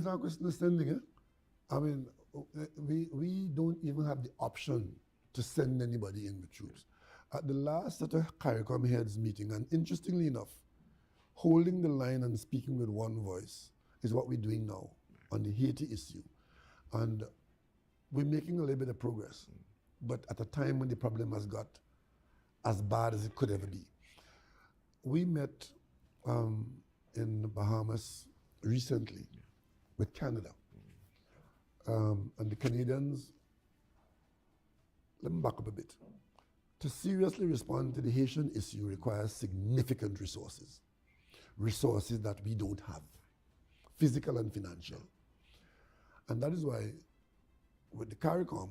it's not a question of sending it. I mean, we don't even have the option to send anybody in with troops. At the last set of Caricom heads meeting, and interestingly enough, holding the line and speaking with one voice is what we're doing now on the Haiti issue. And we're making a little bit of progress, but at a time when the problem has got as bad as it could ever be. We met in the Bahamas recently with Canada. And the Canadians, let me back up a bit. To seriously respond to the Haitian issue requires significant resources. Resources that we don't have, physical and financial. And that is why with the Caricom,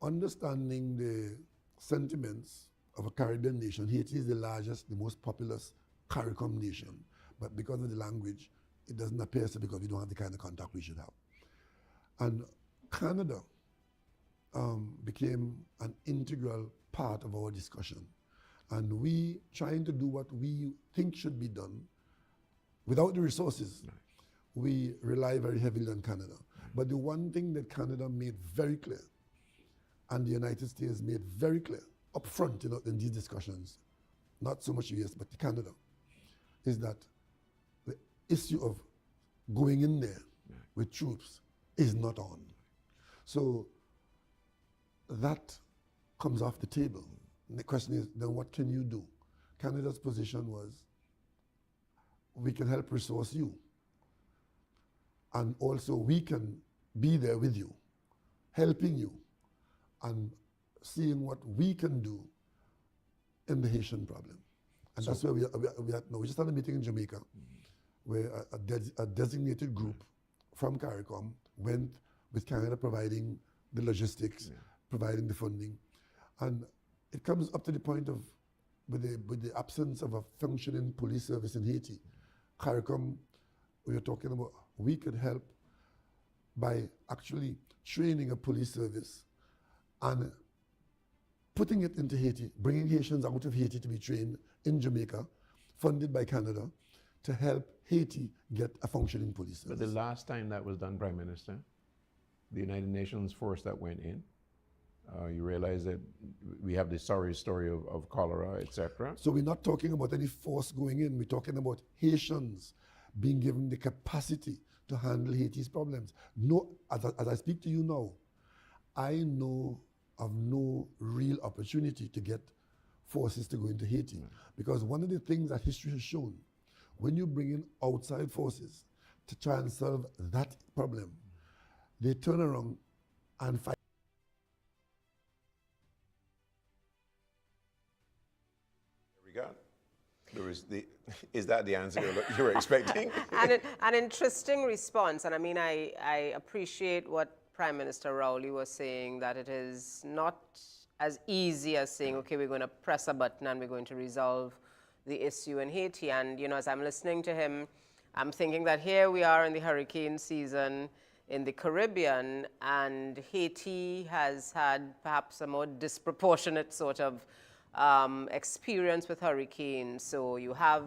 understanding the sentiments of a Caribbean nation, Haiti is the largest, the most populous Caricom nation, but because of the language, it doesn't appear so because we don't have the kind of contact we should have. And Canada became an integral part of our discussion. And we trying to do what we think should be done without the resources. Right. We rely very heavily on Canada. But the one thing that Canada made very clear, and the United States made very clear up front in these discussions, not so much US, but Canada, is that the issue of going in there with troops is not on. So that comes off the table. And the question is, then what can you do? Canada's position was, we can help resource you. And also we can be there with you, helping you, and seeing what we can do in the Haitian problem. And so that's where we are now. We just had a meeting in Jamaica where a designated group from Caricom went with Canada providing the logistics, providing the funding. And it comes up to the point of, with the absence of a functioning police service in Haiti, Caricom, we are talking about, we could help by actually training a police service and putting it into Haiti, bringing Haitians out of Haiti to be trained in Jamaica, funded by Canada, to help Haiti get a functioning police service. But the last time that was done, Prime Minister, the United Nations force that went in, you realize that we have the sorry story of cholera, etc. So we're not talking about any force going in. We're talking about Haitians being given the capacity to handle Haiti's problems. No, as I speak to you now, I know of no real opportunity to get forces to go into Haiti. Right. Because one of the things that history has shown, when you bring in outside forces to try and solve that problem, they turn around and fight. There we go. Is that the answer you were expecting? An interesting response. And I mean, I appreciate what Prime Minister Rowley was saying, that it is not as easy as saying, okay, we're going to press a button and we're going to resolve the issue in Haiti. And, you know, as I'm listening to him, I'm thinking that here we are in the hurricane season in the Caribbean, and Haiti has had perhaps a more disproportionate sort of experience with hurricanes. So you have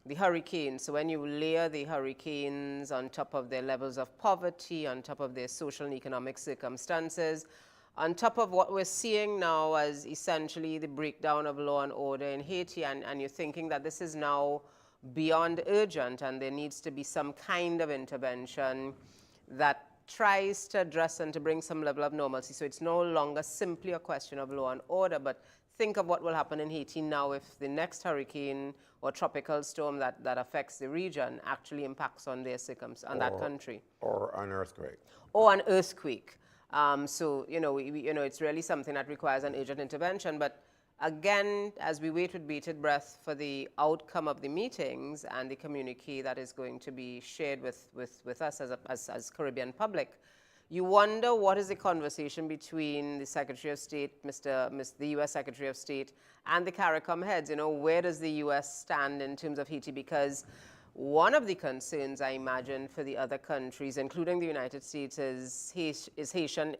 the hurricanes. So when you layer the hurricanes on top of their levels of poverty, on top of their social and economic circumstances, on top of what we're seeing now as essentially the breakdown of law and order in Haiti, and you're thinking that this is now beyond urgent and there needs to be some kind of intervention that tries to address and to bring some level of normalcy. So it's no longer simply a question of law and order, but think of what will happen in Haiti now if the next hurricane or tropical storm that affects the region actually impacts on their that country. Or an earthquake. Or an earthquake. So, you know, it's really something that requires an urgent intervention. But again, as we wait with bated breath for the outcome of the meetings and the communique that is going to be shared with us as Caribbean public, you wonder what is the conversation between the Secretary of State, the U.S. Secretary of State, and the Caricom heads. You know, where does the U.S. stand in terms of Haiti? Because one of the concerns, I imagine, for the other countries, including the United States, is Haitian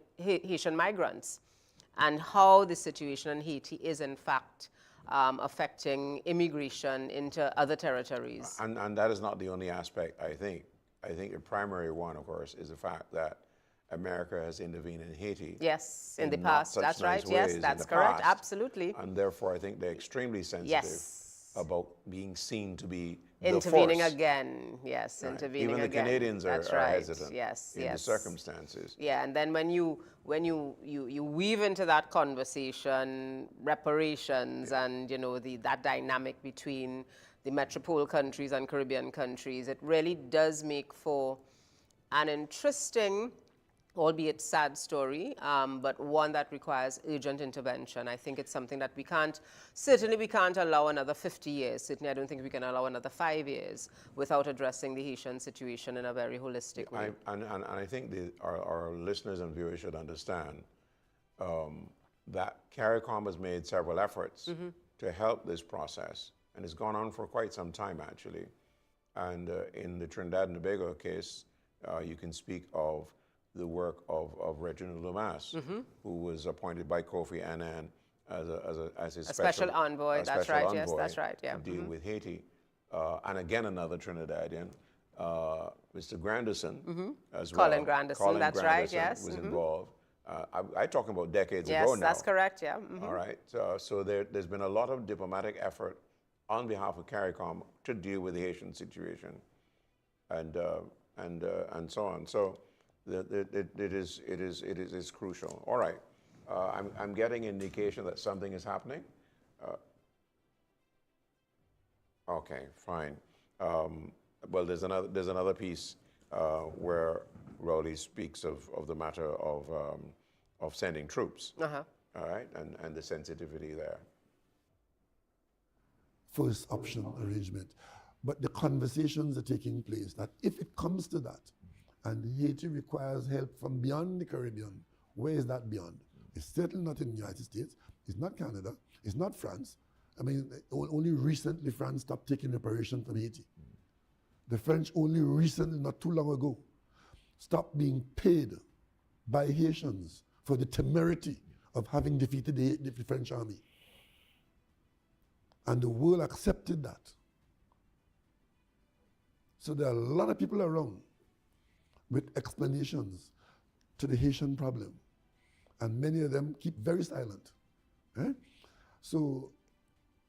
migrants, and how the situation in Haiti is, in fact, affecting immigration into other territories. And that is not the only aspect, I think. primary one, of course, is the fact that America has intervened in Haiti. Yes, in the not past. such That's nice right. Yes, ways in that's the correct. past. Absolutely. And therefore, I think they're extremely sensitive Yes. about being seen to be the Intervening force. again. Yes, Right. intervening Even the again. Canadians That's are right. hesitant Yes, in the circumstances. Yeah, and then when you weave into that conversation reparations and that dynamic between the metropole countries and Caribbean countries, it really does make for an interesting, albeit sad story, but one that requires urgent intervention. I think it's something that certainly we can't allow another 50 years. Certainly I don't think we can allow another 5 years without addressing the Haitian situation in a very holistic way. And I think our listeners and viewers should understand that Caricom has made several efforts to help this process, and it's gone on for quite some time, actually. And in the Trinidad and Tobago case, you can speak of the work of Reginald Dumas, who was appointed by Kofi Annan as his special envoy. That's right. Yes, that's right. Yeah. To deal with Haiti, and again another Trinidadian, Mr. Grandison, as well. Colin Grandison. That's right. Yes. Was involved. I'm talking about decades ago now. Yes, that's correct. Yeah. All right. So there's been a lot of diplomatic effort on behalf of CARICOM to deal with the Haitian situation, and so on. So it is crucial. All right. I'm getting indication that something is happening. Okay, fine. Well, there's another piece where Rowley speaks of the matter of sending troops. All right, and the sensitivity there. First option arrangement. But the conversations are taking place that if it comes to that, and Haiti requires help from beyond the Caribbean, where is that beyond? It's certainly not in the United States, it's not Canada, it's not France. I mean, only recently France stopped taking reparation from Haiti. The French only recently, not too long ago, stopped being paid by Haitians for the temerity of having defeated the French army. And the world accepted that. So there are a lot of people around with explanations to the Haitian problem. And many of them keep very silent. So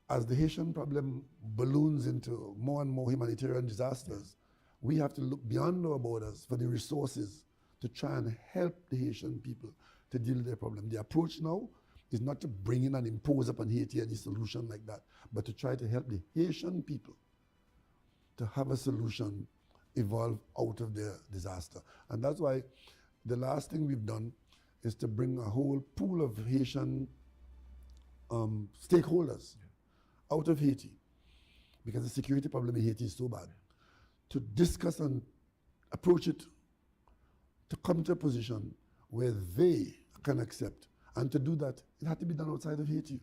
as the Haitian problem balloons into more and more humanitarian disasters, we have to look beyond our borders for the resources to try and help the Haitian people to deal with their problem. The approach now is not to bring in and impose upon Haiti any solution like that, but to try to help the Haitian people to have a solution evolve out of their disaster. And that's why the last thing we've done is to bring a whole pool of Haitian stakeholders out of Haiti, because the security problem in Haiti is so bad, to discuss and approach it, to come to a position where they can accept. And to do that, it had to be done outside of Haiti.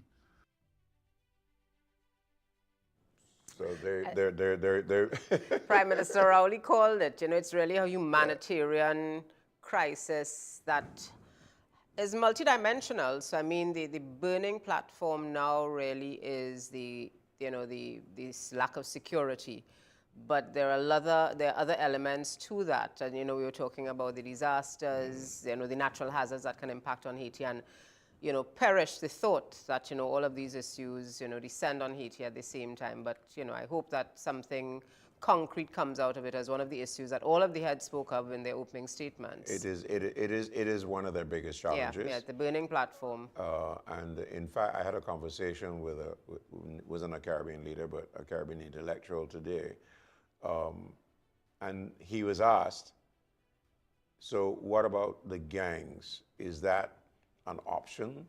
So they're Prime Minister Rowley called it, it's really a humanitarian crisis that is multidimensional. So I mean, the burning platform now really is this lack of security. But there are other elements to that. And we were talking about the disasters, the natural hazards that can impact on Haiti, and perish the thought that all of these issues descend on Haiti at the same time. But I hope that something concrete comes out of it as one of the issues that all of the heads spoke of in their opening statements. It is one of their biggest challenges. Yeah, the burning platform. And in fact, I had a conversation with wasn't a Caribbean leader, but a Caribbean intellectual today. And he was asked, so what about the gangs? Is that an option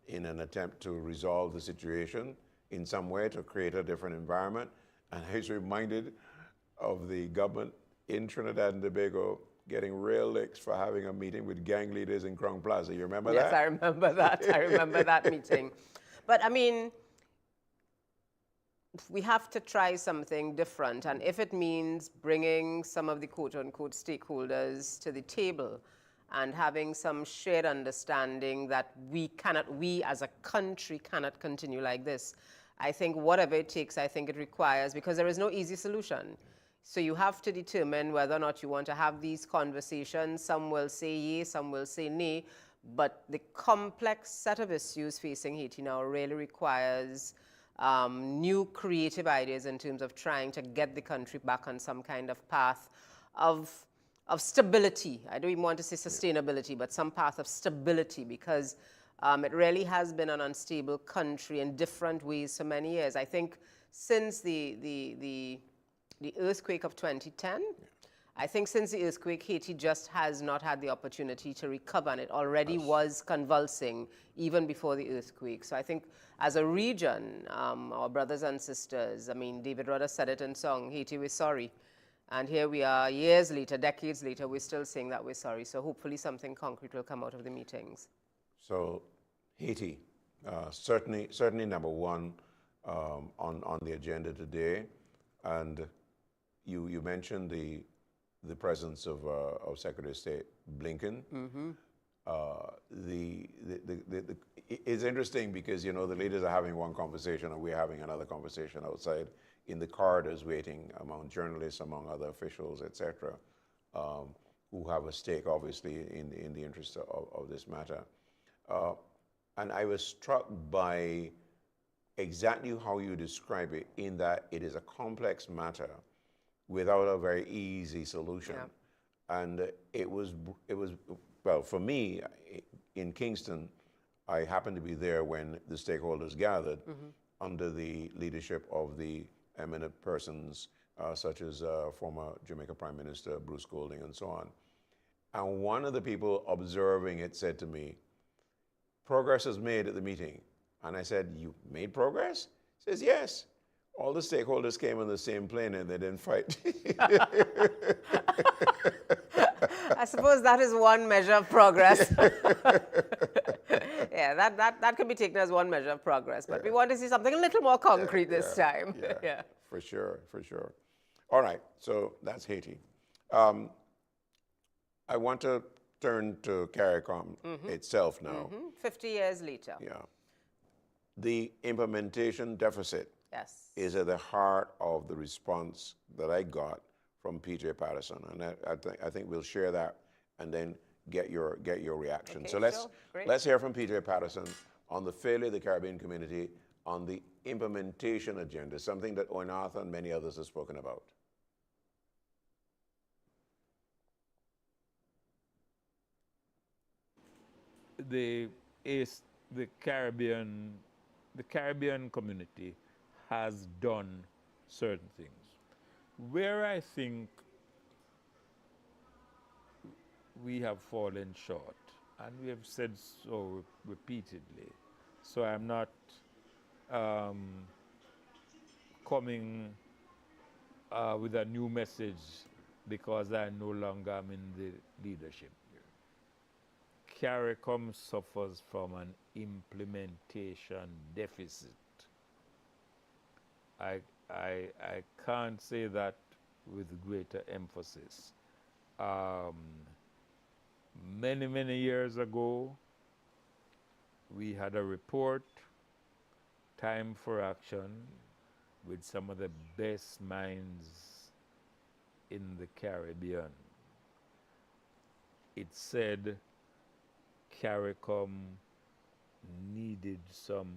in an attempt to resolve the situation in some way, to create a different environment? And I was reminded of the government in Trinidad and Tobago getting real licks for having a meeting with gang leaders in Crown Plaza. You remember that? Yes, I remember that. I remember that meeting. But I mean, we have to try something different. And if it means bringing some of the quote-unquote stakeholders to the table and having some shared understanding that we as a country cannot continue like this, I think whatever it takes, I think it requires, because there is no easy solution. So you have to determine whether or not you want to have these conversations. Some will say yea, some will say nay, but the complex set of issues facing Haiti now really requires new creative ideas in terms of trying to get the country back on some kind of path of stability. I don't even want to say sustainability, but some path of stability, because it really has been an unstable country in different ways for many years. I think since the earthquake of 2010, I think since the earthquake, Haiti just has not had the opportunity to recover, and it already was convulsing even before the earthquake. So I think as a region, our brothers and sisters, I mean, David Rudder said it in song, Haiti, we're sorry. And here we are, years later, decades later, we're still saying that we're sorry. So hopefully something concrete will come out of the meetings. So Haiti, certainly number one on the agenda today. And you mentioned the presence of Secretary of State Blinken. It's interesting because, you know, the leaders are having one conversation and we're having another conversation outside in the corridors waiting among journalists, among other officials, etc., who have a stake, obviously, in the interest of this matter. And I was struck by exactly how you describe it, in that it is a complex matter without a very easy solution. Yeah. And it was, well, for me, in Kingston, I happened to be there when the stakeholders gathered under the leadership of the eminent persons such as former Jamaica Prime Minister Bruce Golding and so on. And one of the people observing it said to me, "Progress is made at the meeting." And I said, "You made progress?" He says, "Yes. All the stakeholders came on the same plane and they didn't fight." I suppose that is one measure of progress. Yeah, that could be taken as one measure of progress. But we want to see something a little more concrete this time. Yeah, for sure. All right, so that's Haiti. I want to turn to Caricom itself now. 50 years later. Yeah. The implementation deficit Yes. is at the heart of the response that I got from PJ Patterson, and I think we'll share that and then get your reaction. Okay, so let's hear from PJ Patterson on the failure of the Caribbean community on the implementation agenda, something that Oinath and many others have spoken about. The Caribbean community has done certain things. Where I think we have fallen short, and we have said so repeatedly, so I'm not coming with a new message because I no longer am in the leadership. Caricom suffers from an implementation deficit. I can't say that with greater emphasis. Many years ago, we had a report, Time for Action, with some of the best minds in the Caribbean. It said Caricom needed some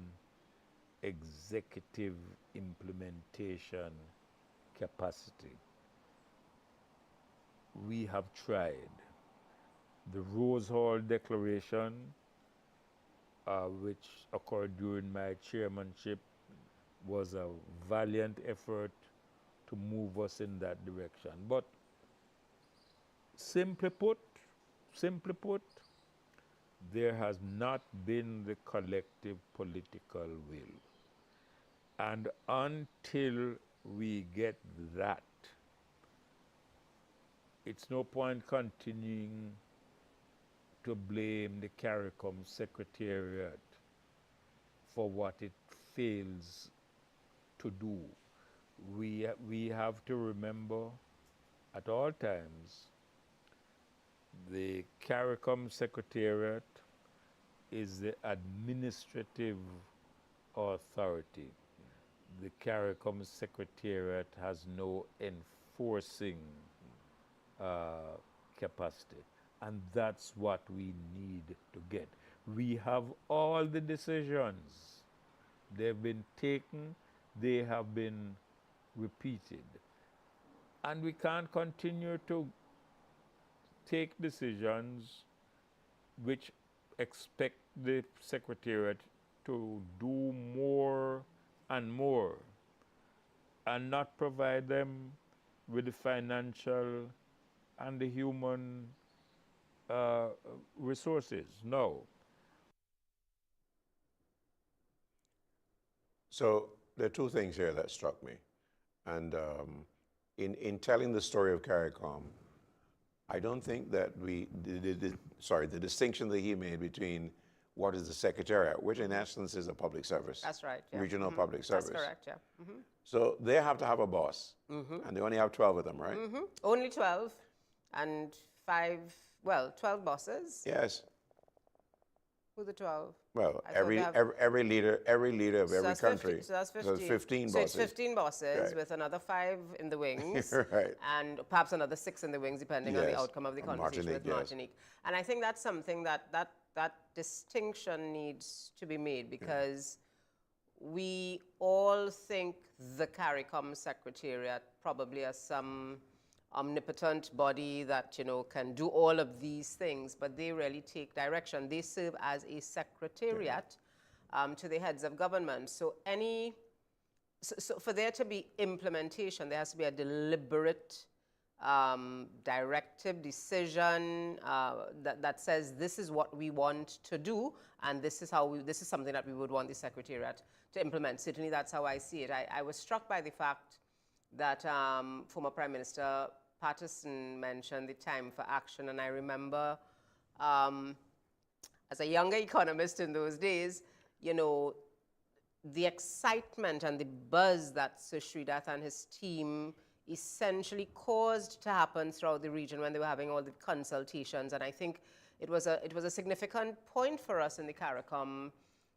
executive implementation capacity. We have tried. The Rose Hall Declaration, which occurred during my chairmanship, was a valiant effort to move us in that direction. But simply put, there has not been the collective political will. And until we get that, it's no point continuing to blame the Caricom Secretariat for what it fails to do. We have to remember at all times the Caricom Secretariat is the administrative authority. The Caricom Secretariat has no enforcing capacity. And that's what we need to get. We have all the decisions. They've been taken, they have been repeated. And we can't continue to take decisions which expect the Secretariat to do more and more and not provide them with the financial and the human resources. No. So there are two things here that struck me. And in telling the story of CARICOM, I don't think that the distinction that he made between what is the Secretariat, which in essence is a public service. That's right. Yeah. Regional public service. That's correct, yeah. So they have to have a boss. And they only have 12 of them, right? Only 12 and 12 bosses. Yes. Who the 12? Well, I thought they have- every leader of every that's country. 15, so that's 15. So it's 15 So bosses. it's 15 bosses Right. with another 5 in the wings. Right. And perhaps another 6 in the wings, depending on the Yes, outcome of the on conversation Martinique, with yes. Martinique. And I think that's something that distinction needs to be made, because we all think the CARICOM Secretariat probably as some omnipotent body that, can do all of these things, but they really take direction. They serve as a secretariat to the heads of government. So for there to be implementation, there has to be a deliberate directive decision that says this is what we want to do, and this is something that we would want the Secretariat to implement. Certainly that's how I see it. I was struck by the fact that former Prime Minister Patterson mentioned the time for action, and I remember as a younger economist in those days, the excitement and the buzz that Sir Sridath and his team essentially caused to happen throughout the region when they were having all the consultations. And I think it was a significant point for us in the CARICOM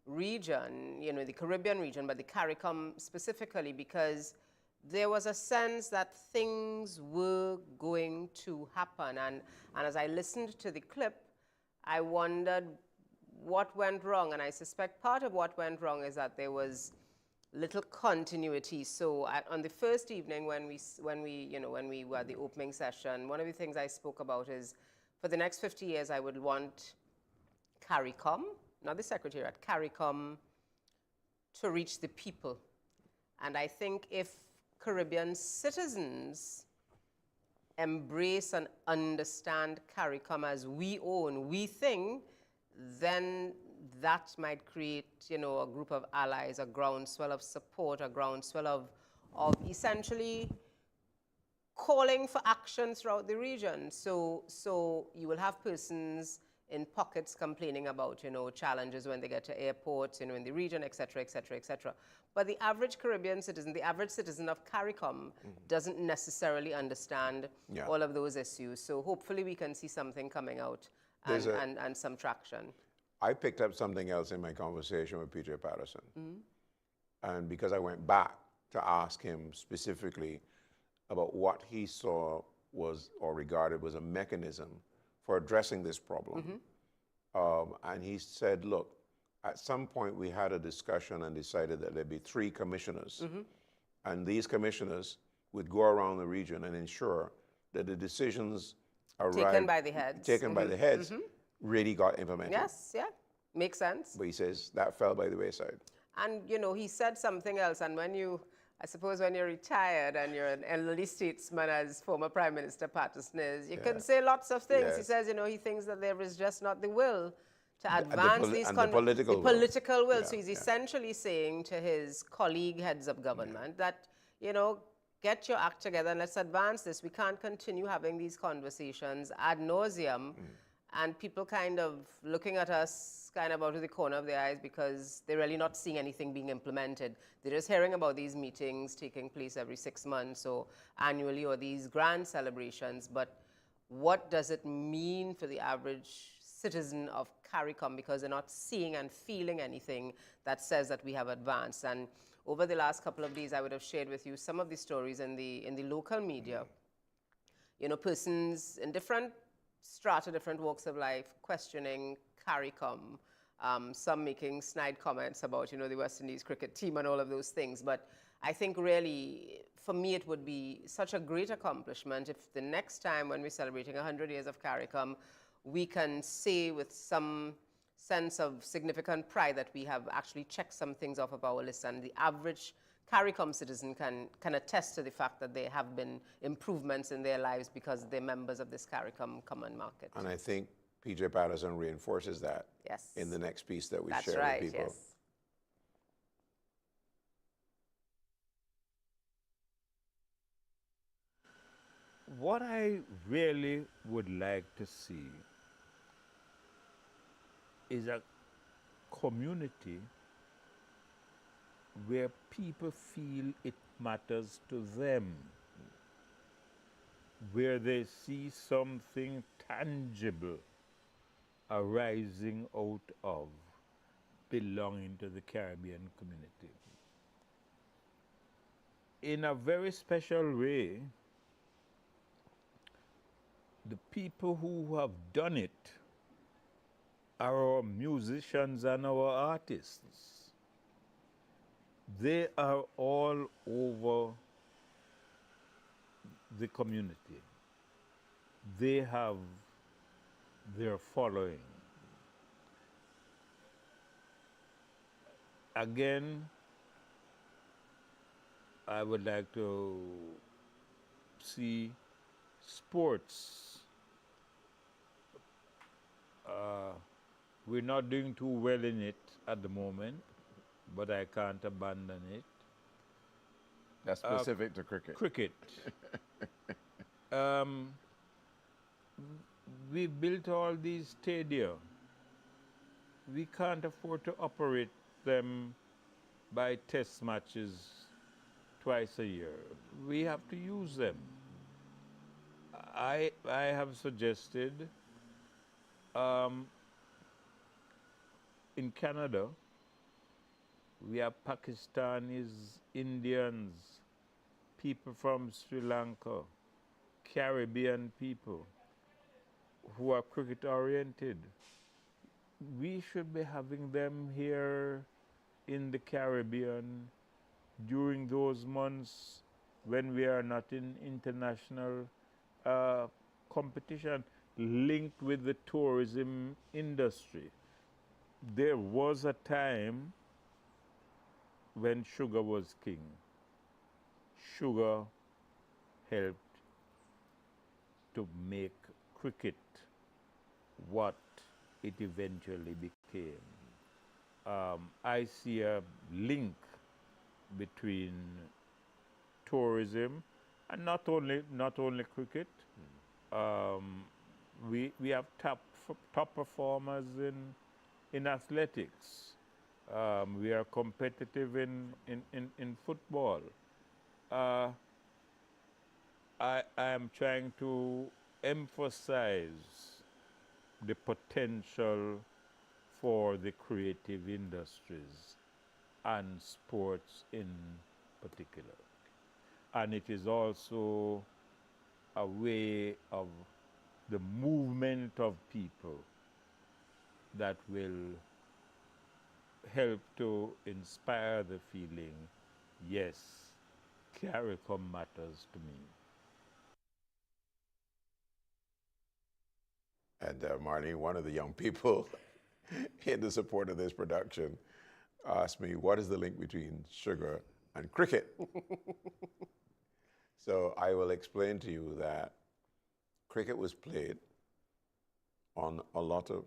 region, the Caribbean region, but the CARICOM specifically, because there was a sense that things were going to happen. And as I listened to the clip, I wondered what went wrong. And I suspect part of what went wrong is that there was little continuity. So on the first evening when we were at the opening session, one of the things I spoke about is for the next 50 years, I would want CARICOM, not the Secretariat, CARICOM to reach the people. And I think if Caribbean citizens embrace and understand CARICOM as we think, then that might create, a group of allies, a groundswell of support, a groundswell of essentially calling for action throughout the region. So you will have persons in pockets complaining about, challenges when they get to airports, in the region, et cetera, et cetera, et cetera. But the average Caribbean citizen, the average citizen of CARICOM doesn't necessarily understand all of those issues. So hopefully we can see something coming out and some traction. I picked up something else in my conversation with Peter Patterson. And because I went back to ask him specifically about what he saw was or regarded was a mechanism for addressing this problem. And he said, look, at some point we had a discussion and decided that there'd be 3 commissioners. And these commissioners would go around the region and ensure that the decisions taken by the heads, really got implemented. Yes, yeah, makes sense. But he says that fell by the wayside. And, he said something else. And I suppose when you're retired and you're an elderly statesman, as former Prime Minister Patterson is, you can say lots of things. He says, he thinks that there is just not the will to advance the political will. So he's essentially saying to his colleague heads of government that, get your act together and let's advance this. We can't continue having these conversations ad nauseum and people kind of looking at us kind of out of the corner of their eyes because they're really not seeing anything being implemented. They're just hearing about these meetings taking place every 6 months or annually, or these grand celebrations. But what does it mean for the average citizen of CARICOM, because they're not seeing and feeling anything that says that we have advanced? And over the last couple of days, I would have shared with you some of the stories in the local media. You know, persons in different strata, different walks of life, questioning Caricom, some making snide comments about, you know, the West Indies cricket team and all of those things. But I think really, for me, it would be such a great accomplishment if the next time when we're celebrating 100 years of Caricom, we can say with some sense of significant pride that we have actually checked some things off of our list, and the average Caricom citizen can attest to the fact that there have been improvements in their lives because they're members of this Caricom common market. And I think PJ Patterson reinforces that Yes. in the next piece that we That's share right, with people. yes. What I really would like to see is a community where people feel it matters to them, where they see something tangible arising out of belonging to the Caribbean community. In a very special way, the people who have done it are our musicians and our artists. They are all over the community. They have their following. Again, I would like to see sports. We're not doing too well in it at the moment, but I can't abandon it. That's specific to cricket. Cricket. We built all these stadia. We can't afford to operate them by test matches twice a year. We have to use them. I have suggested in Canada, we have Pakistanis, Indians, people from Sri Lanka, Caribbean people who are cricket oriented. We should be having them here in the Caribbean during those months when we are not in international competition linked with the tourism industry. There was a time when sugar was king. Sugar helped to make cricket what it eventually became. I see a link between tourism and not only cricket. We have top performers in athletics. We are competitive in football. I am trying to emphasize the potential for the creative industries and sports in particular. And it is also a way of the movement of people that will help to inspire the feeling, yes, Caricom matters to me. And Marlene, one of the young people in the support of this production, asked me, what is the link between sugar and cricket? So I will explain to you that cricket was played on a lot of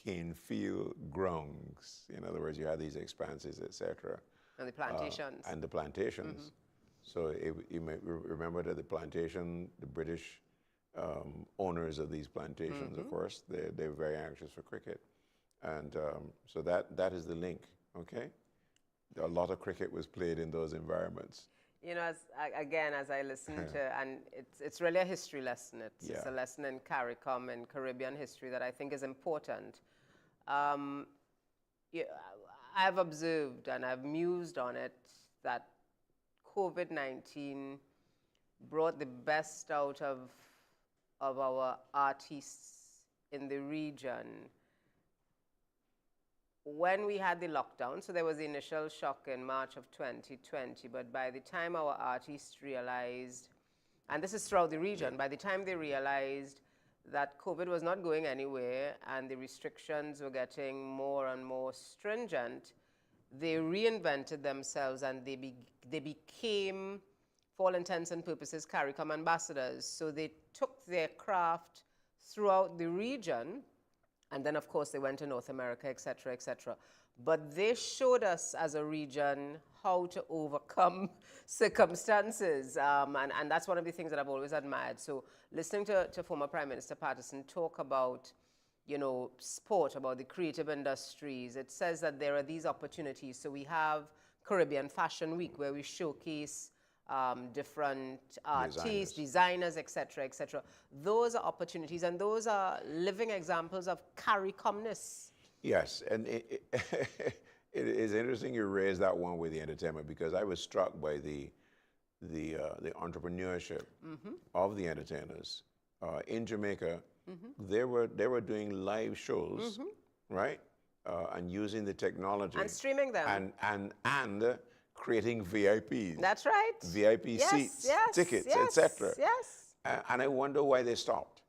cane field grounds. In other words, you had these expanses, etc. And the plantations. And the plantations. So you may remember that the plantation, the British owners of these plantations, of course, they're very anxious for cricket. And so that is the link, okay? A lot of cricket was played in those environments. You know, as I listen to, and it's really a history lesson. It's a lesson in Caricom and Caribbean history that I think is important. I I've observed and I've mused on it that COVID-19 brought the best out of our artists in the region. When we had the lockdown, so there was the initial shock in March of 2020, but by the time our artists realized, and this is throughout the region, by the time they realized that COVID was not going anywhere and the restrictions were getting more and more stringent, they reinvented themselves and they became, for all intents and purposes, Caricom ambassadors. So they took their craft throughout the region, and then of course they went to North America, et cetera, et cetera. But they showed us as a region how to overcome circumstances. And that's one of the things that I've always admired. So listening to former Prime Minister Patterson talk about, you know, sport, about the creative industries, it says that there are these opportunities. So we have Caribbean Fashion Week where we showcase different artists, designers, et cetera, et cetera. Those are opportunities, and those are living examples of Caricomness. Yes, and it is interesting you raised that one with the entertainment, because I was struck by the entrepreneurship of the entertainers in Jamaica. They were doing live shows, right, and using the technology And streaming them. and creating VIPs. That's right. VIP Yes, seats, yes, tickets, yes, etc. Yes. And I wonder why they stopped.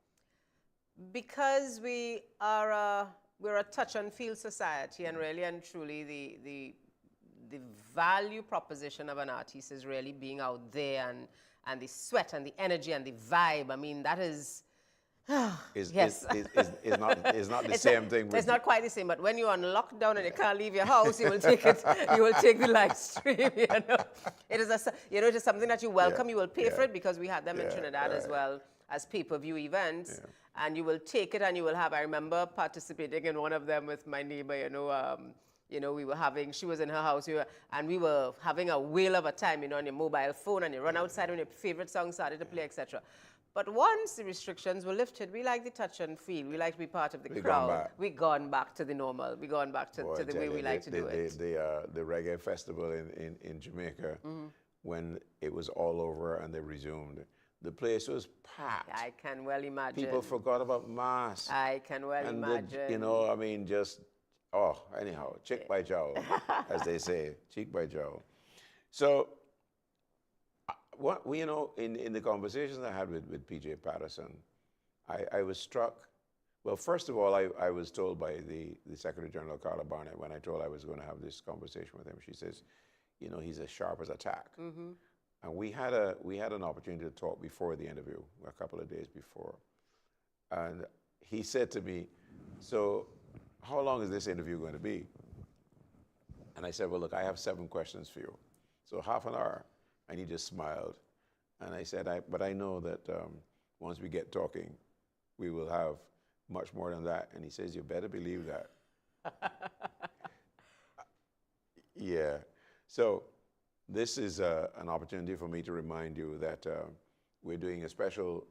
Because we're a touch and feel society, and really and truly the value proposition of an artist is really being out there and the sweat and the energy and the vibe. I mean, that is yes. is not the same thing. It's not quite the same, but when you're on lockdown and you can't leave your house, you will take it. You will take the live stream. You know, it is something that you welcome. You will pay for it, because we had them in Trinidad as well as pay-per-view events, and you will take it and you will have. I remember participating in one of them with my neighbor. She was in her house, and we were having a whale of a time, on your mobile phone, and you run outside when your favorite song started to play, etc. But once the restrictions were lifted, we like the touch and feel. We like to be part of the crowd. We've gone back to the normal. We've gone back to the way we like to do it. The reggae festival in Jamaica, when it was all over and they resumed, the place was packed. I can well imagine. People forgot about masks. I can well imagine. Anyhow, cheek by jowl, as they say, cheek by jowl. So, in the conversations I had with PJ Patterson, I was struck. Well, first of all, I was told by the Secretary General, Carla Barnett, when I told I was going to have this conversation with him, she says, he's as sharp as a tack. And we had an opportunity to talk before the interview, a couple of days before. And he said to me, so how long is this interview going to be? And I said, well, look, I have 7 questions for you. So half an hour. And he just smiled. And I said, but I know that once we get talking, we will have much more than that. And he says, you better believe that. Yeah. So this is an opportunity for me to remind you that we're doing a special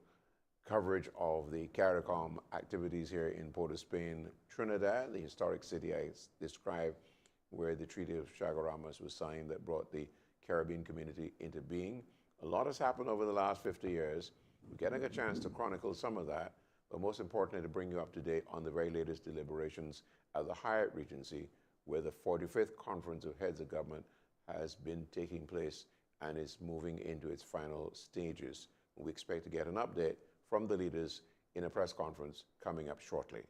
coverage of the Caricom activities here in Port of Spain, Trinidad, the historic city I described, where the Treaty of Chaguaramas was signed that brought the Caribbean community into being. A lot has happened over the last 50 years. We're getting a chance to chronicle some of that, but most importantly, to bring you up to date on the very latest deliberations at the Hyatt Regency, where the 45th Conference of Heads of Government has been taking place and is moving into its final stages. We expect to get an update from the leaders in a press conference coming up shortly.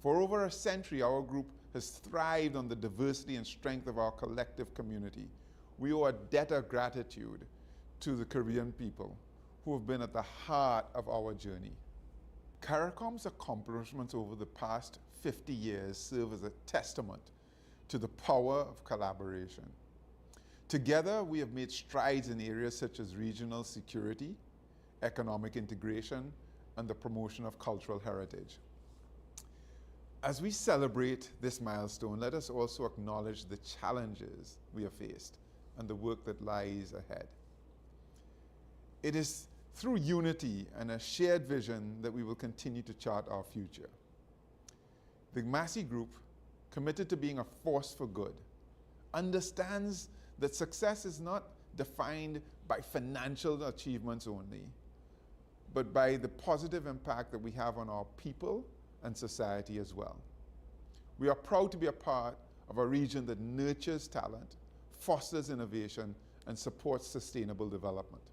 For over a century, our group has thrived on the diversity and strength of our collective community. We owe a debt of gratitude to the Caribbean people who have been at the heart of our journey. Caricom's accomplishments over the past 50 years serve as a testament to the power of collaboration. Together, we have made strides in areas such as regional security, economic integration, and the promotion of cultural heritage. As we celebrate this milestone, let us also acknowledge the challenges we have faced and the work that lies ahead. It is through unity and a shared vision that we will continue to chart our future. The Massey Group, committed to being a force for good, understands that success is not defined by financial achievements only, but by the positive impact that we have on our people and society as well. We are proud to be a part of a region that nurtures talent, fosters innovation, and supports sustainable development.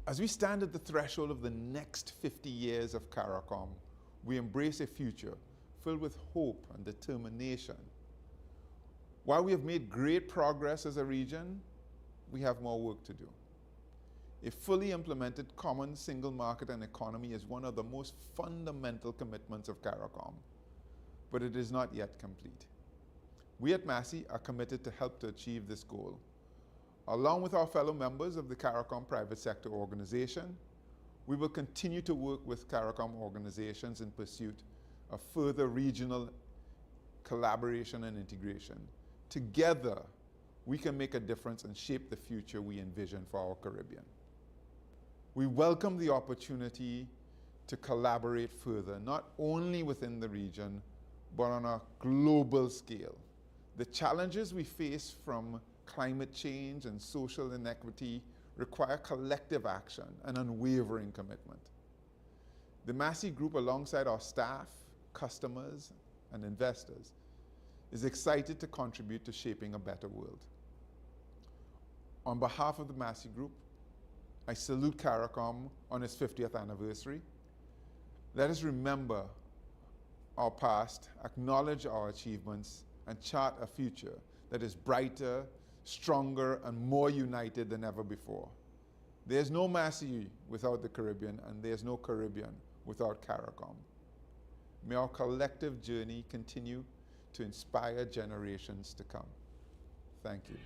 As we stand at the threshold of the next 50 years of Caricom, we embrace a future filled with hope and determination. While we have made great progress as a region, we have more work to do. A fully implemented common single market and economy is one of the most fundamental commitments of Caricom, but it is not yet complete. We at Massey are committed to help to achieve this goal. Along with our fellow members of the Caricom Private Sector Organization, we will continue to work with Caricom organizations in pursuit of further regional collaboration and integration. Together, we can make a difference and shape the future we envision for our Caribbean. We welcome the opportunity to collaborate further, not only within the region, but on a global scale. The challenges we face from climate change and social inequity require collective action and unwavering commitment. The Massey Group, alongside our staff, customers, and investors, is excited to contribute to shaping a better world. On behalf of the Massey Group, I salute Caricom on its 50th anniversary. Let us remember our past, acknowledge our achievements, and chart a future that is brighter, stronger, and more united than ever before. There's no Massey without the Caribbean, and there's no Caribbean without Caricom. May our collective journey continue to inspire generations to come. Thank you.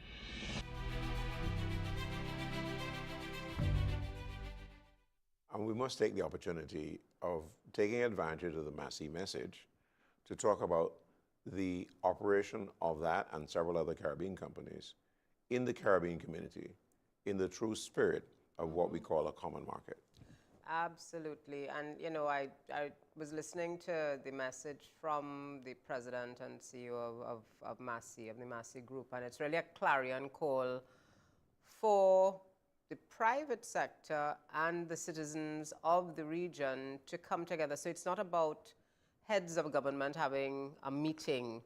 And we must take the opportunity of taking advantage of the Massey message to talk about the operation of that and several other Caribbean companies in the Caribbean community in the true spirit of what we call a common market. Absolutely. And, you know, I was listening to the message from the president and CEO of Massey, of the Massey Group, and it's really a clarion call for the private sector and the citizens of the region to come together. So it's not about heads of government having a meeting.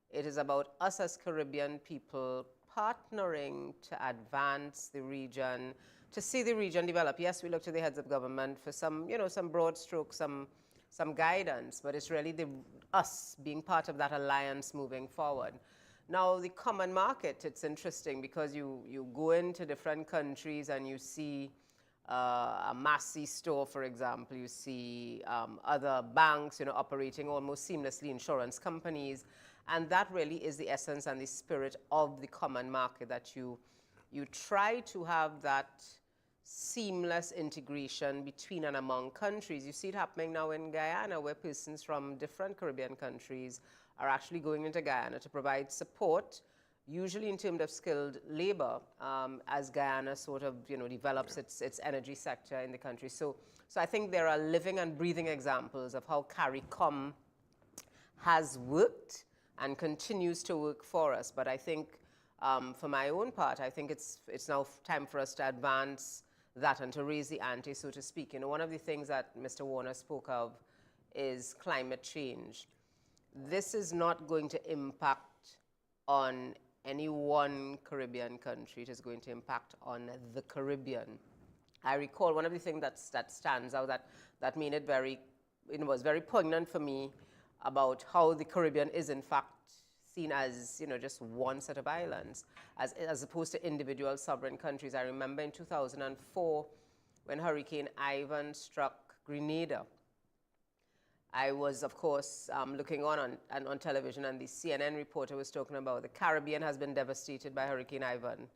It is about us as Caribbean people partnering to advance the region, to see the region develop. Yes, we look to the heads of government for some, you know, some broad strokes, some guidance, but it's really us being part of that alliance moving forward. Now, the common market, it's interesting because you go into different countries and you see a Massey store, for example. You see other banks, you know, operating almost seamlessly, insurance companies, and that really is the essence and the spirit of the common market, that you try to have that seamless integration between and among countries. You see it happening now in Guyana, where persons from different Caribbean countries are actually going into Guyana to provide support, usually in terms of skilled labor, as Guyana sort of, you know, develops its energy sector in the country. So I think there are living and breathing examples of how Caricom has worked and continues to work for us. But I think, for my own part, I think it's now time for us to advance that and to raise the ante, so to speak. You know, one of the things that Mr. Warner spoke of is climate change. This is not going to impact on any one Caribbean country. It is going to impact on the Caribbean. I recall one of the things that stands out that made it was very poignant for me about how the Caribbean is in fact seen as, you know, just one set of islands, as opposed to individual sovereign countries. I remember in 2004 when Hurricane Ivan struck Grenada. I was, of course, looking on television, and the CNN reporter was talking about the Caribbean has been devastated by Hurricane Ivan.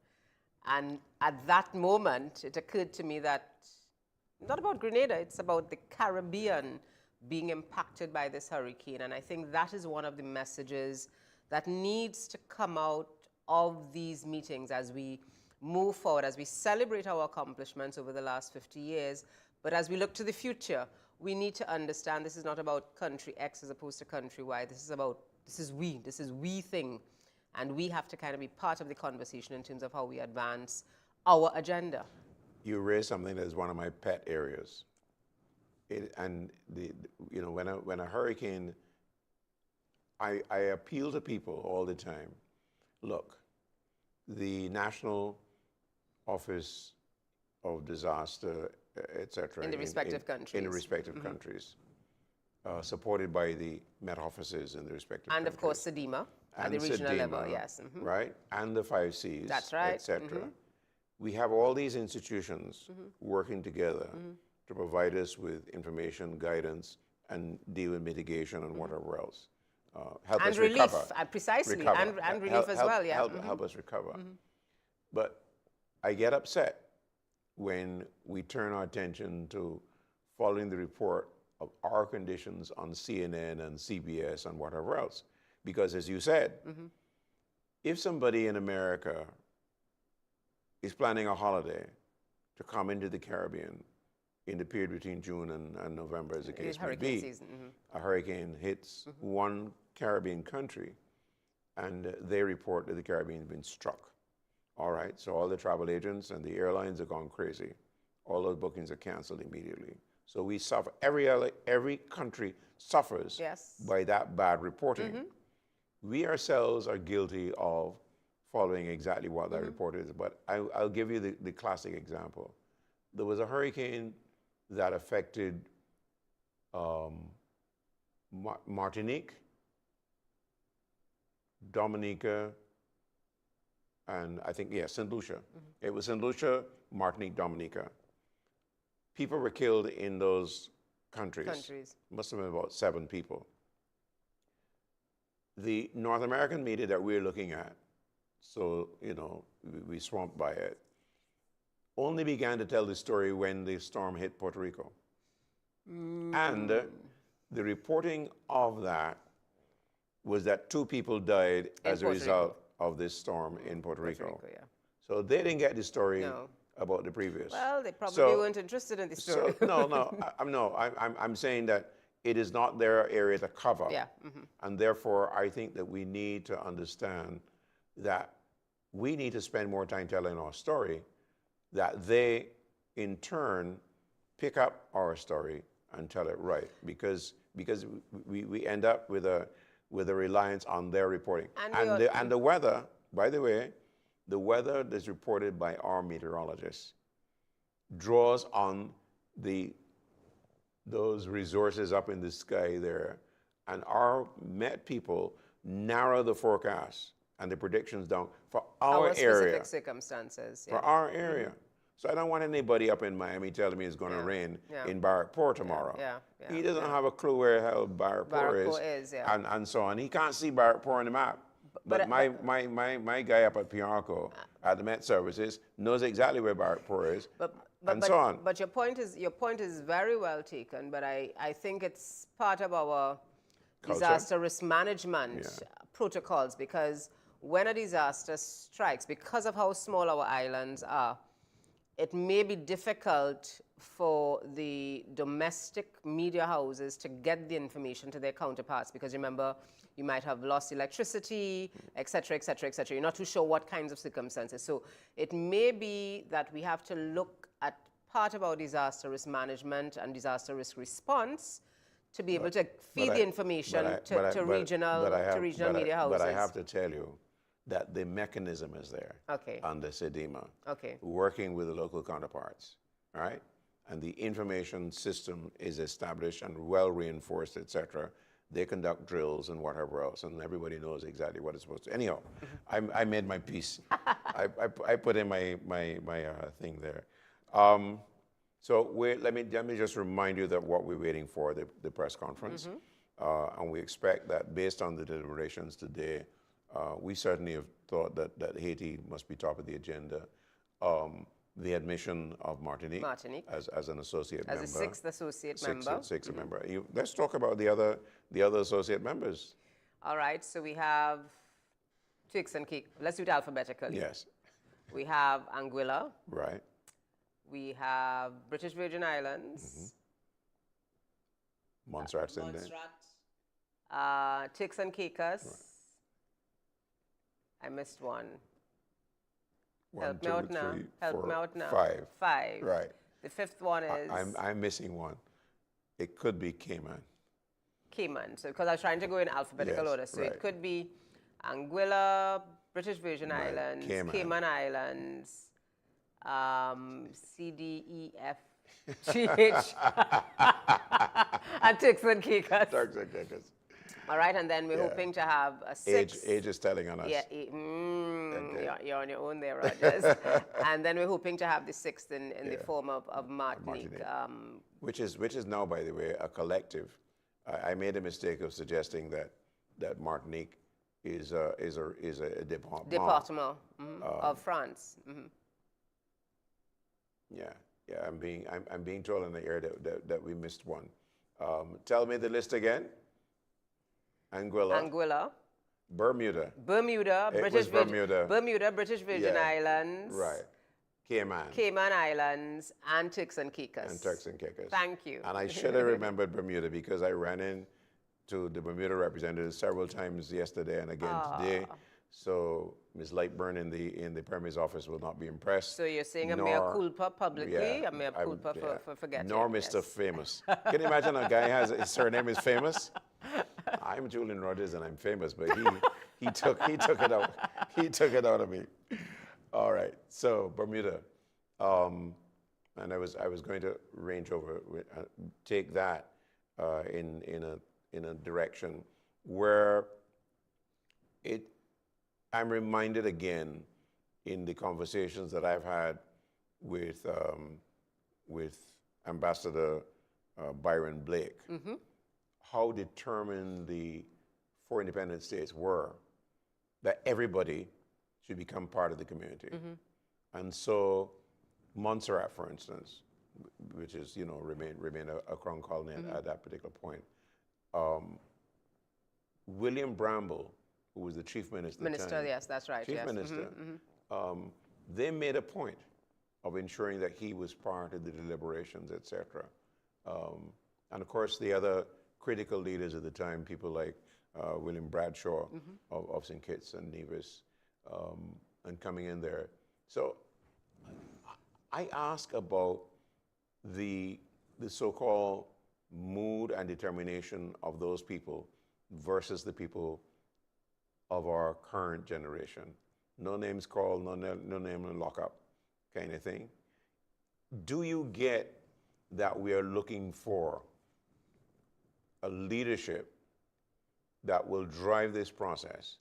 And at that moment, it occurred to me that it's not about Grenada, it's about the Caribbean being impacted by this hurricane. And I think that is one of the messages that needs to come out of these meetings as we move forward, as we celebrate our accomplishments over the last 50 years, but as we look to the future, we need to understand this is not about country X as opposed to country Y. This is we thing. And we have to kind of be part of the conversation in terms of how we advance our agenda. You raised something that is one of my pet areas. When a hurricane, I appeal to people all the time. Look, the National Office of Disaster, etc. In the respective countries. In the respective countries, supported by the Met offices in the respective And countries. of course, SEDIMA at the regional level, yes. Right, and the 5 Cs, That's right. etc. We have all these institutions working together to provide us with information, guidance, and deal with mitigation and whatever else. Help And us relief, recover. precisely, Recover. and relief as well, yeah. Help us recover. But I get upset when we turn our attention to following the report of our conditions on CNN and CBS and whatever else. Because as you said, if somebody in America is planning a holiday to come into the Caribbean in the period between June and November, as the case may Hurricane be, season. a hurricane hits one Caribbean country and they report that the Caribbean has been struck. All right, so all the travel agents and the airlines have gone crazy. All those bookings are canceled immediately. So we suffer, every country suffers Yes. by that bad reporting. We ourselves are guilty of following exactly what that report is, but I'll give you the classic example. There was a hurricane that affected Martinique, Dominica, and I think, St. Lucia. It was St. Lucia, Martinique, Dominica. People were killed in those countries. Must have been about 7 people. The North American media that we're looking at, so, we swamped by it, only began to tell the story when the storm hit Puerto Rico. And the reporting of that was that 2 people died as a result of this storm in Puerto Rico. Yeah. So they didn't get the story about the previous. Well, they probably weren't interested in the story. I'm saying that it is not their area to cover. Yeah. And therefore, I think that we need to understand that we need to spend more time telling our story, that they, in turn, pick up our story and tell it right, because we end up with a reliance on their reporting. And the weather, by the way, the weather that's reported by our meteorologists draws on those resources up in the sky there, and our Met people narrow the forecast and the predictions down for our area. Specific circumstances. For our area. So I don't want anybody up in Miami telling me it's going to rain in Barrackport tomorrow. He doesn't have a clue where the hell Barrackport is. And so on. He can't see Barrackport on the map. But my guy up at Piarco at the Met Services knows exactly where Barrackport is, and so on. But your point is very well taken. But I think it's part of our disaster risk management protocols, because when a disaster strikes, because of how small our islands are, it may be difficult for the domestic media houses to get the information to their counterparts, because remember, you might have lost electricity, et cetera, et cetera, et cetera. You're not too sure what kinds of circumstances. So it may be that we have to look at part of our disaster risk management and disaster risk response to be able to feed the information to regional media houses. But I have to tell you that the mechanism is there under SEDIMA, working with the local counterparts, all right? And the information system is established and well reinforced, et cetera. They conduct drills and whatever else, and everybody knows exactly what it's supposed to. Anyhow, I made my piece. I put in my thing there. So let me just remind you that what we're waiting for, the press conference, and we expect that based on the deliberations today, we certainly have thought that Haiti must be top of the agenda. The admission of Martinique as an associate member. As a 6th associate member. Sixth member. Let's talk about the other associate members. All right, so we have Turks and Caicos. Let's do it alphabetically. Yes. We have Anguilla. Right. We have British Virgin Islands. Montserrat's in there. Montserrat. Turks and Caicos. I missed one. Help me out now. Help me out now. Five. Five. Right. The fifth one is I'm missing one. It could be Cayman. Cayman. So because I was trying to go in alphabetical Yes, order, so right. it could be Anguilla, British Virgin Right. Islands, Cayman. Islands, C, D, E, F, G, H, and Turks and Caicos. Turks and Caicos. All right, and then we're Yeah. hoping to have a sixth. Age is telling on us. Yeah, Okay. you're on your own there, Rogers. And then we're hoping to have the sixth in the form of Martinique. Which is now, by the way, a collective. I made a mistake of suggesting that Martinique is a department. Departement of France. Yeah. I'm being told in the air that we missed one. Tell me the list again. Anguilla. Bermuda. British was Bermuda. British Virgin Yeah. Islands. Right. Cayman. Cayman Islands and Turks and Caicos. And Turks and Caicos. Thank you. And I should have remembered Bermuda because I ran into the Bermuda representative several times yesterday and again today. So Ms. Lightburn in the Premier's office will not be impressed. So you're saying a mea culpa publicly, a mea culpa for forgetting. Nor Mr. Famous. Can you imagine a guy his surname is Famous? I'm Julian Rogers and I'm famous, but he took it out. He took it out of me. All right. So Bermuda, and I was going to range over, take that in a direction where I'm reminded again in the conversations that I've had with Ambassador Byron Blake, how determined the four independent states were that everybody should become part of the community. And so Montserrat, for instance, which is, remain a crown colony at that particular point, William Bramble, who was the chief minister at the time, Yes, that's right. chief yes. minister, they made a point of ensuring that he was part of the deliberations, etc. And of course, the other critical leaders at the time, people like William Bradshaw of St. Kitts and Nevis, and coming in there. So I ask about the so-called mood and determination of those people versus the people of our current generation. No names called, no name in lockup kind of thing. Do you get that we are looking for a leadership that will drive this process?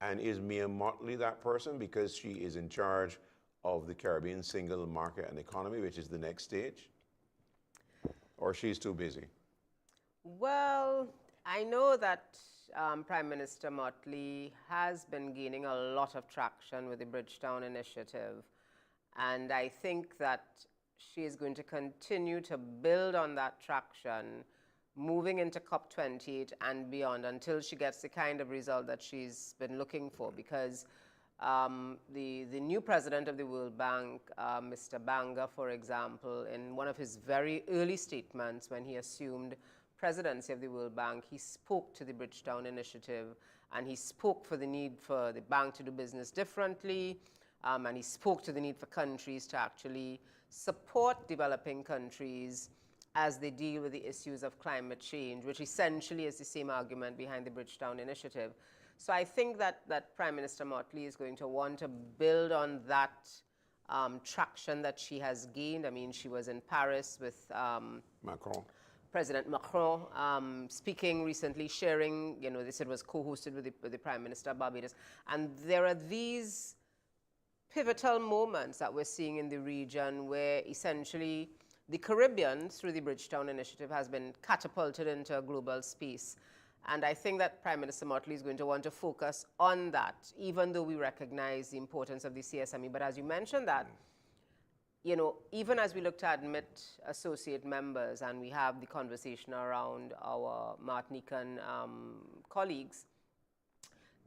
And is Mia Mottley that person because she is in charge of the Caribbean single market and economy, which is the next stage? Or she's too busy? Well, I know that Prime Minister Mottley has been gaining a lot of traction with the Bridgetown Initiative. And I think that she is going to continue to build on that traction moving into COP28 and beyond until she gets the kind of result that she's been looking for, because the new president of the World Bank, Mr. Banga, for example, in one of his very early statements when he assumed presidency of the World Bank, he spoke to the Bridgetown Initiative and he spoke for the need for the bank to do business differently, and he spoke to the need for countries to actually support developing countries as they deal with the issues of climate change, which essentially is the same argument behind the Bridgetown Initiative. So I think that Prime Minister Mottley is going to want to build on that traction that she has gained. I mean, she was in Paris with Macron. President Macron, speaking recently, sharing, they said it was co-hosted with the Prime Minister of Barbados. And there are these pivotal moments that we're seeing in the region where essentially the Caribbean, through the Bridgetown Initiative, has been catapulted into a global space. And I think that Prime Minister Mottley is going to want to focus on that, even though we recognize the importance of the CSME. But as you mentioned that, even as we look to admit associate members and we have the conversation around our Martinican colleagues,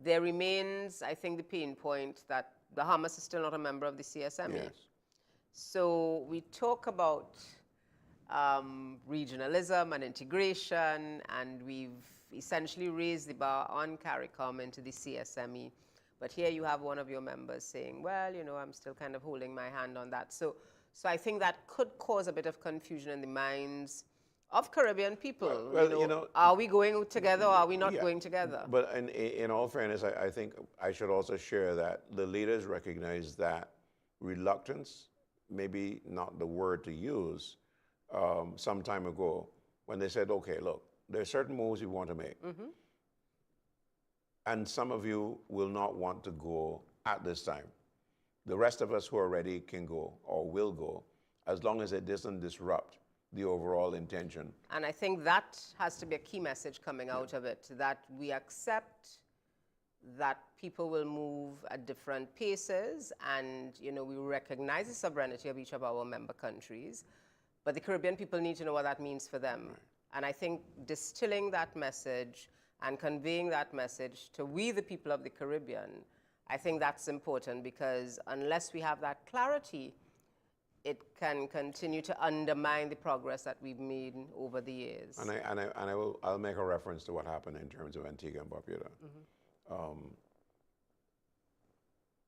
there remains, I think, the pain point that Bahamas is still not a member of the CSME. Yes. So we talk about regionalism and integration, and we've essentially raised the bar on Caricom into the CSME. But here you have one of your members saying, well, you know, I'm still kind of holding my hand on that. So I think that could cause a bit of confusion in the minds of Caribbean people. Well, you know, are we going together or are we not Yeah, going together? But in all fairness, I think I should also share that the leaders recognize that reluctance, maybe not the word to use, some time ago when they said, okay, look, there are certain moves we want to make. And some of you will not want to go at this time. The rest of us who are ready can go or will go, as long as it doesn't disrupt the overall intention. And I think that has to be a key message coming out of it, that we accept that people will move at different paces, and you know, we recognize the sovereignty of each of our member countries, but the Caribbean people need to know what that means for them. Right. And I think distilling that message and conveying that message to we, the people of the Caribbean, I think that's important, because unless we have that clarity, it can continue to undermine the progress that we've made over the years. And I'll make a reference to what happened in terms of Antigua and Barbuda.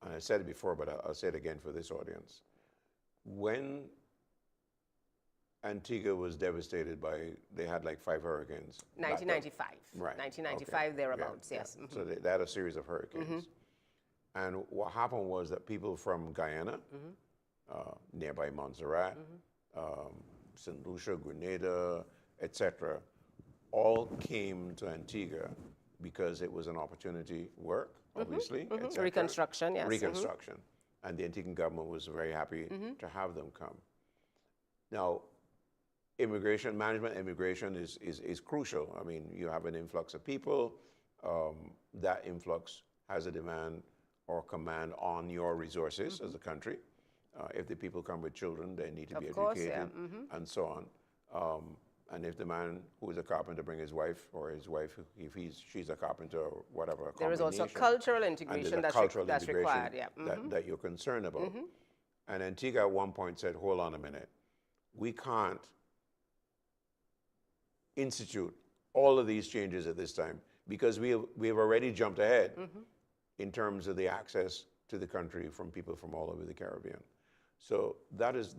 And I said it before, but I'll say it again for this audience. When Antigua was devastated by, they had like 5 hurricanes. 1995. Right. 1995, okay. thereabouts, yeah, yes. Yeah. So they had a series of hurricanes. And what happened was that people from Guyana, nearby Montserrat, St. Lucia, Grenada, etc., all came to Antigua because it was an opportunity work, obviously. et cetera. Reconstruction, yes. Reconstruction. And the Antiguan government was very happy to have them come. Now, immigration is crucial. I mean, you have an influx of people. That influx has a demand or command on your resources as a country. If the people come with children, they need to be educated, and so on. And if the man who is a carpenter bring his wife, or his wife, if she's a carpenter or whatever, there is also cultural integration that's required, that you're concerned about. And Antigua at one point said, hold on a minute, we can't institute all of these changes at this time because we have already jumped ahead in terms of the access to the country from people from all over the Caribbean. So that is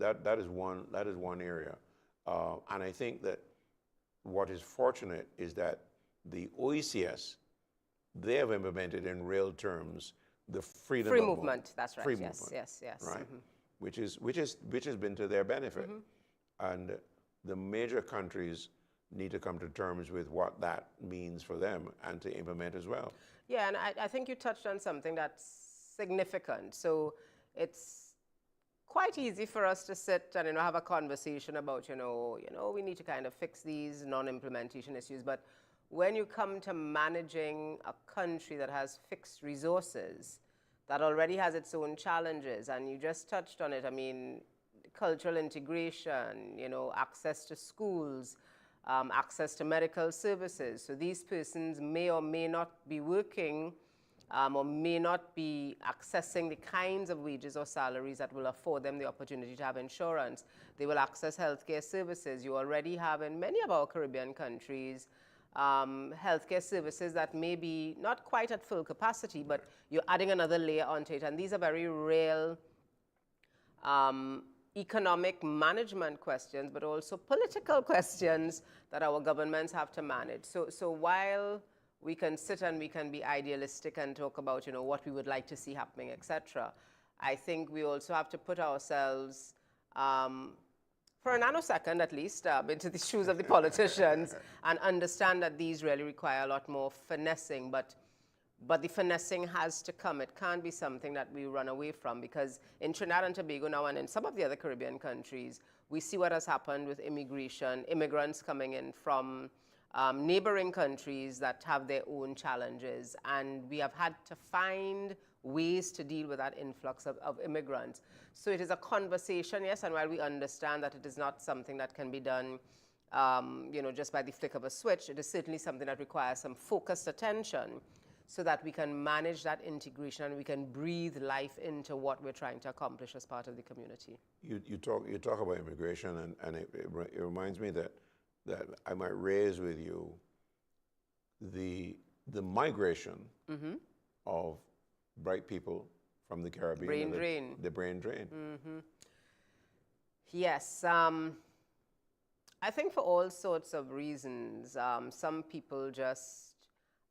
one area. And I think that what is fortunate is that the OECS, they have implemented in real terms the free movement. That's right. Free yes, movement, yes. Right, which has been to their benefit, and the major countries need to come to terms with what that means for them and to implement as well. Yeah, and I think you touched on something that's significant. So it's quite easy for us to sit and have a conversation about we need to kind of fix these non-implementation issues. But when you come to managing a country that has fixed resources, that already has its own challenges, and you just touched on it. I mean, cultural integration, access to schools, access to medical services. So these persons may or may not be working or may not be accessing the kinds of wages or salaries that will afford them the opportunity to have insurance. They will access healthcare services. You already have in many of our Caribbean countries healthcare services that may be not quite at full capacity, but you're adding another layer onto it. And these are very real economic management questions, but also political questions that our governments have to manage. So while we can sit and we can be idealistic and talk about, what we would like to see happening, etc., I think we also have to put ourselves, for a nanosecond at least, into the shoes of the politicians and understand that these really require a lot more finessing. But the finessing has to come. It can't be something that we run away from, because in Trinidad and Tobago now and in some of the other Caribbean countries, we see what has happened with immigration, immigrants coming in from neighboring countries that have their own challenges. And we have had to find ways to deal with that influx of immigrants. So it is a conversation, yes, and while we understand that it is not something that can be done just by the flick of a switch, it is certainly something that requires some focused attention. so that we can manage that integration and we can breathe life into what we're trying to accomplish as part of the community. You talk about immigration, and it reminds me that I might raise with you the migration of bright people from the Caribbean. Brain drain. The brain drain. Yes, I think for all sorts of reasons. Some people just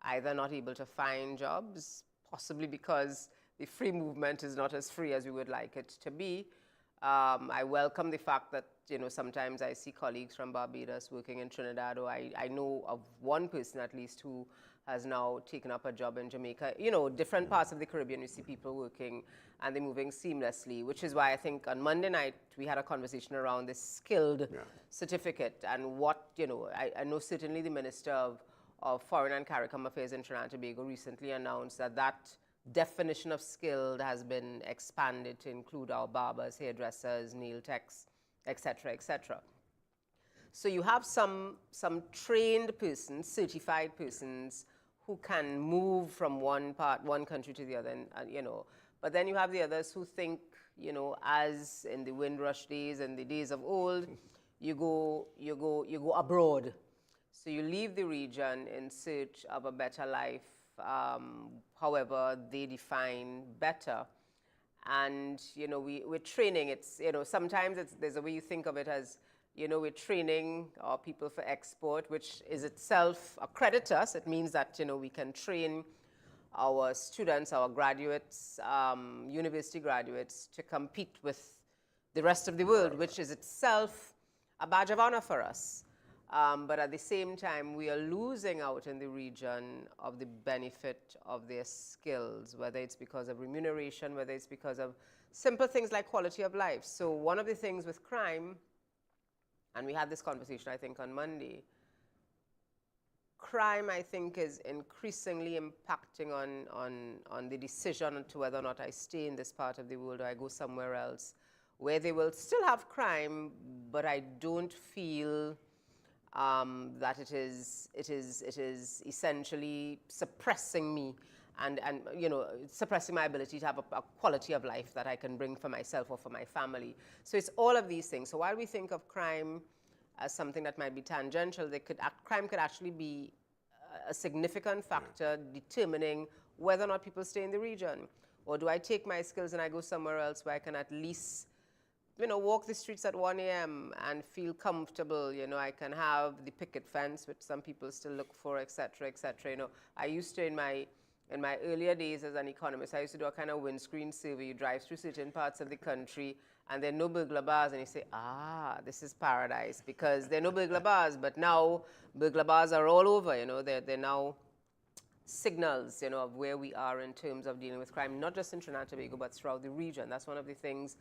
either not able to find jobs, possibly because the free movement is not as free as we would like it to be. I welcome the fact that, sometimes I see colleagues from Barbados working in Trinidad, or I know of one person at least who has now taken up a job in Jamaica. Different parts of the Caribbean, you see people working and they're moving seamlessly, which is why I think on Monday night we had a conversation around this skilled certificate and what, I know certainly the Minister of Foreign and Caricom Affairs in Trinidad and Tobago recently announced that definition of skilled has been expanded to include our barbers, hairdressers, nail techs, etc., etc. So you have some trained persons, certified persons who can move from one country to the other, and but then you have the others who think, as in the Windrush days and the days of old, you go abroad. So you leave the region in search of a better life, however they define better. And, we're training. It's, sometimes there's a way you think of it as, we're training our people for export, which is itself accredit us. It means that, we can train our students, our graduates, university graduates, to compete with the rest of the world, which is itself a badge of honor for us. But at the same time, we are losing out in the region of the benefit of their skills, whether it's because of remuneration, whether it's because of simple things like quality of life. So one of the things with crime, and we had this conversation, I think, on Monday, crime, I think, is increasingly impacting on the decision to whether or not I stay in this part of the world or I go somewhere else, where they will still have crime, but I don't feel that it is essentially suppressing me and suppressing my ability to have a quality of life that I can bring for myself or for my family. So it's all of these things. So while we think of crime as something that might be tangential, crime could actually be a significant factor determining whether or not people stay in the region. Or do I take my skills and I go somewhere else where I can at least walk the streets at 1 a.m. and feel comfortable. I can have the picket fence, which some people still look for, et cetera, et cetera. I used to, in my earlier days as an economist, I used to do a kind of windscreen survey. You drive through certain parts of the country, and there are no burglar bars, and you say, this is paradise, because there are no burglar bars, but now burglar bars are all over. They're now signals, of where we are in terms of dealing with crime, not just in Trinidad and Tobago, but throughout the region. That's one of the things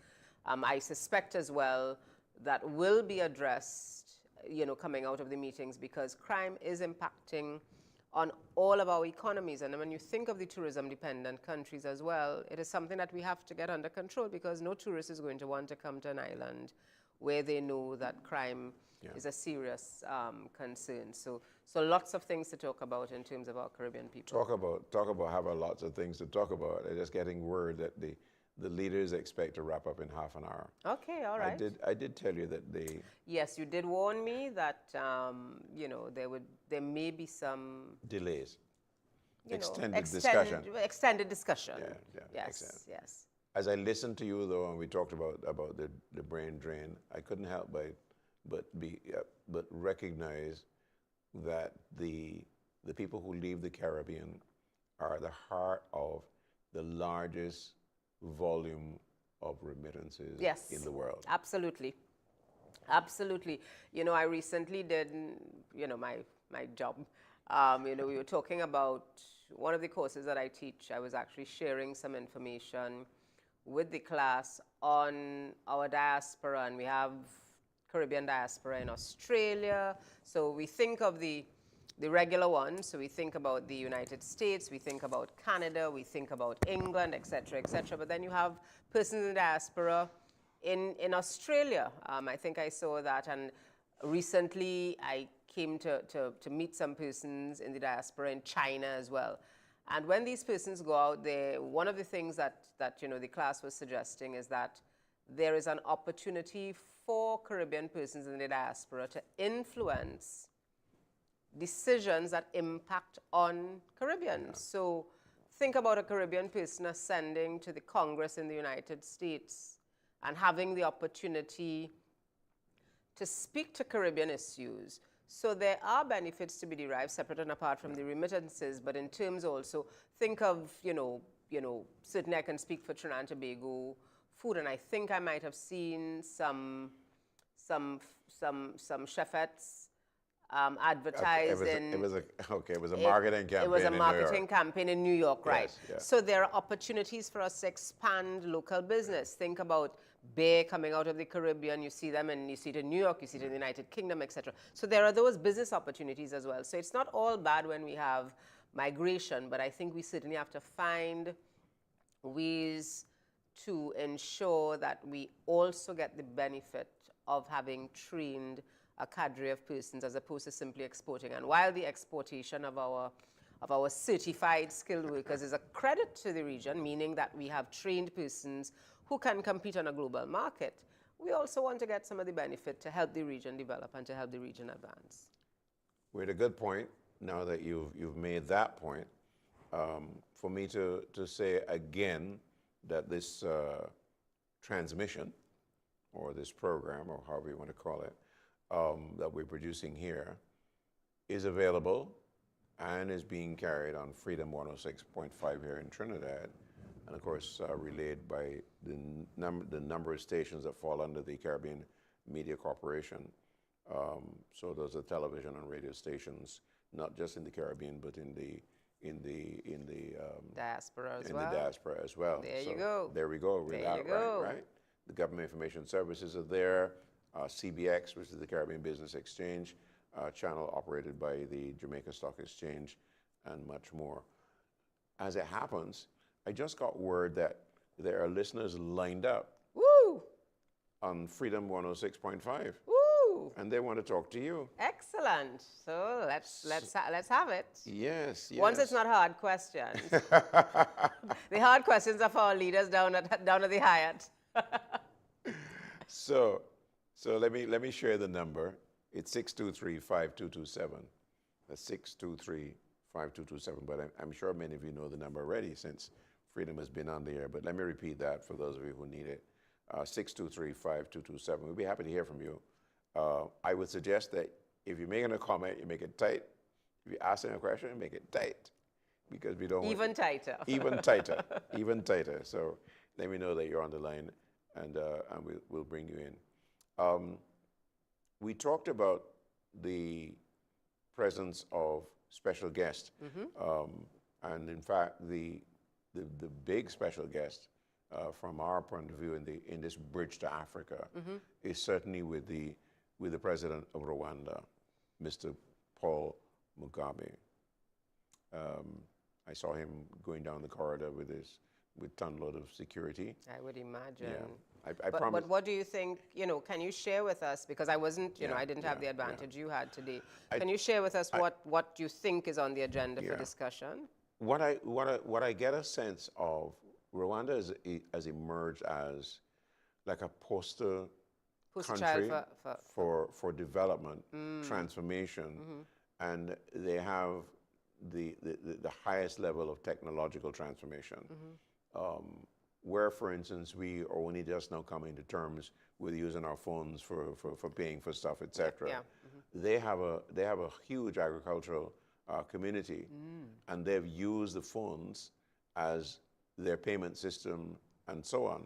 I suspect as well that will be addressed, coming out of the meetings, because crime is impacting on all of our economies. And when you think of the tourism-dependent countries as well, it is something that we have to get under control, because no tourist is going to want to come to an island where they know that crime is a serious concern. So lots of things to talk about in terms of our Caribbean people. Talk about having lots of things to talk about. I'm just getting word that the leaders expect to wrap up in half an hour. Okay, all right. I did tell you that they... Yes, you did warn me that, there may be some... Delays. Extended discussion. Extended discussion. Yeah. Yes. As I listened to you, though, and we talked about the brain drain, I couldn't help but recognize that the people who leave the Caribbean are the heart of the largest volume of remittances in the world. Absolutely. I recently did, my job. We were talking about one of the courses that I teach. I was actually sharing some information with the class on our diaspora, and we have Caribbean diaspora in Australia. So we think of the regular ones. So we think about the United States, we think about Canada, we think about England, et cetera, et cetera. But then you have persons in the diaspora in Australia. I think I saw that. And recently I came to meet some persons in the diaspora in China as well. And when these persons go out there, one of the things that the class was suggesting is that there is an opportunity for Caribbean persons in the diaspora to influence decisions that impact on Caribbeans. So think about a Caribbean person ascending to the Congress in the United States and having the opportunity to speak to Caribbean issues. So there are benefits to be derived separate and apart from the remittances, but in terms also, think of, certainly I can speak for Trinidad and Tobago food, and I think I might have seen some chefettes advertising. It was a marketing campaign. It was a in New marketing York. campaign in New York, right? Yes, yes. So there are opportunities for us to expand local business. Think about beer coming out of the Caribbean. You see them, and you see it in New York, you see it in the United Kingdom, etc. So there are those business opportunities as well. So it's not all bad when we have migration, but I think we certainly have to find ways to ensure that we also get the benefit of having trained a cadre of persons as opposed to simply exporting. And while the exportation of our certified skilled workers is a credit to the region, meaning that we have trained persons who can compete on a global market, we also want to get some of the benefit to help the region develop and to help the region advance. We're at a good point now that you've made that point. For me to say again that this transmission or this program, or however you want to call it, that we're producing here is available and is being carried on Freedom 106.5 here in Trinidad, and of course relayed by the number of stations that fall under the Caribbean Media Corporation. So those are television and radio stations, not just in the Caribbean, but in the diaspora as in well. the diaspora as well. There So you go. There we go. There you go. Right. The Government Information Services are there. CBX, which is the Caribbean Business Exchange channel operated by the Jamaica Stock Exchange, and much more. As it happens, I just got word that there are listeners lined up Woo! on Freedom 106.5, Woo! and they want to talk to you. Excellent. So let's have it. Yes, yes. Once it's not hard questions. The hard questions are for our leaders down at the Hyatt. So let me share the number. It's 623-5227. That's 623-5227. But I'm sure many of you know the number already since Freedom has been on the air. But let me repeat that for those of you who need it. 623-5227. We'd be happy to hear from you. I would suggest that if you're making a comment, you make it tight. If you're asking a question, make it tight, because we don't Even tighter. Even tighter. Even tighter. So let me know that you're on the line, and we'll bring you in. We talked about the presence of special guests, and in fact, the big special guest from our point of view in this bridge to Africa is certainly with the president of Rwanda, Mr. Paul Mugabe. I saw him going down the corridor with ton load of security. I would imagine. Yeah. I promise. But what do you think, can you share with us, because I wasn't, I didn't have the yeah. advantage you had today. Can you share with us what you think is on the agenda for discussion? What I get a sense of, Rwanda has emerged as like a poster country for development, transformation, and they have the highest level of technological transformation. Where, for instance, we are only just now coming to terms with using our phones for paying for stuff, etc. Yeah. They have a huge agricultural community, and they've used the phones as their payment system and so on.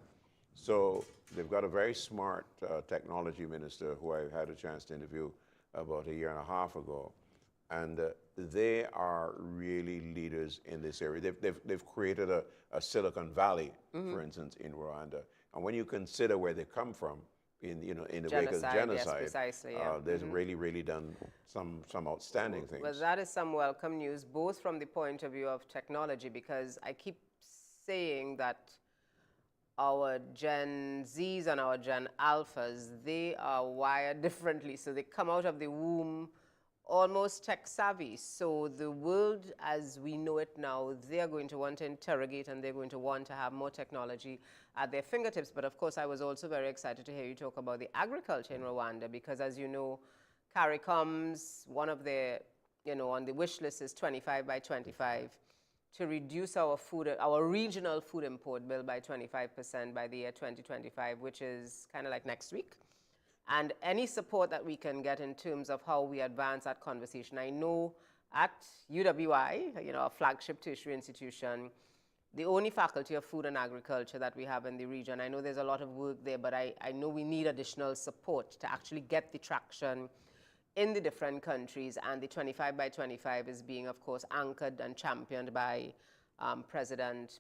So they've got a very smart technology minister who I had a chance to interview about a year and a half ago, and they are really leaders in this area. They've created a Silicon Valley, for instance, in Rwanda. And when you consider where they come from, in the wake of Genocide, genocide, yes, precisely, yeah. they've really done some outstanding things. Well, that is some welcome news, both from the point of view of technology, because I keep saying that our Gen Zs and our Gen Alphas, they are wired differently. So they come out of the womb almost tech savvy. So the world as we know it now, they're going to want to interrogate and they're going to want to have more technology at their fingertips. But of course, I was also very excited to hear you talk about the agriculture in Rwanda because as you know, Caricom's, one of their, on the wish list is 25 by 25 to reduce our regional food import bill by 25% by the year 2025, which is kind of like next week. And any support that we can get in terms of how we advance that conversation. I know at UWI, our flagship tertiary institution, the only faculty of food and agriculture that we have in the region, I know there's a lot of work there, but I know we need additional support to actually get the traction in the different countries. And the 25 by 25 is being, of course, anchored and championed by President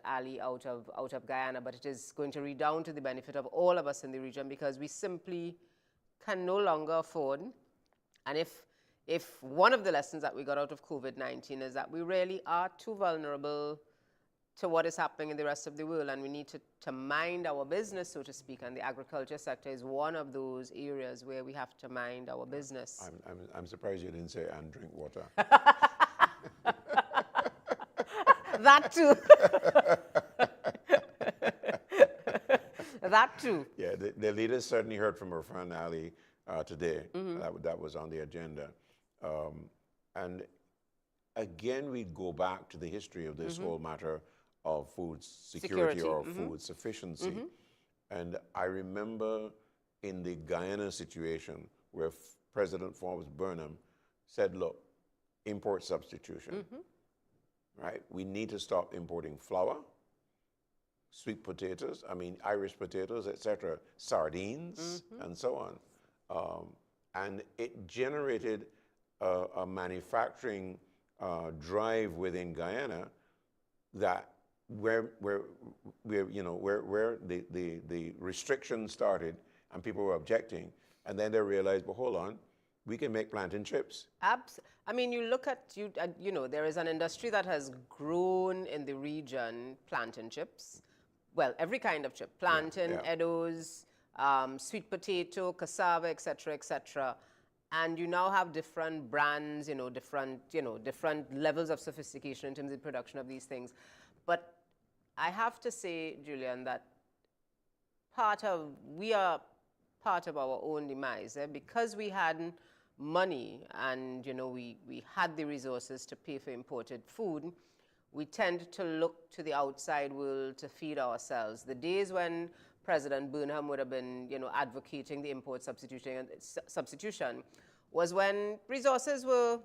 Ali out of Guyana, but it is going to redound to the benefit of all of us in the region because we simply can no longer afford. And if one of the lessons that we got out of COVID-19 is that we really are too vulnerable to what is happening in the rest of the world, and we need to mind our business, so to speak, and the agriculture sector is one of those areas where we have to mind our business. I'm surprised you didn't say and drink water. That too. That too. Yeah, the leaders certainly heard from our friend Ali today. That was on the agenda. And again, we go back to the history of this whole matter of food security or food sufficiency. And I remember in the Guyana situation where President Forbes Burnham said, look, import substitution, right? We need to stop importing flour, sweet potatoes, Irish potatoes, etc., sardines, and so on. And it generated a manufacturing drive within Guyana that where the restrictions started and people were objecting, and then they realized, well, hold on, we can make plantain chips. You look at, there is an industry that has grown in the region, plantain chips. Well, every kind of chip, plantain, eddos, sweet potato, cassava, et cetera, and you now have different brands, different levels of sophistication in terms of the production of these things. But I have to say, Julian, that we are part of our own demise, because we had money and we had the resources to pay for imported food. We tend to look to the outside world to feed ourselves. The days when President Burnham would have been, advocating the import substitution was when resources were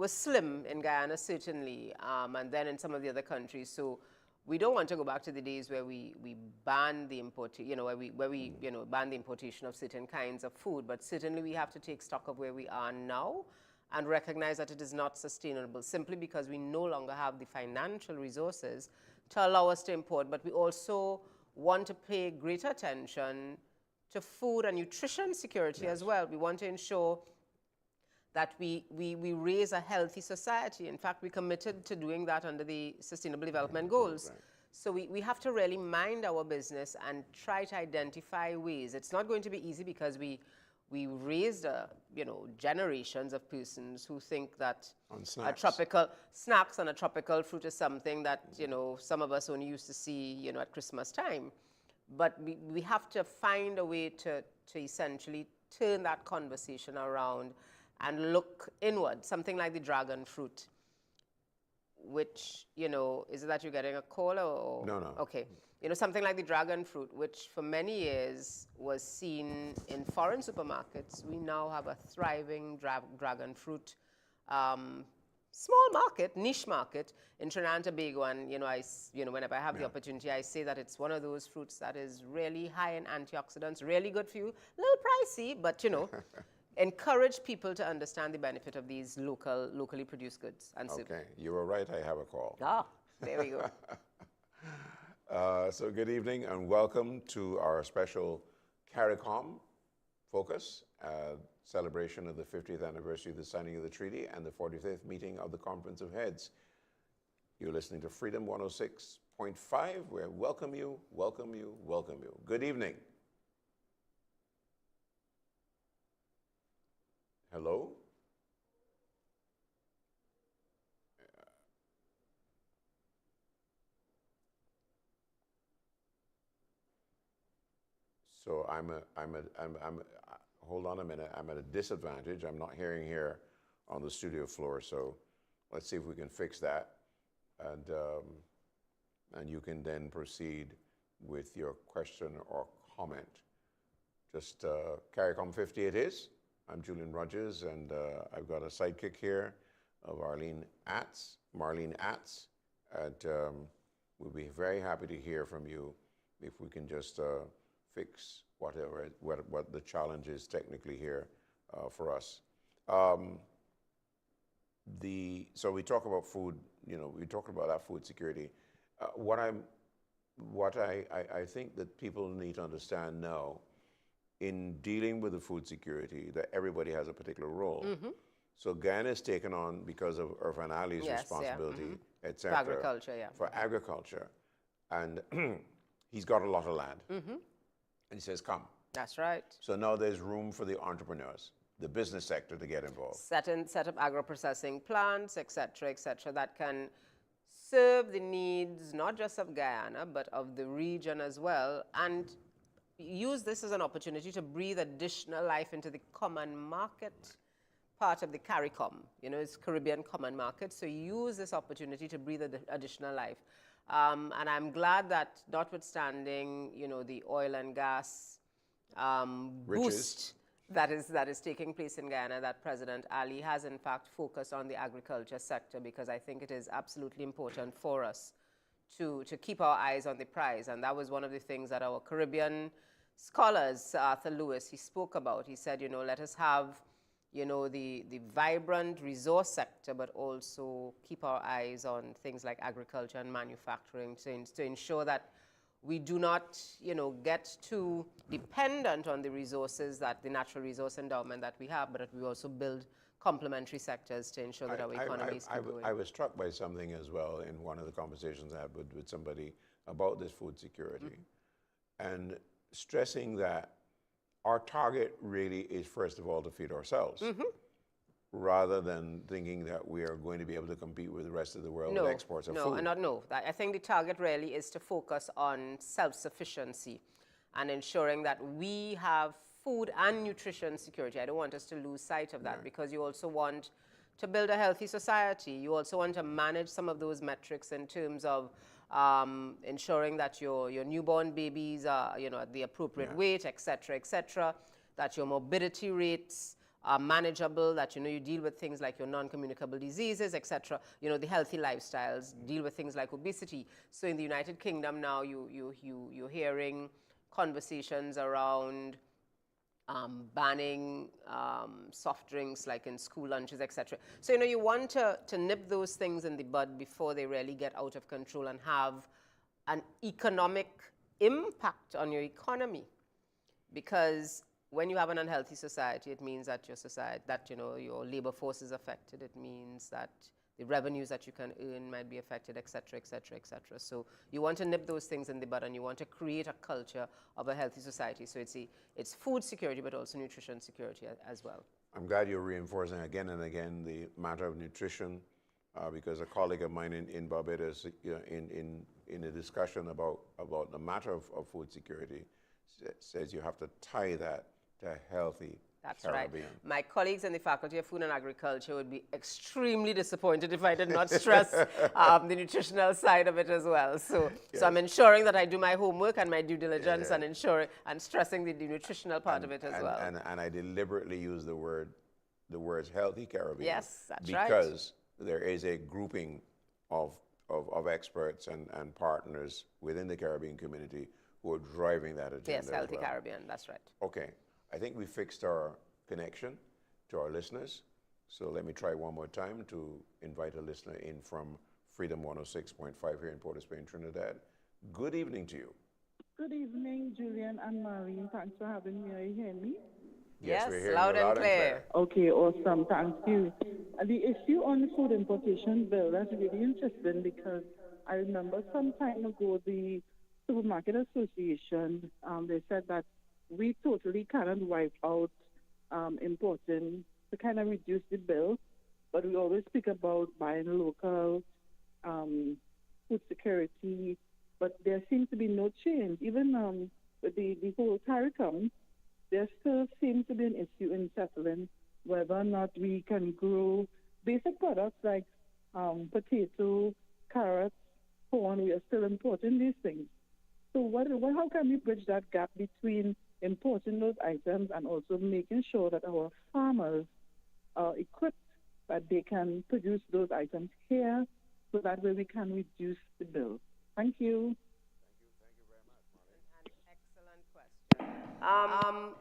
slim in Guyana, certainly, and then in some of the other countries. So we don't want to go back to the days where we ban the ban the importation of certain kinds of food. But certainly we have to take stock of where we are now and recognize that it is not sustainable simply because we no longer have the financial resources to allow us to import. But we also want to pay greater attention to food and nutrition security as well. We want to ensure that we raise a healthy society. In fact, we committed to doing that under the Sustainable Development Goals. Right. So we have to really mind our business and try to identify ways. It's not going to be easy because we raised, generations of persons who think that a tropical snacks and a tropical fruit is something that, some of us only used to see, at Christmas time. But we have to find a way to essentially turn that conversation around and look inward, something like the dragon fruit, which, is it that you're getting a call or? No. Okay. Something like the dragon fruit, which for many years was seen in foreign supermarkets. We now have a thriving dragon fruit, small market, niche market in Trinidad and Tobago. And, whenever I have the opportunity, I say that it's one of those fruits that is really high in antioxidants, really good for you, a little pricey, but, encourage people to understand the benefit of these locally produced goods. And okay, you were right, I have a call. Ah, there we go. So good evening and welcome to our special Caricom focus, celebration of the 50th anniversary of the signing of the treaty and the 45th meeting of the Conference of Heads. You're listening to Freedom 106.5, where welcome you. Good evening. Hello? So hold on a minute. I'm at a disadvantage. I'm not hearing here on the studio floor. So let's see if we can fix that, and you can then proceed with your question or comment. Just Caricom 50 it is. I'm Julian Rogers, and I've got a sidekick here of Marlene Atz. And we'll be very happy to hear from you if we can just fix what the challenge is technically here for us. So we talk about food. We talk about that food security. What I think that people need to understand now, in dealing with the food security, that everybody has a particular role. So Guyana is taken on because of Irfan Ali's responsibility, etc. For agriculture, yeah. For agriculture. And he's got a lot of land. And he says, come. That's right. So now there's room for the entrepreneurs, the business sector to get involved. Set up agro-processing plants, et cetera, that can serve the needs not just of Guyana, but of the region as well, and use this as an opportunity to breathe additional life into the common market part of the Caricom. It's Caribbean Common Market, so use this opportunity to breathe additional life. And I'm glad that notwithstanding, the oil and gas boost that is taking place in Guyana, that President Ali has in fact focused on the agriculture sector, because I think it is absolutely important for us to keep our eyes on the prize. And that was one of the things that our Caribbean scholars, Arthur Lewis, he spoke about. He said, let us have, the vibrant resource sector, but also keep our eyes on things like agriculture and manufacturing to ensure that we do not, get too dependent on the resources, that the natural resource endowment that we have, but that we also build complementary sectors to ensure that our economies keep growing. I was struck by something as well in one of the conversations I had with somebody about this food security, and stressing that our target really is, first of all, to feed ourselves, rather than thinking that we are going to be able to compete with the rest of the world with exports of food. I think the target really is to focus on self-sufficiency and ensuring that we have food and nutrition security. I don't want us to lose sight of that, because you also want to build a healthy society. You also want to manage some of those metrics in terms of ensuring that your newborn babies are, at the appropriate weight, et cetera, that your morbidity rates are manageable, that, you deal with things like your non-communicable diseases, et cetera, the healthy lifestyles, deal with things like obesity. So in the United Kingdom now, you're hearing conversations around banning soft drinks like in school lunches, etc. So, you want to nip those things in the bud before they really get out of control and have an economic impact on your economy. Because when you have an unhealthy society, it means that your labor force is affected. It means that the revenues that you can earn might be affected, et cetera. So you want to nip those things in the bud, and you want to create a culture of a healthy society. So it's food security, but also nutrition security as well. I'm glad you're reinforcing again and again the matter of nutrition, because a colleague of mine in Barbados, in a discussion about the matter of food security, says you have to tie that to healthy That's Caribbean. right. My colleagues in the Faculty of Food and Agriculture would be extremely disappointed if I did not stress the nutritional side of it as well. So I'm ensuring that I do my homework and my due diligence, and stressing the nutritional part of it as well. And I deliberately use the words healthy Caribbean. Yes, that's right. Because there is a grouping of experts and partners within the Caribbean community who are driving that agenda. Yes, healthy as well. Caribbean, that's right. Okay. I think we fixed our connection to our listeners. So let me try one more time to invite a listener in from Freedom 106.5 here in Port of Spain, Trinidad. Good evening to you. Good evening, Julian and Maureen. Thanks for having me. Are you hearing me? Yes, we're hearing loud you and clear. Okay, awesome. Thank you. The issue on the food importation bill, that's really interesting, because I remember some time ago the Supermarket Association, they said that we totally cannot wipe out importing to kind of reduce the bill, but we always speak about buying local, food security, but there seems to be no change. Even with the whole Caricom, there still seems to be an issue in settling whether or not we can grow basic products like potato, carrots, corn. We are still importing these things. So how can we bridge that gap between importing those items and also making sure that our farmers are equipped that they can produce those items here so that way we can reduce the bill? Thank you. An excellent question.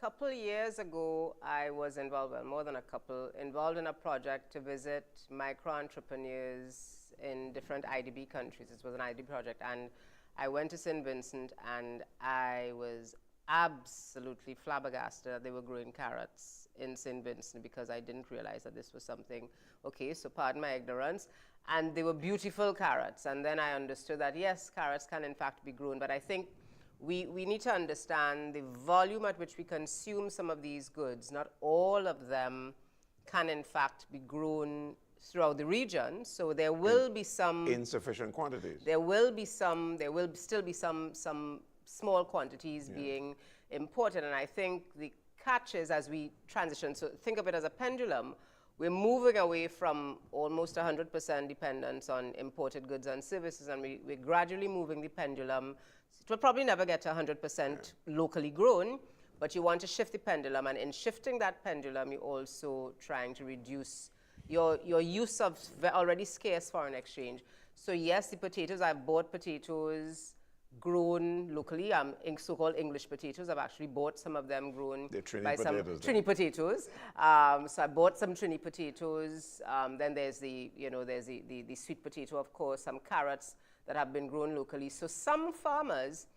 Couple years ago, I was involved, well, more than a couple, involved in a project to visit micro entrepreneurs in different IDB countries. This was an IDB project, and I went to St. Vincent, and I was absolutely flabbergasted that they were growing carrots in St. Vincent, because I didn't realize that this was something, okay, so pardon my ignorance. And they were beautiful carrots, and then I understood that, yes, carrots can in fact be grown, but I think we need to understand the volume at which we consume some of these goods. Not all of them can in fact be grown throughout the region, so there will be some insufficient quantities. There will still be some small quantities being imported, and I think the catch is as we transition, so think of it as a pendulum. We're moving away from almost 100% dependence on imported goods and services, and we're gradually moving the pendulum. It will probably never get to 100% locally grown, but you want to shift the pendulum, and in shifting that pendulum, you're also trying to reduce your use of already scarce foreign exchange. So yes, the potatoes, I've bought potatoes grown locally, so-called English potatoes. I've actually bought some of them grown by some Trini potatoes. So I bought some Trini potatoes. Then there's the sweet potato, of course, some carrots that have been grown locally. So some farmers,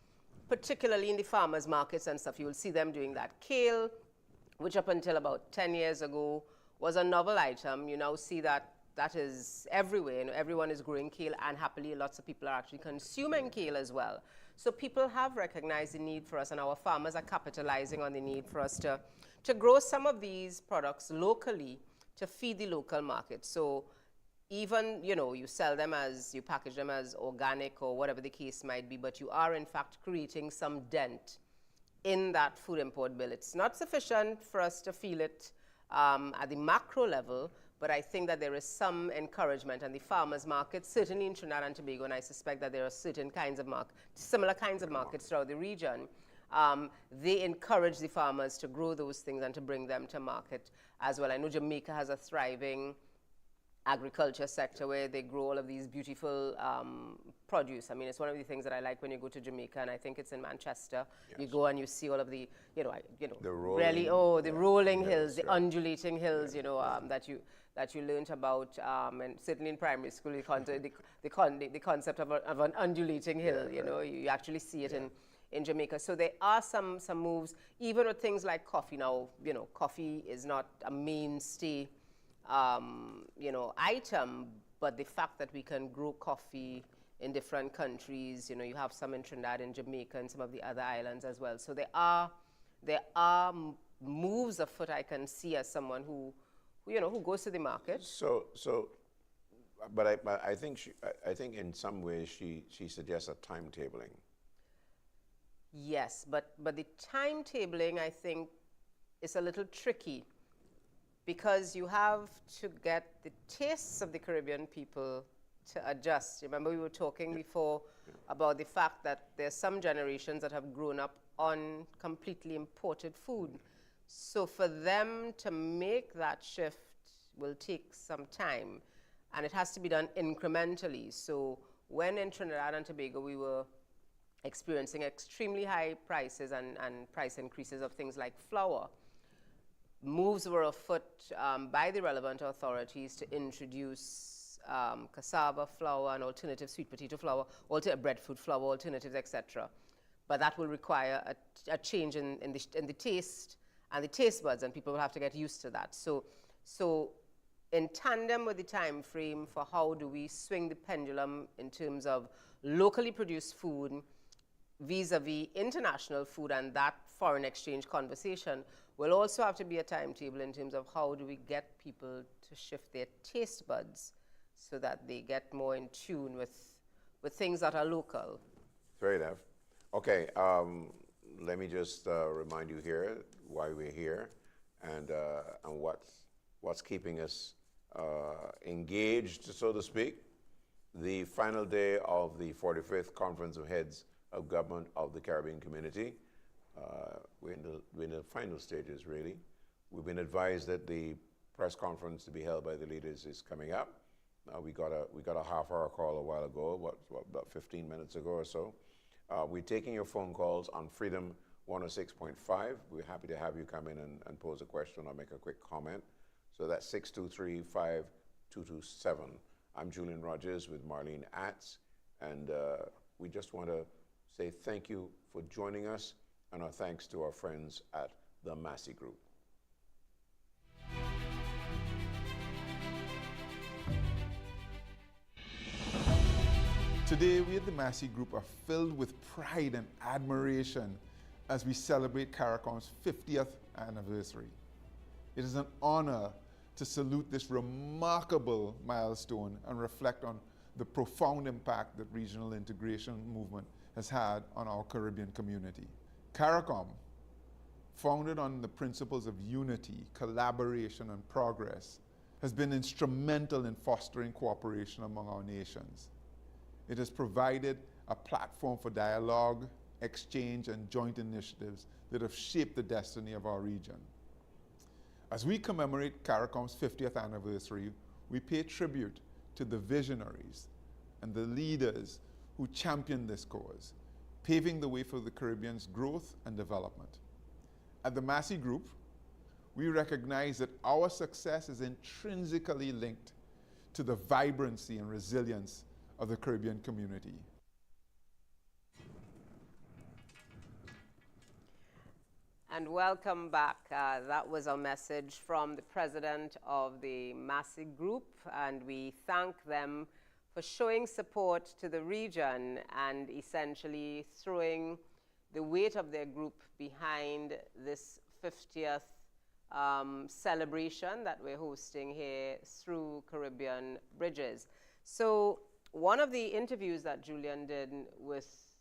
particularly in the farmers markets and stuff, you will see them doing that. Kale, which up until about 10 years ago was a novel item, you now see that that is everywhere. You know, everyone is growing kale, and happily lots of people are actually consuming kale as well. So people have recognized the need for us, and our farmers are capitalizing on the need for us to grow some of these products locally to feed the local market. So even, you sell them you package them as organic or whatever the case might be, but you are in fact creating some dent in that food import bill. It's not sufficient for us to feel it at the macro level, but I think that there is some encouragement, and the farmers market, certainly in Trinidad and Tobago, and I suspect that there are certain kinds of similar kinds of markets throughout the region, they encourage the farmers to grow those things and to bring them to market as well. I know Jamaica has a thriving agriculture sector where they grow all of these beautiful produce. I mean, it's one of the things that I like when you go to Jamaica, and I think it's in Manchester. Yes. You go and you see all of the, the rolling, the rolling hills, the undulating hills, that you learned about, and certainly in primary school, the concept of an undulating hill. You actually see it in Jamaica. So there are some moves, even with things like coffee. Now, coffee is not a mainstay item, but the fact that we can grow coffee in different countries, you have some in Trinidad and Jamaica and some of the other islands as well. So there are moves afoot I can see as someone who goes to the market. But I think in some ways she suggests a timetabling. Yes, but the timetabling, I think, is a little tricky, because you have to get the tastes of the Caribbean people to adjust. Remember, we were talking before about the fact that there's some generations that have grown up on completely imported food. So for them to make that shift will take some time, and it has to be done incrementally. So when in Trinidad and Tobago we were experiencing extremely high prices and price increases of things like flour, moves were afoot by the relevant authorities to introduce cassava flour and alternative sweet potato flour, breadfruit flour alternatives, etc. But that will require a change in the taste and the taste buds, and people will have to get used to that. So in tandem with the time frame for how do we swing the pendulum in terms of locally produced food vis-a-vis international food and that foreign exchange conversation, will also have to be a timetable in terms of how do we get people to shift their taste buds so that they get more in tune with things that are local. Fair enough. Okay, let me just remind you here why we're here and what's keeping us engaged, so to speak. The final day of the 45th Conference of Heads of Government of the Caribbean Community. We're in the final stages, really. We've been advised that the press conference to be held by the leaders is coming up. We got a half-hour call a while ago, about 15 minutes ago or so. We're taking your phone calls on Freedom 106.5. We're happy to have you come in and pose a question or make a quick comment. So that's 623-5227. I'm Julian Rogers with Marlene Atz, and we just want to say thank you for joining us, and our thanks to our friends at the Massey Group. Today, we at the Massey Group are filled with pride and admiration as we celebrate Caricom's 50th anniversary. It is an honor to salute this remarkable milestone and reflect on the profound impact that regional integration movement has had on our Caribbean community. Caricom, founded on the principles of unity, collaboration, and progress, has been instrumental in fostering cooperation among our nations. It has provided a platform for dialogue, exchange, and joint initiatives that have shaped the destiny of our region. As we commemorate Caricom's 50th anniversary, we pay tribute to the visionaries and the leaders who championed this cause, paving the way for the Caribbean's growth and development. At the Massey Group, we recognize that our success is intrinsically linked to the vibrancy and resilience of the Caribbean community. And welcome back. That was a message from the president of the Massey Group, and we thank them for showing support to the region and essentially throwing the weight of their group behind this 50th celebration that we're hosting here through Caribbean Bridges. So one of the interviews that Julian did with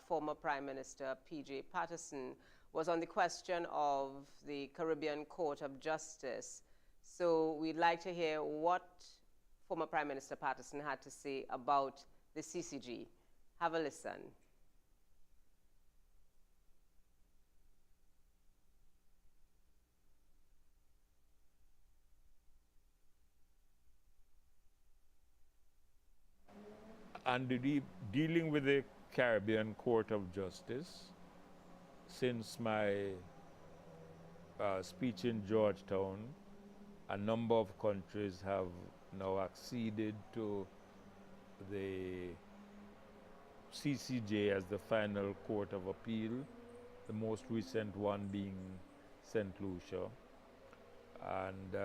former Prime Minister P.J. Patterson was on the question of the Caribbean Court of Justice. So we'd like to hear what former Prime Minister Patterson had to say about the CCG. Have a listen. And dealing with the Caribbean Court of Justice, since my speech in Georgetown, a number of countries have now acceded to the CCJ as the final court of appeal, the most recent one being St. Lucia. And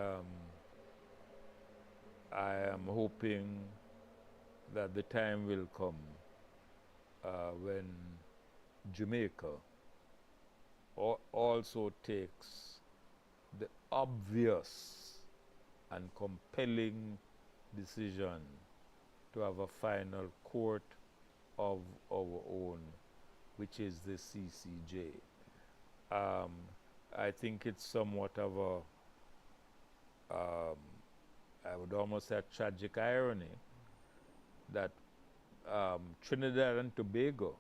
I am hoping that the time will come when Jamaica also takes the obvious and compelling decision to have a final court of our own, which is the CCJ. I think it's somewhat of a, I would almost say a tragic irony that Trinidad and Tobago,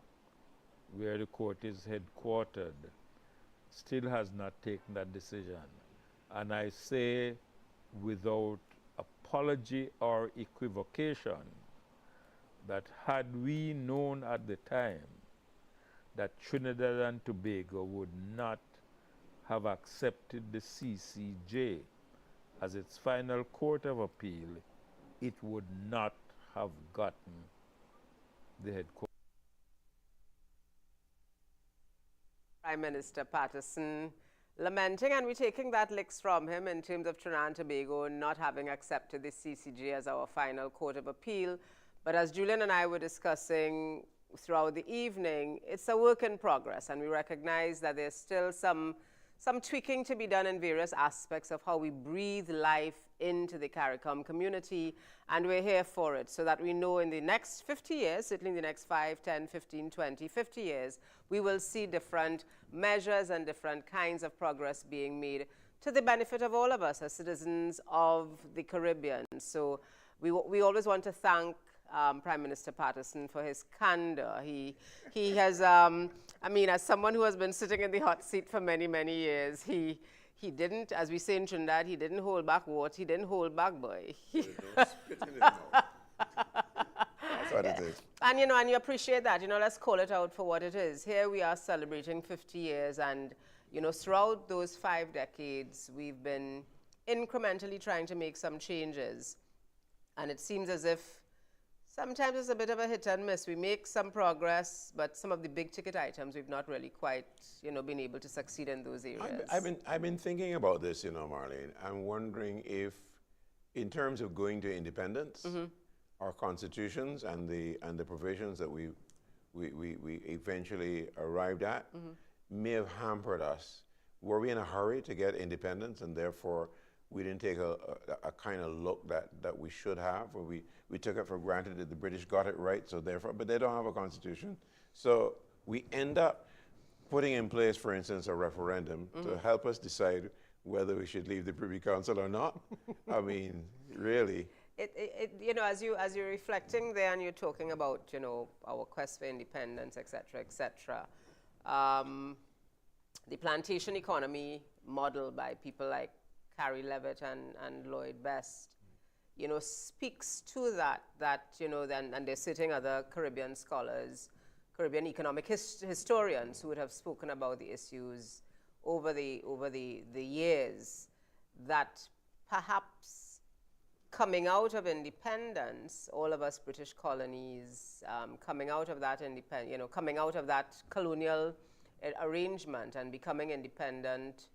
where the court is headquartered, still has not taken that decision. And I say without apology or equivocation that had we known at the time that Trinidad and Tobago would not have accepted the CCJ as its final court of appeal, it would not have gotten the headquarters. Prime Minister Patterson lamenting, and we're taking that licks from him in terms of Trinidad and Tobago not having accepted the CCJ as our final court of appeal. But as Julian and I were discussing throughout the evening, it's a work in progress, and we recognize that there's still some some tweaking to be done in various aspects of how we breathe life into the Caricom community, and we're here for it so that we know in the next 50 years, certainly in the next 5, 10, 15, 20, 50 years, we will see different measures and different kinds of progress being made to the benefit of all of us as citizens of the Caribbean. So we always want to thank Prime Minister Patterson for his candor. He has, I mean, as someone who has been sitting in the hot seat for many, many years, he didn't, as we say in Trinidad, he didn't hold back what, he didn't hold back, boy. That's what it is. And, you know, and you appreciate that. You know, let's call it out for what it is. Here we are celebrating 50 years, and, you know, throughout those 5 decades, we've been incrementally trying to make some changes. And it seems as if sometimes it's a bit of a hit and miss. We make some progress, but some of the big ticket items, we've not really quite, you know, been able to succeed in those areas. I've been thinking about this, you know, Marlene. I'm wondering if, in terms of going to independence, our constitutions and the provisions that we eventually arrived at may have hampered us. Were we in a hurry to get independence, and therefore we didn't take a kind of look that we should have, or we took it for granted that the British got it right, so therefore, but they don't have a constitution. So we end up putting in place, for instance, a referendum to help us decide whether we should leave the Privy Council or not. I mean, really. You know, as you're reflecting there and you're talking about, you know, our quest for independence, et cetera, the plantation economy model by people like Carrie Levitt and Lloyd Best, you know, speaks to that, you know, and they're sitting other Caribbean scholars, Caribbean economic historians who would have spoken about the issues over the years, that perhaps coming out of independence, all of us British colonies, coming out of that coming out of that colonial arrangement and becoming independent,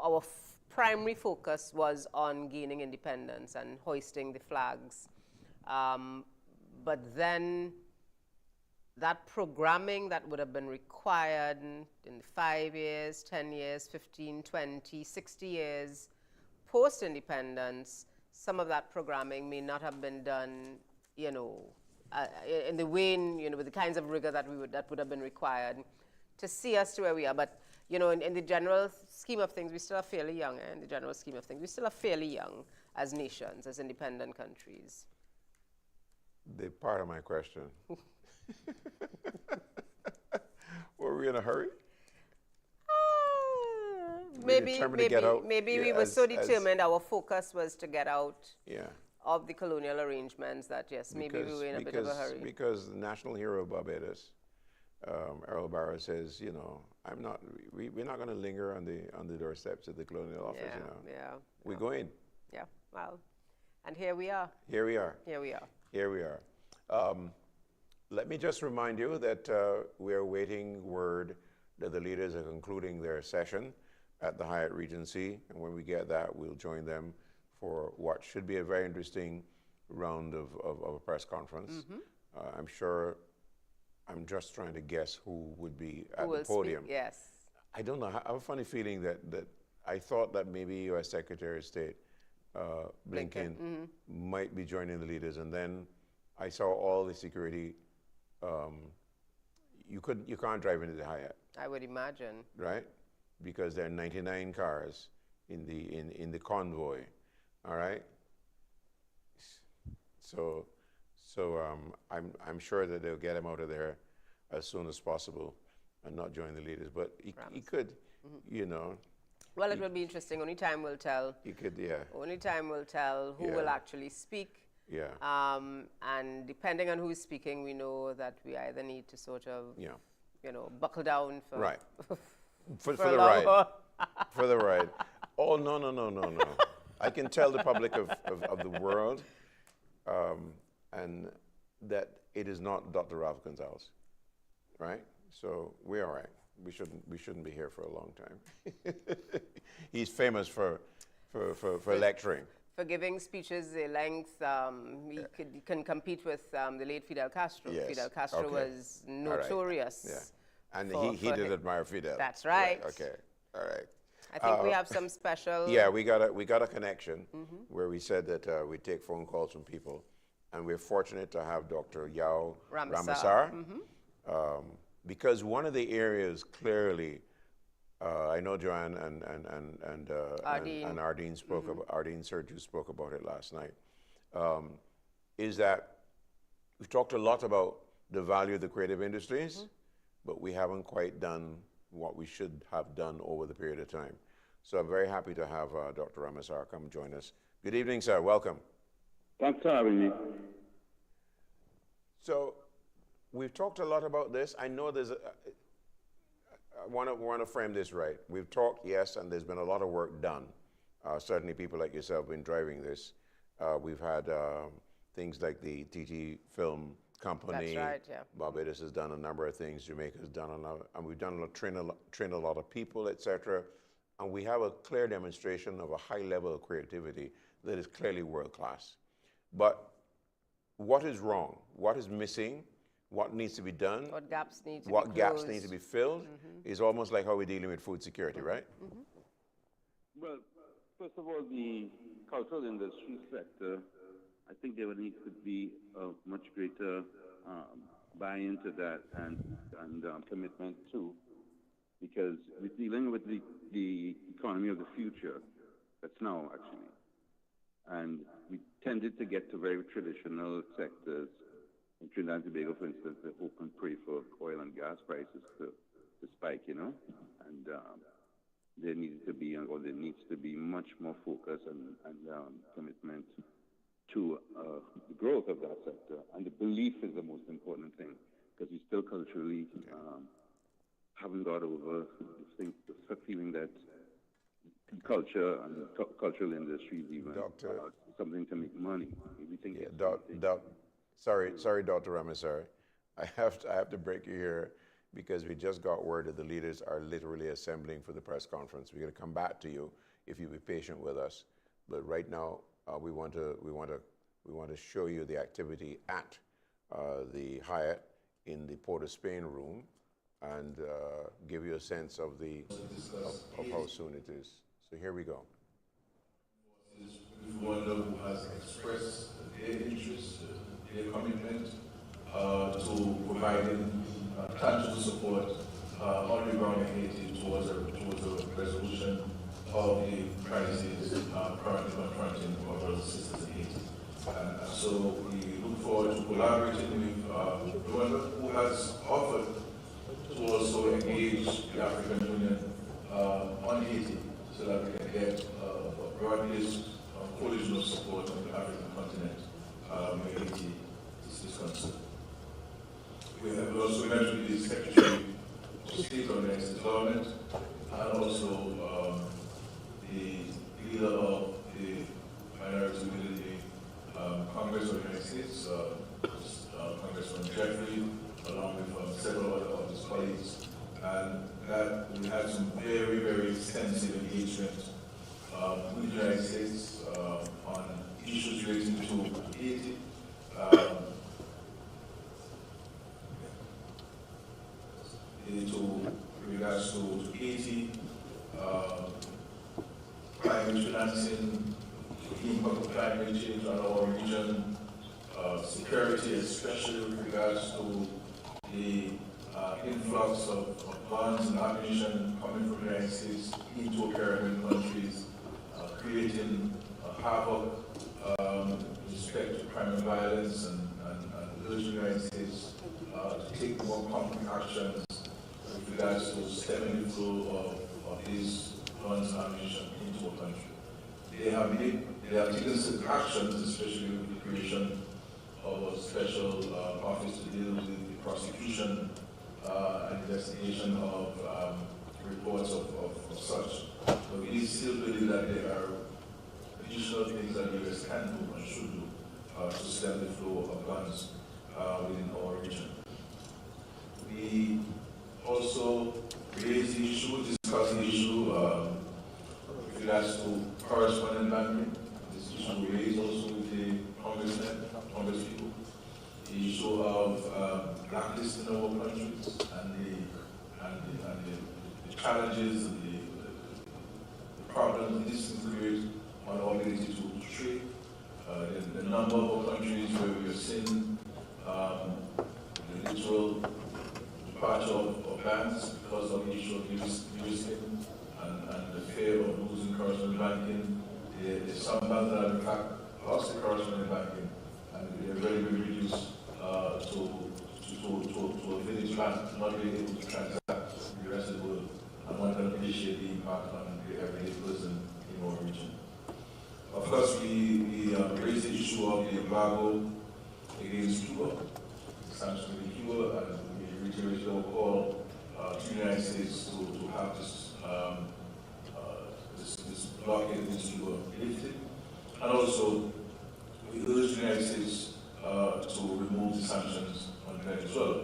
our primary focus was on gaining independence and hoisting the flags. But then that programming that would have been required in 5 years, 10 years, 15, 20, 60 years post-independence, some of that programming may not have been done, you know, in the way, you know, with the kinds of rigor that would have been required to see us to where we are. But, you know, in the general scheme of things, we still are fairly young. In the general scheme of things, we still are fairly young as nations, as independent countries. The part of my question. Were we in a hurry? Maybe we were so determined, our focus was to get out of the colonial arrangements that, yes, maybe we were in a bit of a hurry. Because the national hero of Barbados, Earl Barrow, says, you know, we're not going to linger on the doorsteps of the colonial office, you know. Yeah. We're going. Yeah, well, and here we are. Here we are. Here we are. Here we are. Let me just remind you that we are waiting word that the leaders are concluding their session at the Hyatt Regency, and when we get that, we'll join them for what should be a very interesting round of a press conference. I'm sure, I'm just trying to guess who would be at the podium. Speak, yes. I don't know, I have a funny feeling that I thought that maybe U.S. Secretary of State Blinken might be joining the leaders, and then I saw all the security. You can't drive into the Hyatt. I would imagine. Right? Because there are 99 cars in the convoy, all right? So I'm sure that they'll get him out of there as soon as possible and not join the leaders. But he could, you know. Well, it will be interesting. Only time will tell. He could, yeah. Only time will tell who will actually speak. Yeah. And depending on who's speaking, we know that we either need to sort of, you know, buckle down for... Right. For the ride. For the ride. Oh, no. I can tell the public of the world and that it is not Dr. Ralph Gonzalez, right? So we're all right. We shouldn't be here for a long time. He's famous for lecturing. For giving speeches the length, he can compete with the late Fidel Castro. Yes. Fidel Castro was notorious And for he did him. admire Fidel. That's right. Okay. All right. I think we have some special. Yeah, we got a connection where we said that we take phone calls from people, and we're fortunate to have Dr. Yao Ramasar. Ramasar, because one of the areas clearly, I know Joanne and Ardeen spoke about, Ardeen Sergio spoke about it last night, is that we've talked a lot about the value of the creative industries, but we haven't quite done what we should have done over the period of time. So I'm very happy to have Dr. Ramasar come join us. Good evening, sir. Welcome. Thanks for having me. So we've talked a lot about this. I know there's I want to frame this right. We've talked, yes, and there's been a lot of work done. Certainly people like yourself have been driving this. We've had things like the TT Film Company. That's right, yeah. Barbados has done a number of things. Jamaica has done a lot, and we've done trained a lot of people, etc. And we have a clear demonstration of a high level of creativity that is clearly world class. But what is wrong? What is missing? What needs to be done? What gaps need to be What gaps closed. need to be filled? Is almost like how we're dealing with food security, right? Well, first of all, the cultural industry sector, I think there needs to be a much greater buy-in to that and commitment too, because we're dealing with the economy of the future. That's now, actually. And we tended to get to very traditional sectors. In Trinidad and Tobago, for instance, they hope and pray for oil and gas prices to spike, you know, and there needs to be much more focus and commitment to the growth of that sector. And the belief is the most important thing, because we still culturally haven't got over the feeling that culture and cultural industries even something to make money. We think Sorry, Dr. Ramasar. I have to break you here because we just got word that the leaders are literally assembling for the press conference. We're going to come back to you if you'll be patient with us. But right now, we want to show you the activity at the Hyatt in the Port of Spain room and give you a sense of how soon it is. So here we go. Everyone who has expressed their interest, their commitment to providing tangible support on the ground in Haiti towards a resolution of the crisis currently confronting our brothers and sisters in Haiti. So we look forward to collaborating with everyone who has offered to also engage the African Union on Haiti so that we can get a broad-based coalition of support on the African continent where Haiti is concerned. We have also met with the Secretary of State of the United States government and also the leader of the minority within the Congress of the United States, Congressman Jeffrey, along with several other of his colleagues, and that we had some very, very extensive engagement with the United States on issues relating to Haiti. To regards to Haiti, climate financing, the impact of climate change on our region, security, especially with regards to the influx of guns and ammunition coming from the United States into Caribbean countries, creating havoc with respect to crime and violence, and urge the United States to take more concrete actions with regards to stemming the flow of these guns and ammunition into our country. They have taken certain actions, especially with the creation of a special office to deal with the prosecution and investigation of reports of such. But we still believe that there are additional things that the U.S. can do and should do to stem the flow of guns within our region. We also raised the issue, discussed the issue with regards to correspondent banking. This issue we raised also with the congresspeople. The issue of blacklisting of our countries and the the challenges and the problems this creates on our ability to trade. The number of countries where we have seen the literal departure of banks because of the issue of de-risking and the fear of losing correspondent banking. There's some banks that have in fact lost the correspondent banking and they're very, very reduced to a village bank not being able to transact with the rest of the world. And one can appreciate the impact on the everyday person in our region. Of course, we raised the issue of the embargo against Cuba, sanctions against Cuba, and we reiterated our call to the United States to have this blockade against Cuba lifted. And also, we urged the United States to remove the sanctions on Venezuela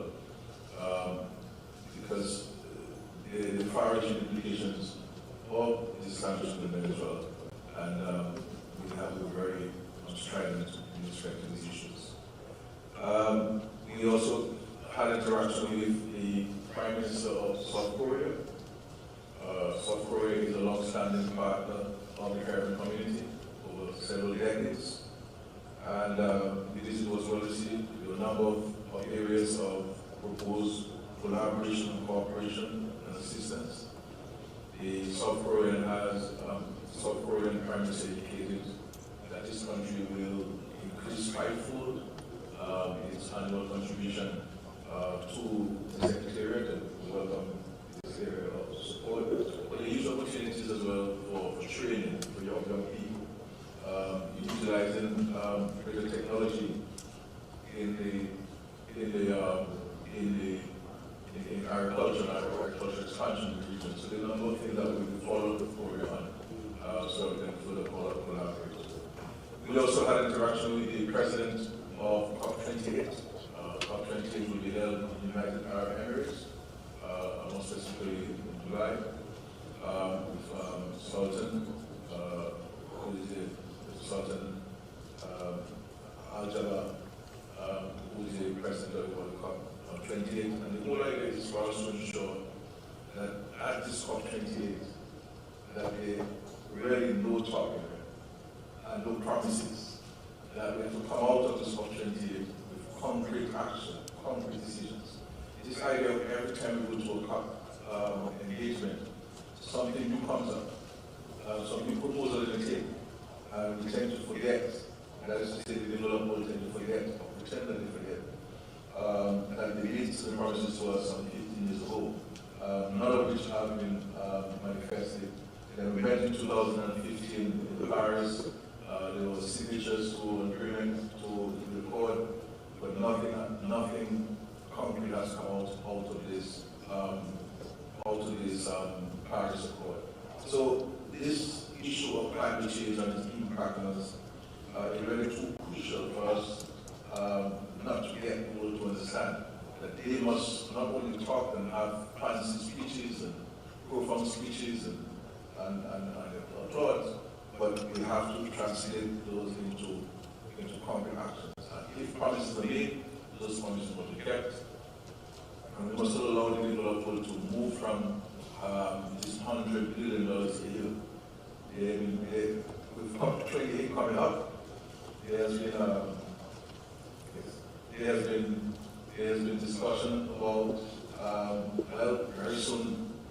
because the far-reaching implications of the sanctions on Venezuela, and we have to be very strident in respect to these issues. We also had interaction with the Prime Minister of South Korea. South Korea is a long-standing partner of the Caribbean community over several decades. And the visit was well received. There were a number of areas of proposed collaboration, cooperation, and assistance. The South Korean Prime Minister indicated that this country will increase fivefold its annual contribution to the Secretariat, and we welcome this area of support. But they use opportunities as well for training for young people. Utilizing greater technology in agriculture and agriculture expansion in the region. So there are a number of things that we will follow with Korea on, so we can further collaborate. We also had interaction with the president of COP28. COP28 will be held in the United Arab Emirates, more specifically in July, with Sultan, who is the Sultan Al-Jabbar, who is the president of the World Cup 28. And the whole idea is for us to ensure that at this COP28, that there really no talking and no promises, that we have to come out of this COP28 with concrete action, concrete decisions. This idea of every time we go to a COP engagement, something new comes up, some new proposal in the table. We tend to forget, and that is to say the development will tend to forget, or pretend that they forget, that they made the promises to us some 15 years ago, none of which have been manifested. And we met in 2015 in Paris. There were signatures to an agreement to record, but nothing concrete has come out of this Paris Accord. So this issue of climate change and its impact on us is really too crucial for us not to get people to understand that they must not only talk and have fancy speeches and profound speeches and applause, but we have to translate those into concrete actions. And if promises are made, those promises must be kept. And we must allow the developer to move from this $100 billion a year. With COP28 coming up, there has been discussion about, well, very soon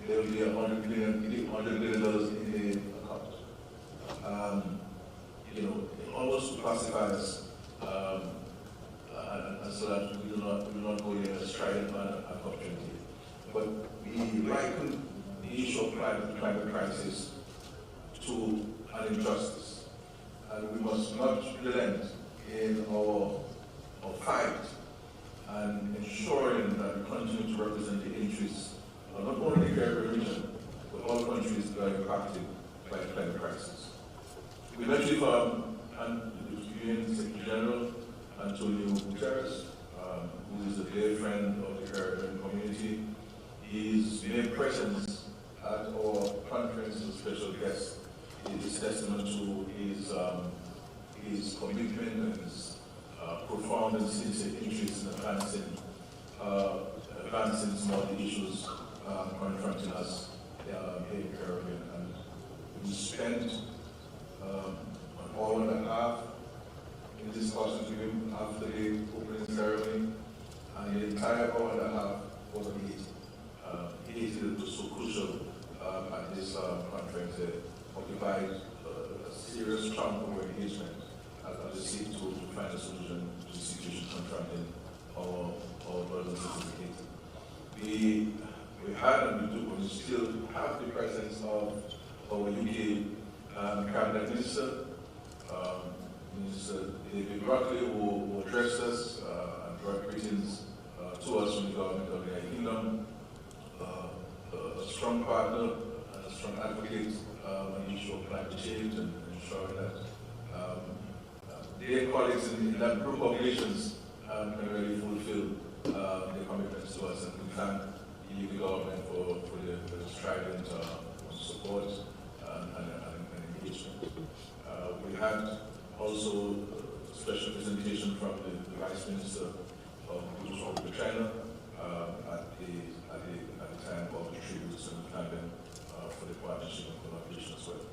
there will be $100 billion in the account. Almost to classify us, and so that we do not go in a strident manner at COP28. But we liken the issue of climate crisis to an injustice, and we must not relent in our fight and ensuring that we continue to represent the interests of not only the Caribbean region, but all countries that are impacted by the climate crisis. We met with the UN Secretary General Antonio Guterres, who is a dear friend of the Caribbean community. His mere presence at our conference as a special guest is testament to his commitment and his profound and sincere interest in advancing some of the issues confronting us here in the Caribbean. And we spent an hour and a half in discussions with him after the opening ceremony, and the entire hour and a half was on Haiti. Haiti was so crucial at this conference. It occupied a serious chunk of our engagement as we seek to find a solution to the situation confronting our brothers and sisters in Haiti. We had and we do, and we still have the presence of our UK cabinet minister, Minister David Brockley, who addressed us and brought greetings to us from the government of the United Kingdom, a strong partner and a strong advocate on the issue of climate change and ensuring that their colleagues in that group of nations can really fulfill their commitments to us, and we thank the UK government for the strident support and engagement. We had also a special presentation from the Vice Minister of the Republic of China at the time of the tributes, and thank them for the partnership and collaboration as well.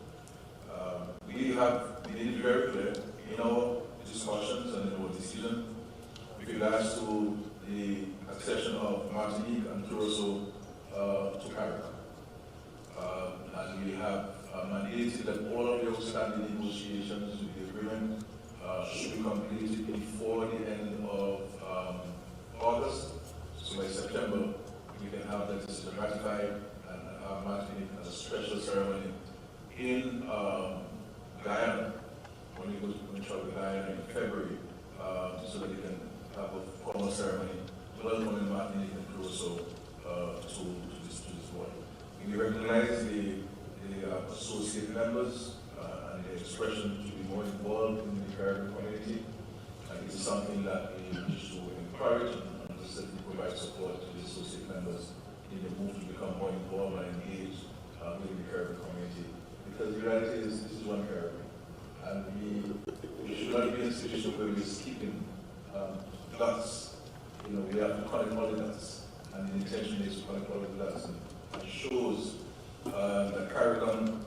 We have made it very clear in our discussions and in our decision with regards to the accession of Martinique and Curacao to Caricom. And we have mandated that all of the outstanding negotiations with the agreement should be completed before the end of August. So by September, we can have that decision ratified and have Martinique as a special ceremony in Guyana, when we travel to Guyana in February, so that we can have a formal ceremony welcoming Martinique and Curacao to this body. We recognize the associate members and the expression to be more involved in the Caribbean community, and this is something that we wish to encourage and certainly provide support to the associate members in the move to become more involved and engaged within the Caribbean community. Because the reality is, this is one Caribbean, and we should not be in a situation where we're skipping dots. You know, we have to call it all the dots, and the intention is to call it all the dots, and shows that Caricom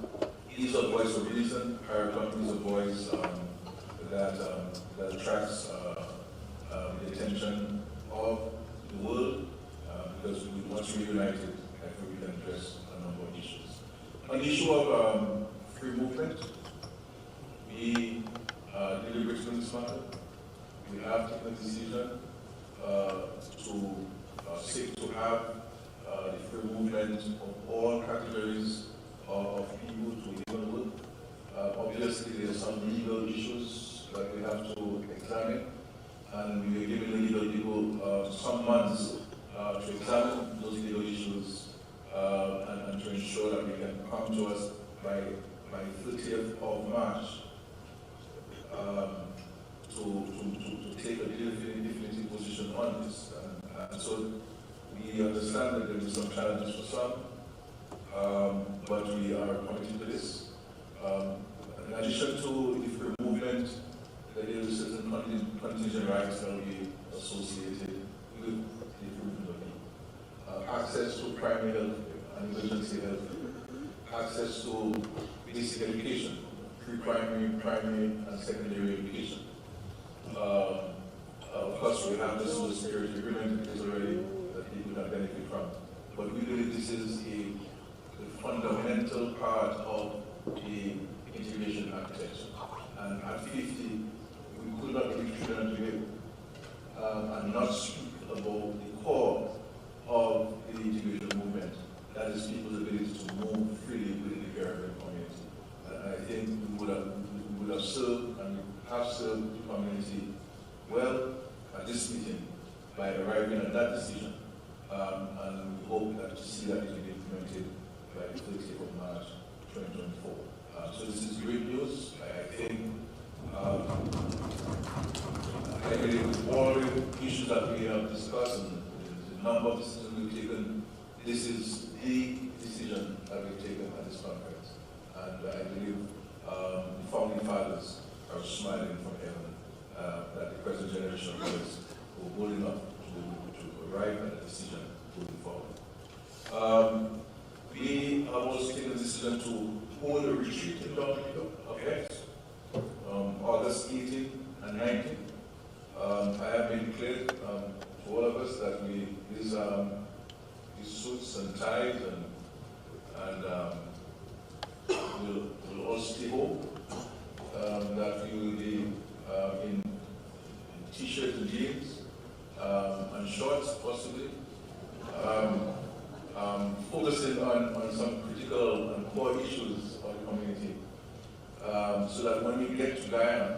is a voice of reason. Caricom is a voice that attracts the attention of the world, because once we're united, I think we can address a number of issues. On the issue of free movement, we deliberated on this matter. We have taken a decision to seek to have the free movement of all categories of people to the world. Obviously, there are some legal issues that we have to examine, and we are giving the legal people some months to examine those legal issues and to ensure that we can come to us by 30th of March to take a definitive position on this. And so we understand that there will be some challenges for some, but we are committed to this. In addition to the free movement, there is certain contingent rights that will be associated with the free movement of people. Access to primary health and emergency health, access to basic education, pre-primary, primary, and secondary education. Of course, we have the social security agreement that is already that people can benefit from. But we believe this is a fundamental part of the integration architecture. And at 50, we could not leave children today and not speak about the core of the integration movement, that is people's ability to move freely within the Caribbean community. And I think we would have served and have served the community well at this meeting by arriving at that decision. And we hope that to see that it will be implemented by the 30th of March 2024. So this is great news. I think, I believe with all the issues that we have discussed and the number of decisions we've taken, this is the decision that we've taken at this conference. And I believe the founding fathers are smiling from heaven that the present generation of leaders were bold enough to arrive at a decision moving forward. We have also taken the decision to hold a retreat in Dominica, okay, August 18 and 19. I have been clear to all of us that these suits and ties and will all stay home. That we will be in t-shirts and jeans and shorts, possibly. Focusing on some critical and core issues of the community, so that when we get to Guyana,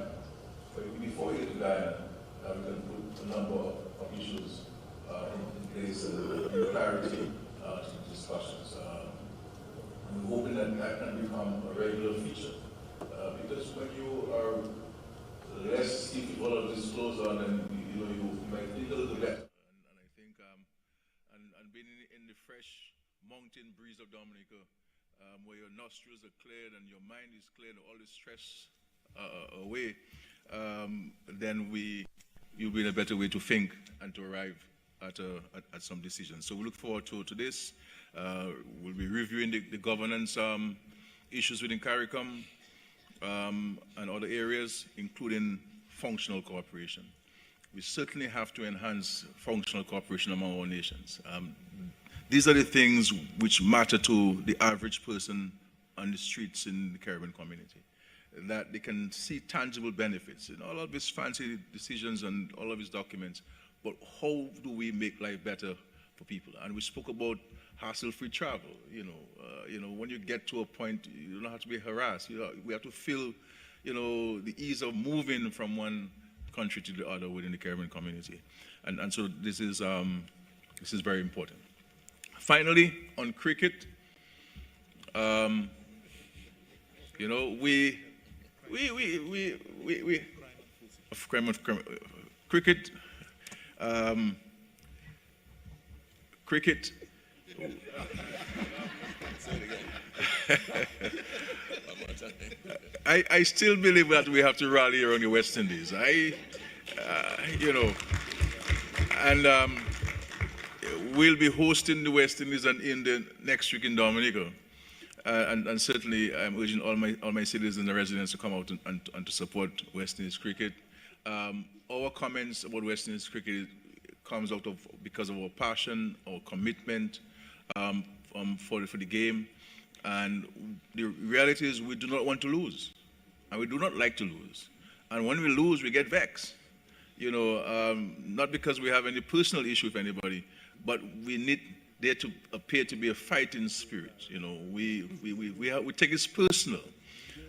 before we get to Guyana, we can put a number of issues in place and clarity to the discussions. I'm hoping that that can become a regular feature, because when you are less stiff with all of this clothes on, then you might think a little better. And I think and being in the fresh mountain breeze of Dominica, where your nostrils are cleared and your mind is cleared, and all the stress away, then you'll be in a better way to think and to arrive at some decisions. So we look forward to this. We'll be reviewing the governance issues within Caricom and other areas, including functional cooperation. We certainly have to enhance functional cooperation among our nations. These are the things which matter to the average person on the streets in the Caribbean community, that they can see tangible benefits in all of these fancy decisions and all of these documents, but how do we make life better for people? And we spoke about hassle-free travel. When you get to a point, you don't have to be harassed. We have to feel, the ease of moving from one country to the other within the Caribbean community, and so this is very important. Finally, on cricket, cricket. I still believe that we have to rally around the West Indies. We'll be hosting the West Indies and India next week in Dominica. And certainly I'm urging all my citizens and residents to come out and to support West Indies cricket. Our comments about West Indies cricket comes out of because of our passion, our commitment for the game. And the reality is we do not want to lose. And we do not like to lose. And when we lose, we get vexed. Not because we have any personal issue with anybody, but we need there to appear to be a fighting spirit. We take it personal.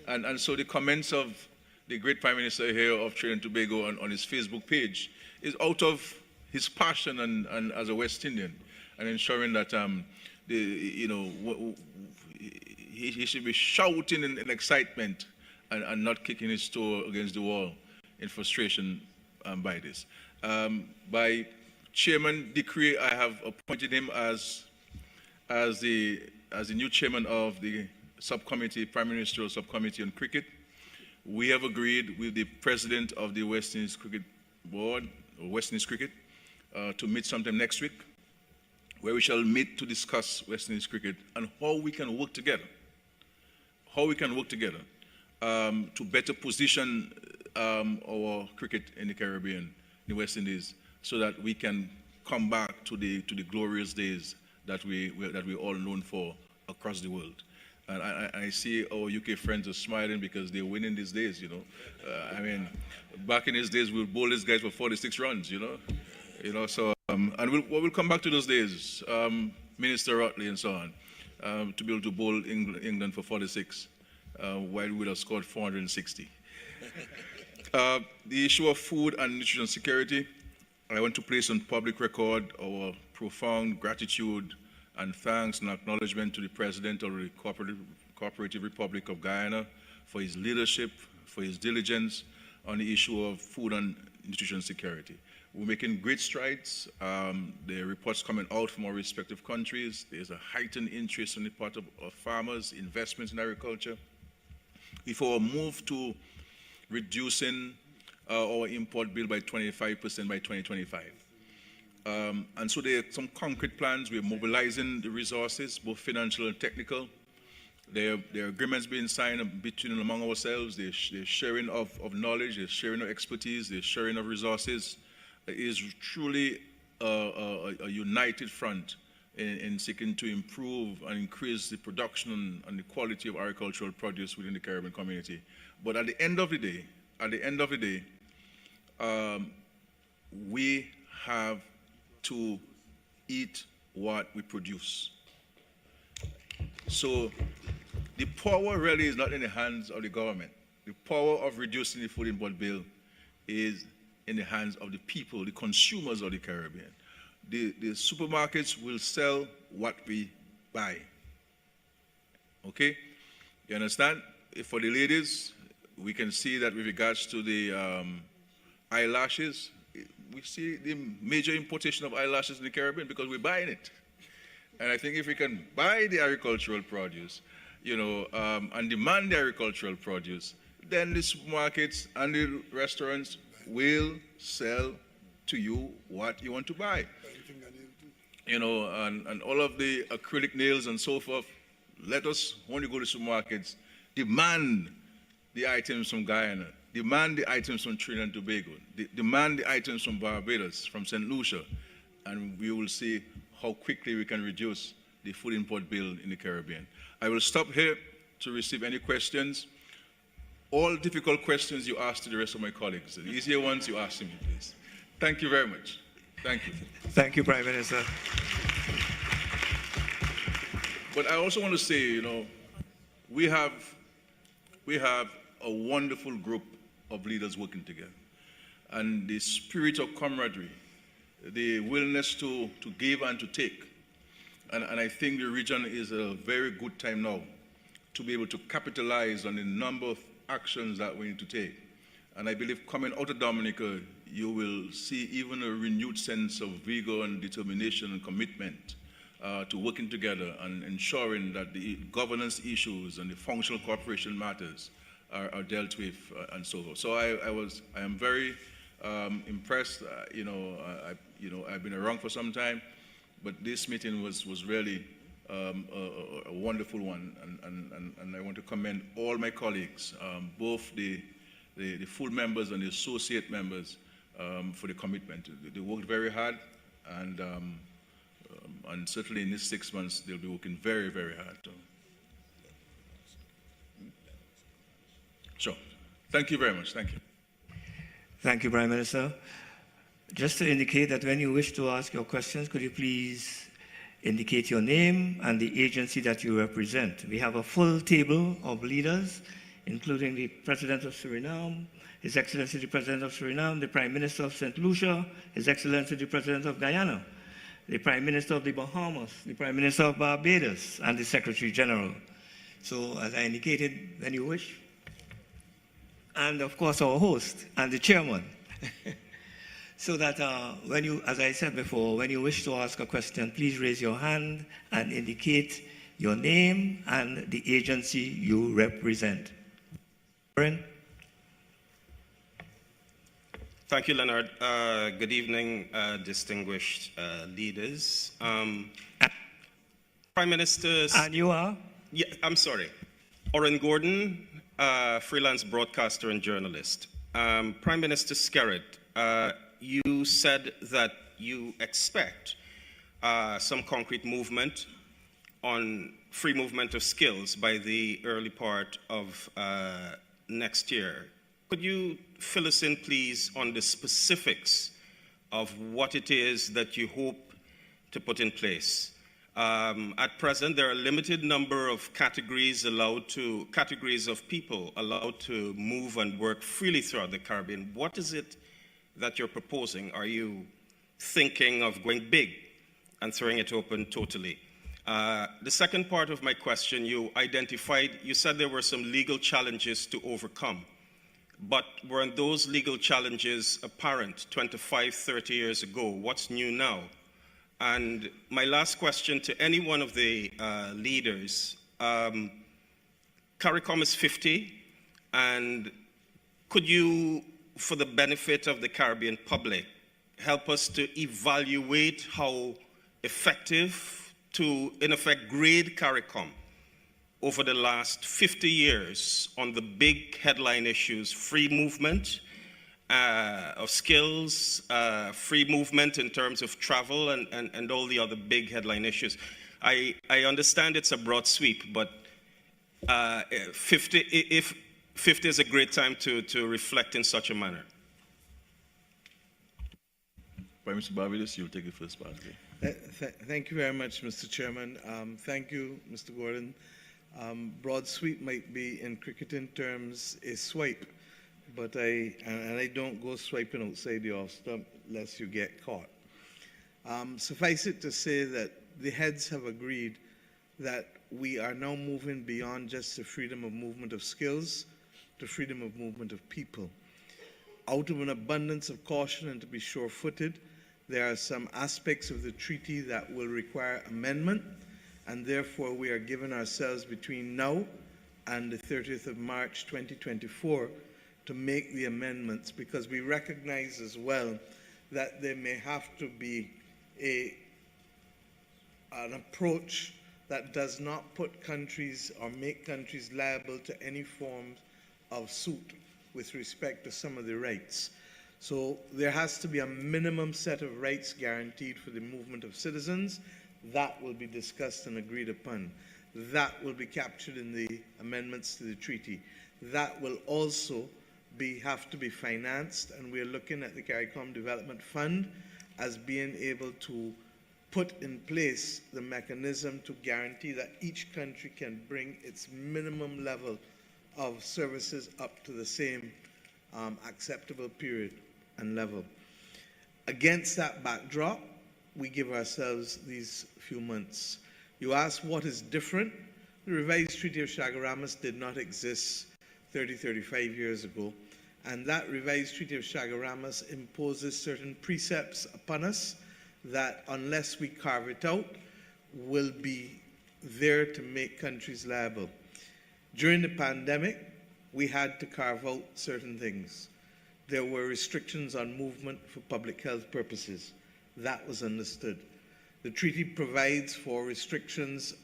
And so the comments of the great Prime Minister here of Trinidad and Tobago on his Facebook page is out of his passion and as a West Indian, and ensuring that he should be shouting in excitement and not kicking his toe against the wall in frustration by this. By Chairman Decree, I have appointed him as the new chairman of the subcommittee, Prime Ministerial Subcommittee on Cricket. We have agreed with the president of the West Indies Cricket Board, or West Indies Cricket, to meet sometime next week, where we shall meet to discuss West Indies cricket and how we can work together. To better position our cricket in the Caribbean, in the West Indies, so that we can come back to the glorious days that we're all known for across the world. And I see our UK friends are smiling because they're winning these days, back in these days, we'll bowl these guys for 46 runs, so, and we'll come back to those days, Minister Otley and so on, to be able to bowl England for 46, while we would have scored 460. The issue of food and nutrition security, I want to place on public record our profound gratitude and thanks and acknowledgement to the President of the Cooperative Republic of Guyana for his leadership, for his diligence on the issue of food and nutrition security. We're making great strides. The reports coming out from our respective countries. There's a heightened interest on the part of farmers, investments in agriculture. If our move to reducing our import bill by 25% by 2025, And so there are some concrete plans. We're mobilizing the resources, both financial and technical. There are agreements being signed between and among ourselves. There's sharing of knowledge, there's sharing of expertise, there's sharing of resources. It is truly a united front in seeking to improve and increase the production and the quality of agricultural produce within the Caribbean community. But at the end of the day, we have to eat what we produce. So the power really is not in the hands of the government. The power of reducing the food import bill is in the hands of the people, the consumers of the Caribbean. The supermarkets will sell what we buy. Okay? You understand? For the ladies, we can see that with regards to the eyelashes, we see the major importation of eyelashes in the Caribbean because we're buying it. And I think if we can buy the agricultural produce, and demand the agricultural produce, then the supermarkets and the restaurants will sell to you what you want to buy. And all of the acrylic nails and so forth, let us, when you go to supermarkets, demand the items from Guyana, demand the items from Trinidad and Tobago, demand the items from Barbados, from St. Lucia, and we will see how quickly we can reduce the food import bill in the Caribbean. I will stop here to receive any questions. All difficult questions you ask to the rest of my colleagues. The easier ones you ask to me, please. Thank you very much. Thank you. Thank you, Prime Minister. But I also want to say, we have a wonderful group of leaders working together. And the spirit of camaraderie, the willingness to give and to take. And I think the region is a very good time now to be able to capitalize on the number of actions that we need to take. And I believe coming out of Dominica, you will see even a renewed sense of vigor and determination and commitment to working together and ensuring that the governance issues and the functional cooperation matters are dealt with and so forth. So I am very impressed. I've been around for some time, but this meeting was really a wonderful one, and I want to commend all my colleagues, both the full members and the associate members, for the commitment. They worked very hard, and certainly in these 6 months they'll be working very, very hard. So, thank you very much. Thank you. Thank you, Prime Minister. Just to indicate that when you wish to ask your questions, could you please indicate your name and the agency that you represent. We have a full table of leaders, including the President of Suriname, His Excellency the President of Suriname, the Prime Minister of St. Lucia, His Excellency the President of Guyana, the Prime Minister of the Bahamas, the Prime Minister of Barbados, and the Secretary General. So, as I indicated, when you wish. And, of course, our host and the chairman. So that when you, as I said before, when you wish to ask a question, please raise your hand and indicate your name and the agency you represent. Aaron? Thank you, Leonard. Good evening, distinguished leaders. Prime Minister... And you are? Yeah, I'm sorry. Oren Gordon, freelance broadcaster and journalist. Prime Minister Skerritt, you said that you expect some concrete movement on free movement of skills by the early part of next year. Could you fill us in, please, on the specifics of what it is that you hope to put in place? At present, there are a limited number of categories of people allowed to move and work freely throughout the Caribbean. What is it that you're proposing? Are you thinking of going big and throwing it open totally? The second part of my question, you said there were some legal challenges to overcome, but weren't those legal challenges apparent 25, 30 years ago? What's new now? And my last question to any one of the leaders, Caricom is 50, and could you, for the benefit of the Caribbean public, help us to evaluate how effective to, in effect, grade Caricom over the last 50 years on the big headline issues: free movement of skills, free movement in terms of travel, and all the other big headline issues. I understand it's a broad sweep, but 50 is a great time to reflect in such a manner. Prime Minister Barbados, you'll take the first part. Thank you very much, Mr. Chairman. Thank you, Mr. Gordon. Broad sweep might be, in cricketing terms, a swipe, but I don't go swiping outside the off stump lest you get caught. Suffice it to say that the heads have agreed that we are now moving beyond just the freedom of movement of skills to freedom of movement of people. Out of an abundance of caution and to be sure-footed, there are some aspects of the treaty that will require amendment, and therefore we are giving ourselves between now and the 30th of March 2024 to make the amendments, because we recognize as well that there may have to be an approach that does not put countries or make countries liable to any form of suit with respect to some of the rights. So there has to be a minimum set of rights guaranteed for the movement of citizens. That will be discussed and agreed upon. That will be captured in the amendments to the treaty. That will also have to be financed, and we're looking at the Caricom Development Fund as being able to put in place the mechanism to guarantee that each country can bring its minimum level of services up to the same acceptable period and level. Against that backdrop, we give ourselves these few months. You ask what is different? The revised Treaty of Chaguaramas did not exist 35 years ago, and that revised Treaty of Chaguaramas imposes certain precepts upon us that, unless we carve it out, will be there to make countries liable. During the pandemic, we had to carve out certain things. There were restrictions on movement for public health purposes. That was understood. The treaty provides for restrictions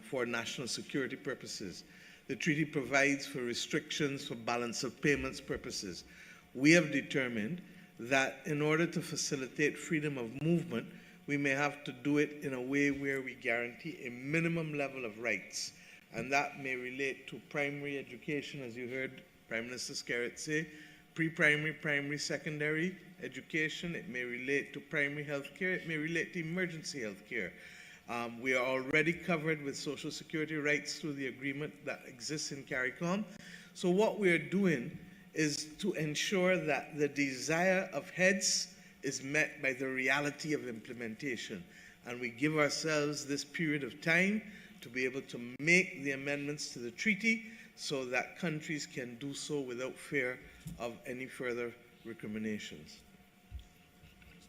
for national security purposes. The treaty provides for restrictions for balance of payments purposes. We have determined that in order to facilitate freedom of movement, we may have to do it in a way where we guarantee a minimum level of rights. And that may relate to primary education, as you heard Prime Minister Skerritt say, pre-primary, primary, secondary education. It may relate to primary health care. It may relate to emergency health care. We are already covered with social security rights through the agreement that exists in Caricom. So what we are doing is to ensure that the desire of heads is met by the reality of implementation. And we give ourselves this period of time to be able to make the amendments to the treaty so that countries can do so without fear of any further recriminations.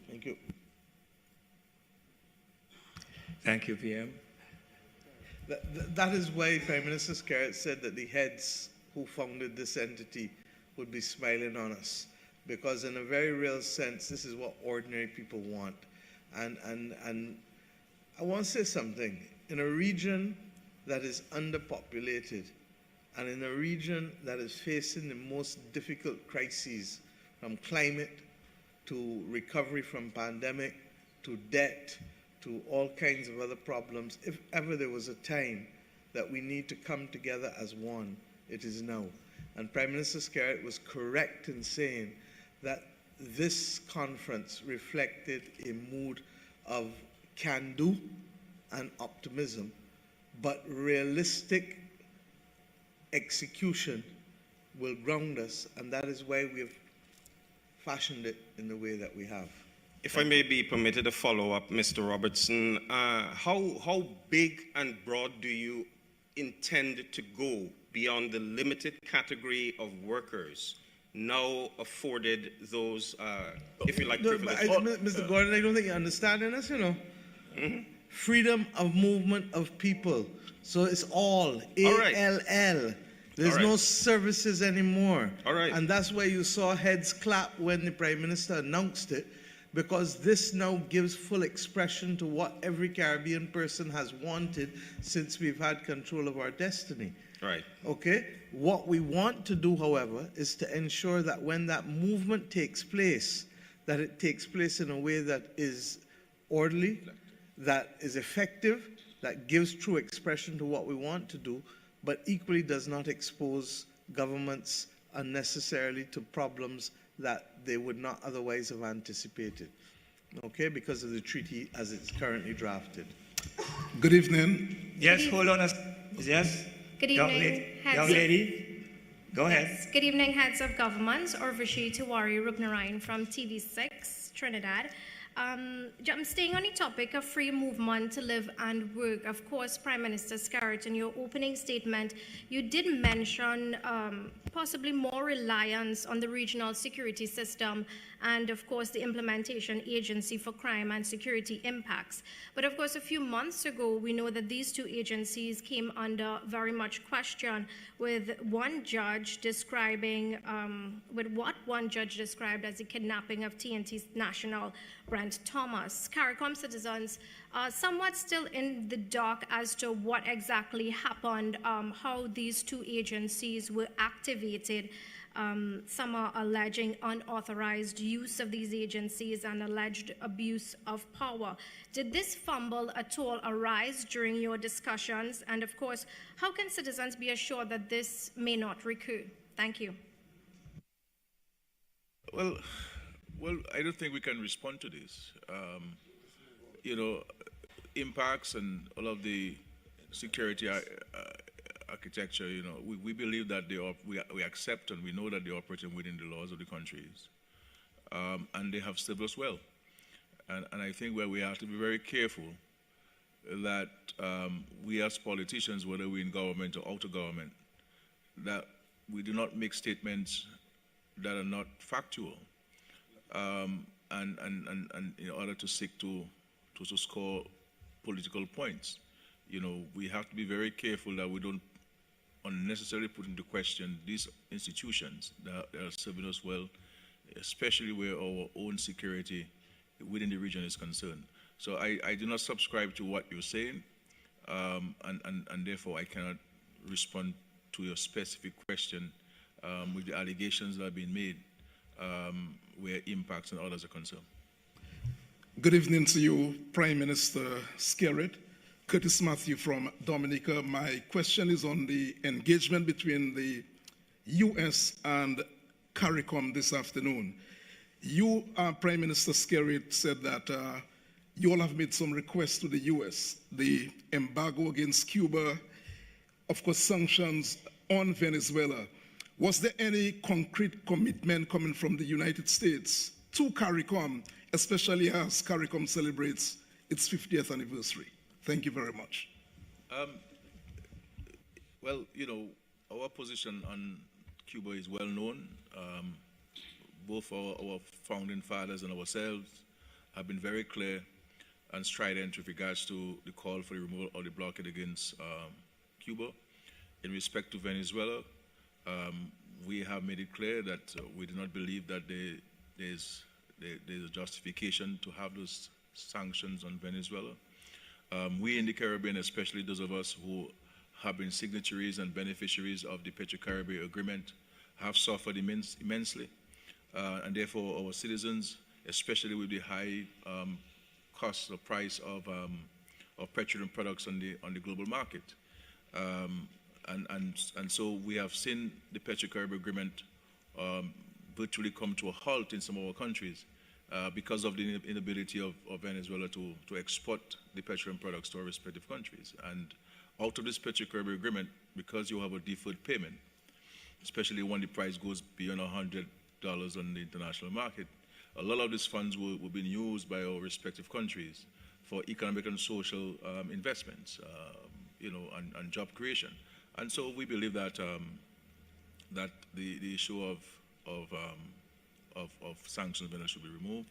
Thank you. Thank you, PM. That is why Prime Minister Skerritt said that the heads who founded this entity would be smiling on us, because in a very real sense, this is what ordinary people want. And I want to say something. In a region that is underpopulated, and in a region that is facing the most difficult crises, from climate to recovery from pandemic to debt to all kinds of other problems, if ever there was a time that we need to come together as one, it is now. And Prime Minister Skerritt was correct in saying that this conference reflected a mood of can-do and optimism, but realistic execution will ground us, and that is why we have fashioned it in the way that we have. If I may be permitted a follow-up, Mr. Robertson, how big and broad do you intend to go beyond the limited category of workers now afforded those, if you like, privileges? Mr. Gordon, I don't think you're understanding us, you know. Mm-hmm. Freedom of movement of people. So it's all, A-L-L. There's no services anymore. All right. And that's why you saw heads clap when the Prime Minister announced it, because this now gives full expression to what every Caribbean person has wanted since we've had control of our destiny. Right. Okay? What we want to do, however, is to ensure that when that movement takes place, that it takes place in a way that is orderly, that is effective, that gives true expression to what we want to do, but equally does not expose governments unnecessarily to problems that they would not otherwise have anticipated, okay, because of the treaty as it's currently drafted. Good evening. Yes, hold on. Yes? Good evening, Young lady, go ahead. Yes. Good evening, heads of governments. Urvashi Tiwari Rupnarayan from TV6, Trinidad. I'm staying on the topic of free movement to live and work. Of course, Prime Minister Scarrett, in your opening statement, you did mention possibly more reliance on the regional security system and, of course, the implementation agency for crime and security impacts. But, of course, a few months ago, we know that these two agencies came under very much question with one judge describing, with what one judge described as the kidnapping of TNT national Brent Thomas. Caricom citizens are somewhat still in the dark as to what exactly happened, how these two agencies were activated. Some are alleging unauthorized use of these agencies and alleged abuse of power. Did this fumble at all arise during your discussions? And of course, how can citizens be assured that this may not recur? Thank you. Well, I don't think we can respond to this. You know, impacts and all of the security architecture, you know, we believe that we accept and we know that they're operating within the laws of the countries. And they have served us well. And I think where we have to be very careful that we as politicians, whether we're in government or out of government, that we do not make statements that are not factual. And in order to seek to score political points. You know, we have to be very careful that we don't unnecessarily put into question these institutions that are serving us well, especially where our own security within the region is concerned. So I do not subscribe to what you're saying, and therefore I cannot respond to your specific question with the allegations that have been made where impacts and others are concerned. Good evening to you, Prime Minister Scarrett. Curtis Matthew from Dominica. My question is on the engagement between the U.S. and Caricom this afternoon. You, Prime Minister Scarrett, said that you all have made some requests to the U.S. The embargo against Cuba, of course, sanctions on Venezuela. Was there any concrete commitment coming from the United States to Caricom, especially as Caricom celebrates its 50th anniversary? Thank you very much. Well, you know, our position on Cuba is well known. Both our founding fathers and ourselves have been very clear and strident with regards to the call for the removal of the blockade against Cuba. In respect to Venezuela, we have made it clear that we do not believe that there's a justification to have those sanctions on Venezuela. We in the Caribbean, especially those of us who have been signatories and beneficiaries of the Petro-Caribbean Agreement, have suffered immensely. And therefore our citizens, especially with the high cost or price of petroleum products on the global market. And so we have seen the Petro-Caribbean Agreement virtually come to a halt in some of our countries because of the inability of Venezuela to export the petroleum products to our respective countries. And out of this Petro-Caribbean Agreement, because you have a deferred payment, especially when the price goes beyond $100 on the international market, a lot of these funds were being used by our respective countries for economic and social investments, you know, and job creation. And so we believe that that the issue of sanctions on Venezuela should be removed,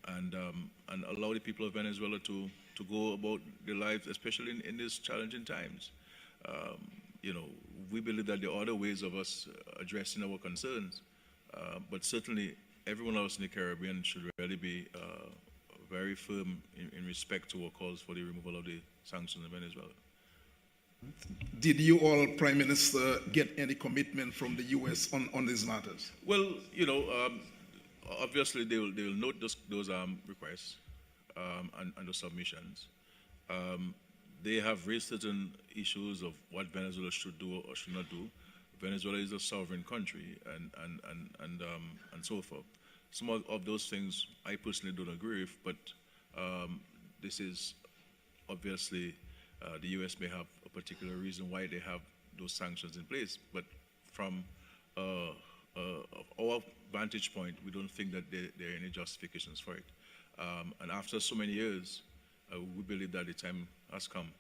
and allow the people of Venezuela to go about their lives, especially in these challenging times. You know, we believe that there are other ways of us addressing our concerns, but certainly everyone else in the Caribbean should really be very firm in respect to our calls for the removal of the sanctions in Venezuela. Did you all, Prime Minister, get any commitment from the U.S. on these matters? Well, you know, obviously they will note those requests and the submissions. They have raised certain issues of what Venezuela should do or should not do. Venezuela is a sovereign country and so forth. Some of those things I personally don't agree with, but this is obviously the U.S. may have a particular reason why they have those sanctions in place, but from our vantage point, we don't think that there are any justifications for it. And after so many years, we believe that the time has come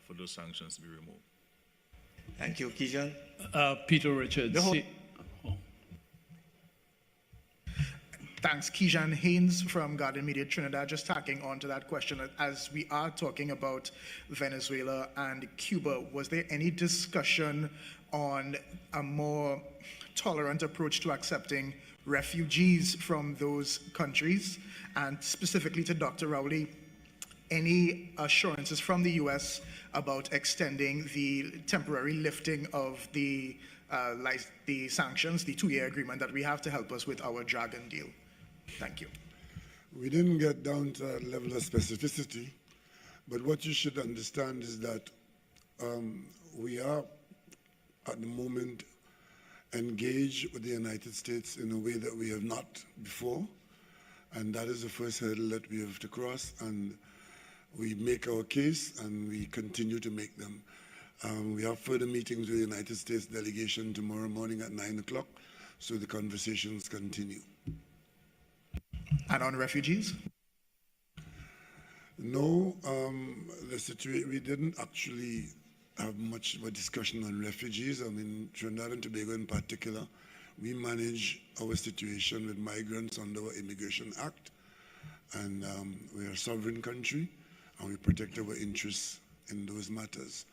for those sanctions to be removed. Thank you, Kijan. Peter Richards. Thanks, Kijan Haynes from Guardian Media Trinidad. Just tacking on to that question, as we are talking about Venezuela and Cuba, was there any discussion on a more tolerant approach to accepting refugees from those countries? And specifically to Dr. Rowley, any assurances from the U.S. about extending the temporary lifting of the sanctions, the 2-year agreement that we have to help us with our Dragon deal? Thank you. We didn't get down to that level of specificity, but what you should understand is that we are, at the moment, engaged with the United States in a way that we have not before, and that is the first hurdle that we have to cross, and we make our case and we continue to make them. We have further meetings with the United States delegation tomorrow morning at 9 o'clock, so the conversations continue. And on refugees? No, we didn't actually have much of a discussion on refugees. I mean, Trinidad and Tobago in particular, we manage our situation with migrants under our Immigration Act, and we are a sovereign country, and we protect our interests in those matters.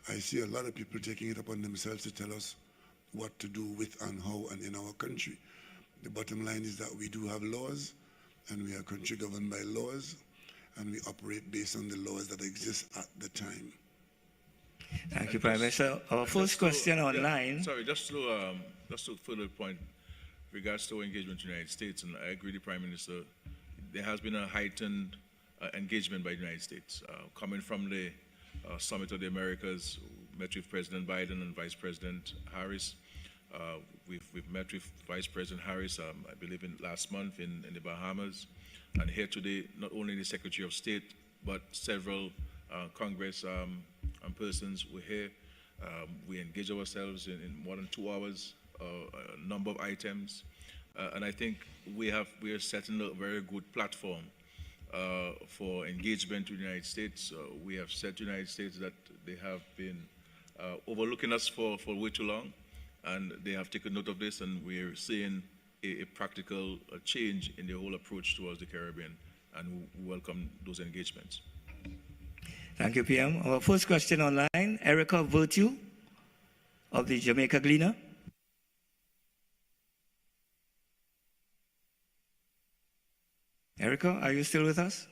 I see a lot of people taking it upon themselves to tell us what to do with and how and in our country. The bottom line is that we do have laws, and we are a country governed by laws, and we operate based on the laws that exist at the time. Thank you, Prime Minister. Our first question online. Sorry, just to further point, regards to our engagement with the United States, and I agree with the Prime Minister, there has been a heightened engagement by the United States. Coming from the Summit of the Americas, met with President Biden and Vice President Harris. We've met with Vice President Harris, I believe, last month in the Bahamas. And here today, not only the Secretary of State, but several Congress persons were here. We engaged ourselves in more than 2 hours, a number of items. And I think we are setting a very good platform for engagement with the United States. We have said to the United States that they have been overlooking us for way too long, and they have taken note of this, and we're seeing a practical change in the whole approach towards the Caribbean, and we welcome those engagements. Thank you, PM. Our first question online, Erica Virtue of the Jamaica Gleaner. Erica, are you still with us?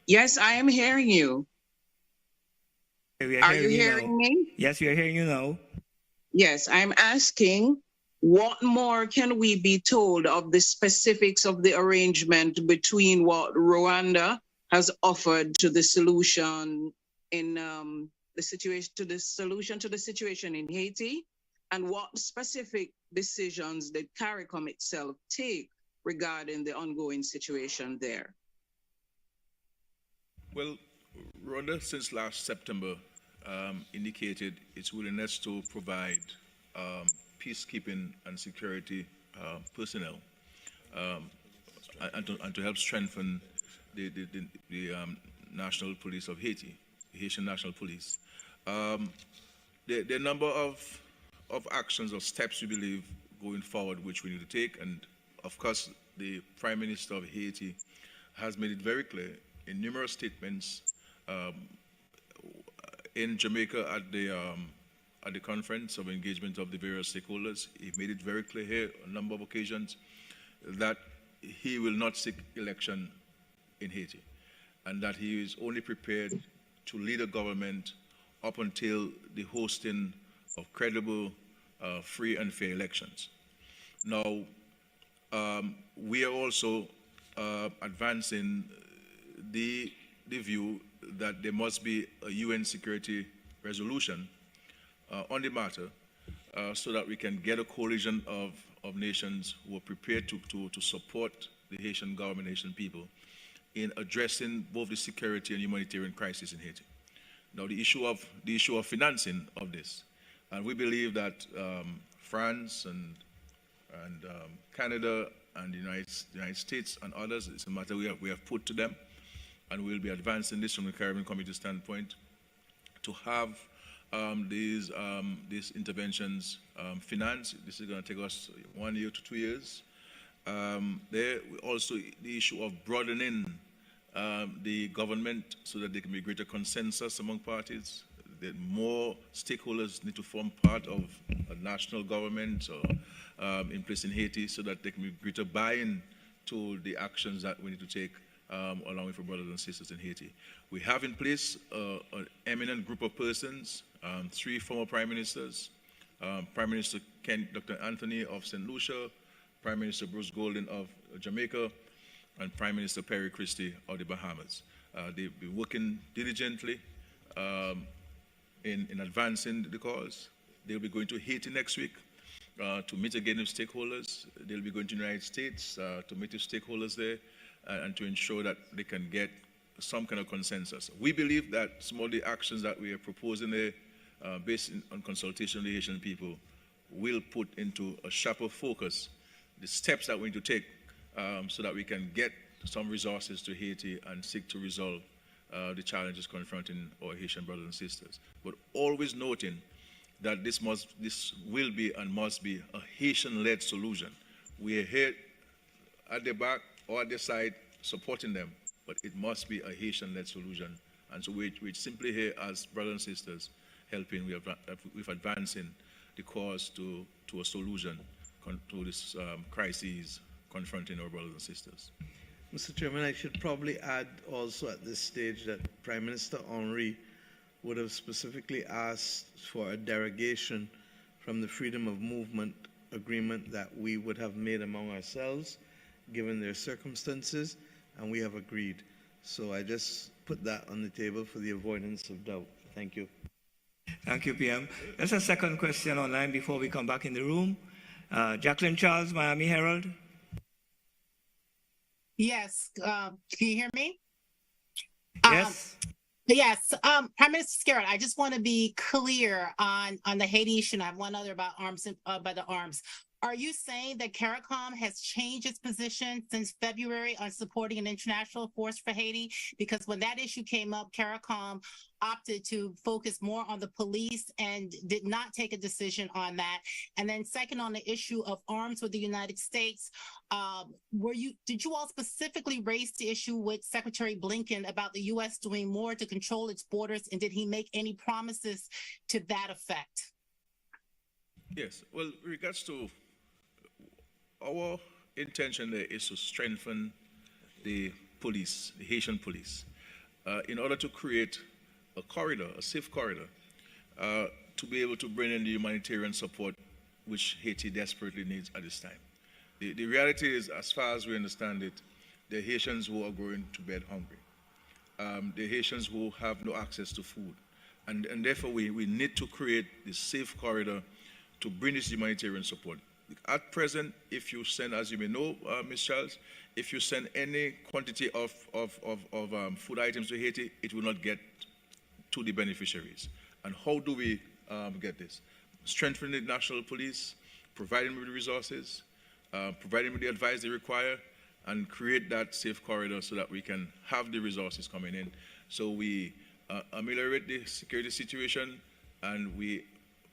Yes, I am hearing you. Are you hearing me? Yes, we are hearing you now. Yes, I'm asking, what more can we be told of the specifics of the arrangement between what Rwanda has offered to the solution in the situation in Haiti, and what specific decisions did Caricom itself take regarding the ongoing situation there? Well, Rwanda, since last September, indicated its willingness to provide peacekeeping and security personnel and to help strengthen the National Police of Haiti, the Haitian National Police. There are a number of actions or steps we believe going forward which we need to take, and of course the Prime Minister of Haiti has made it very clear in numerous statements in Jamaica at the at the conference of engagement of the various stakeholders. He made it very clear here on a number of occasions that he will not seek election in Haiti, and that he is only prepared to lead a government up until the hosting of credible, free and fair elections. Now, we are also advancing the view that there must be a UN security resolution on the matter so that we can get a coalition of nations who are prepared to support the Haitian government, Haitian people, in addressing both the security and humanitarian crisis in Haiti. Now, the issue of financing of this, and we believe that France and Canada and the United States and others, it's a matter we have put to them, and we'll be advancing this from the Caribbean Committee standpoint to have these interventions financed. This is going to take us 1 year to 2 years. There also the issue of broadening the government so that there can be greater consensus among parties. That more stakeholders need to form part of a national government or in place in Haiti so that there can be greater buy-in to the actions that we need to take along with our brothers and sisters in Haiti. We have in place an eminent group of persons, 3 former prime ministers, Prime Minister Dr. Anthony of St. Lucia, Prime Minister Bruce Golden of Jamaica, and Prime Minister Perry Christie of the Bahamas. They've been working diligently in advancing the cause. They'll be going to Haiti next week to meet again with stakeholders. They'll be going to the United States to meet with stakeholders there and to ensure that they can get some kind of consensus. We believe that some of the actions that we are proposing there, based on consultation with the Haitian people, will put into a sharper focus the steps that we need to take so that we can get some resources to Haiti and seek to resolve the challenges confronting our Haitian brothers and sisters. But always noting that this will be and must be a Haitian-led solution. We are here at the back or at the side supporting them, but it must be a Haitian-led solution. And so we're simply here as brothers and sisters helping with advancing the cause to a solution to this crisis confronting our brothers and sisters. Mr. Chairman, I should probably add also at this stage that Prime Minister Henry would have specifically asked for a derogation from the freedom of movement agreement that we would have made among ourselves, given their circumstances, and we have agreed. So I just put that on the table for the avoidance of doubt. Thank you. Thank you, PM. There's a second question online before we come back in the room. Jacqueline Charles, Miami Herald. Yes, can you hear me? Yes. Yes, Prime Minister Skerritt, I just want to be clear on the Haiti issue. And I have one other about arms, by the arms. Are you saying that Caricom has changed its position since February on supporting an international force for Haiti? Because when that issue came up, Caricom opted to focus more on the police and did not take a decision on that. And then second, on the issue of arms with the United States, did you all specifically raise the issue with Secretary Blinken about the U.S. doing more to control its borders? And did he make any promises to that effect? Yes, well, in regards to our intention there is to strengthen the police, the Haitian police, in order to create a corridor, a safe corridor, to be able to bring in the humanitarian support which Haiti desperately needs at this time. The reality is, as far as we understand it, the Haitians who are going to bed hungry, the Haitians who have no access to food, and therefore we need to create this safe corridor to bring this humanitarian support. At present, if you send, as you may know, Ms. Charles, if you send any quantity of food items to Haiti, it will not get to the beneficiaries. And how do we get this? Strengthening the national police, providing them with the resources, providing them with the advice they require, and create that safe corridor so that we can have the resources coming in. So we ameliorate the security situation and we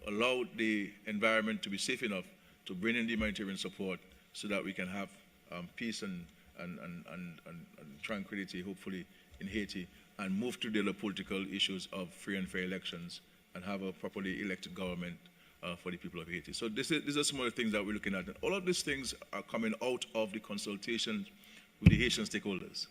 allow the environment to be safe enough to bring in the humanitarian support so that we can have peace and tranquility, hopefully, in Haiti, and move to the other political issues of free and fair elections and have a properly elected government for the people of Haiti. So these are some of the things that we're looking at. And all of these things are coming out of the consultation with the Haitian stakeholders.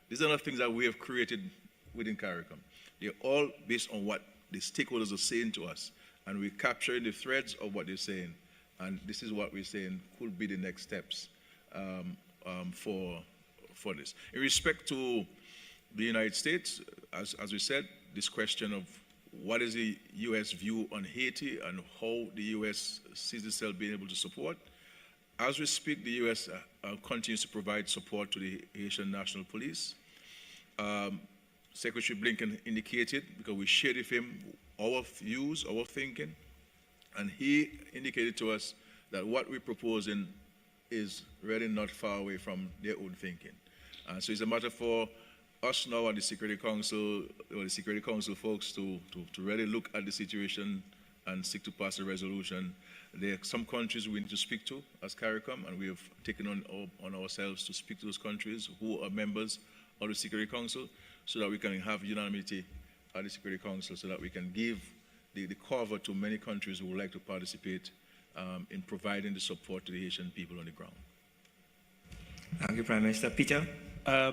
These are not things that we have created within Caricom. They're all based on what the stakeholders are saying to us, and we're capturing the threads of what they're saying, and this is what we're saying could be the next steps for this. In respect to the United States, as we said, this question of what is the U.S. view on Haiti and how the U.S. sees itself being able to support. As we speak, the U.S. continues to provide support to the Haitian National Police. Secretary Blinken indicated, because we shared with him our views, our thinking, and he indicated to us that what we're proposing is really not far away from their own thinking. So it's a matter for us now at the Security Council, or the Security Council folks to really look at the situation and seek to pass a resolution. There are some countries we need to speak to as CARICOM, and we have taken on ourselves to speak to those countries who are members of the Security Council, so that we can have unanimity at the Security Council, so that we can give the cover to many countries who would like to participate in providing the support to the Haitian people on the ground. Thank you, Prime Minister. Peter?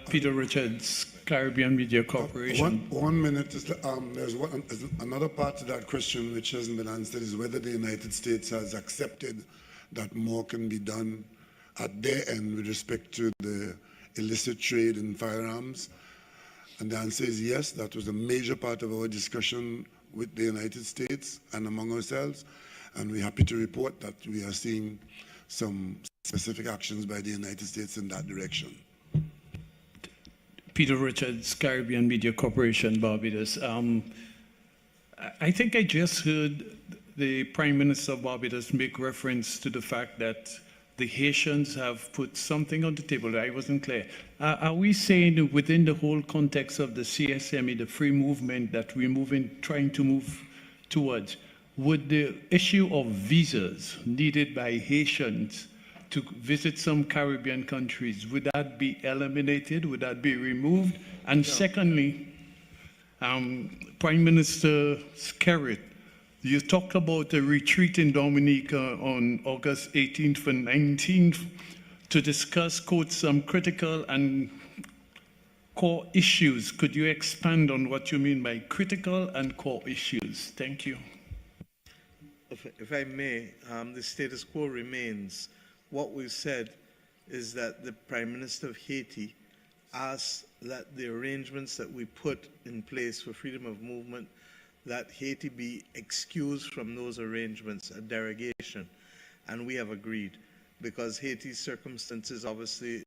Peter Richards, Caribbean Media Corporation. One minute. There's another part to that question which hasn't been answered, is whether the United States has accepted that more can be done at their end with respect to the illicit trade in firearms. And the answer is yes. That was a major part of our discussion with the United States and among ourselves. And we're happy to report that we are seeing some specific actions by the United States in that direction. Peter Richards, Caribbean Media Corporation, Barbados. I think I just heard the Prime Minister of Barbados make reference to the fact that the Haitians have put something on the table. I wasn't clear. Are we saying within the whole context of the CSME, the free movement that we're trying to move towards, would the issue of visas needed by Haitians to visit some Caribbean countries, would that be eliminated? Would that be removed? And secondly, Prime Minister Skerritt, you talked about a retreat in Dominica on August 18th and 19th to discuss, quote, some critical and core issues. Could you expand on what you mean by critical and core issues? Thank you. If I may, the status quo remains. What we've said is that the Prime Minister of Haiti asked that the arrangements that we put in place for freedom of movement, that Haiti be excused from those arrangements, a derogation. And we have agreed, because Haiti's circumstances obviously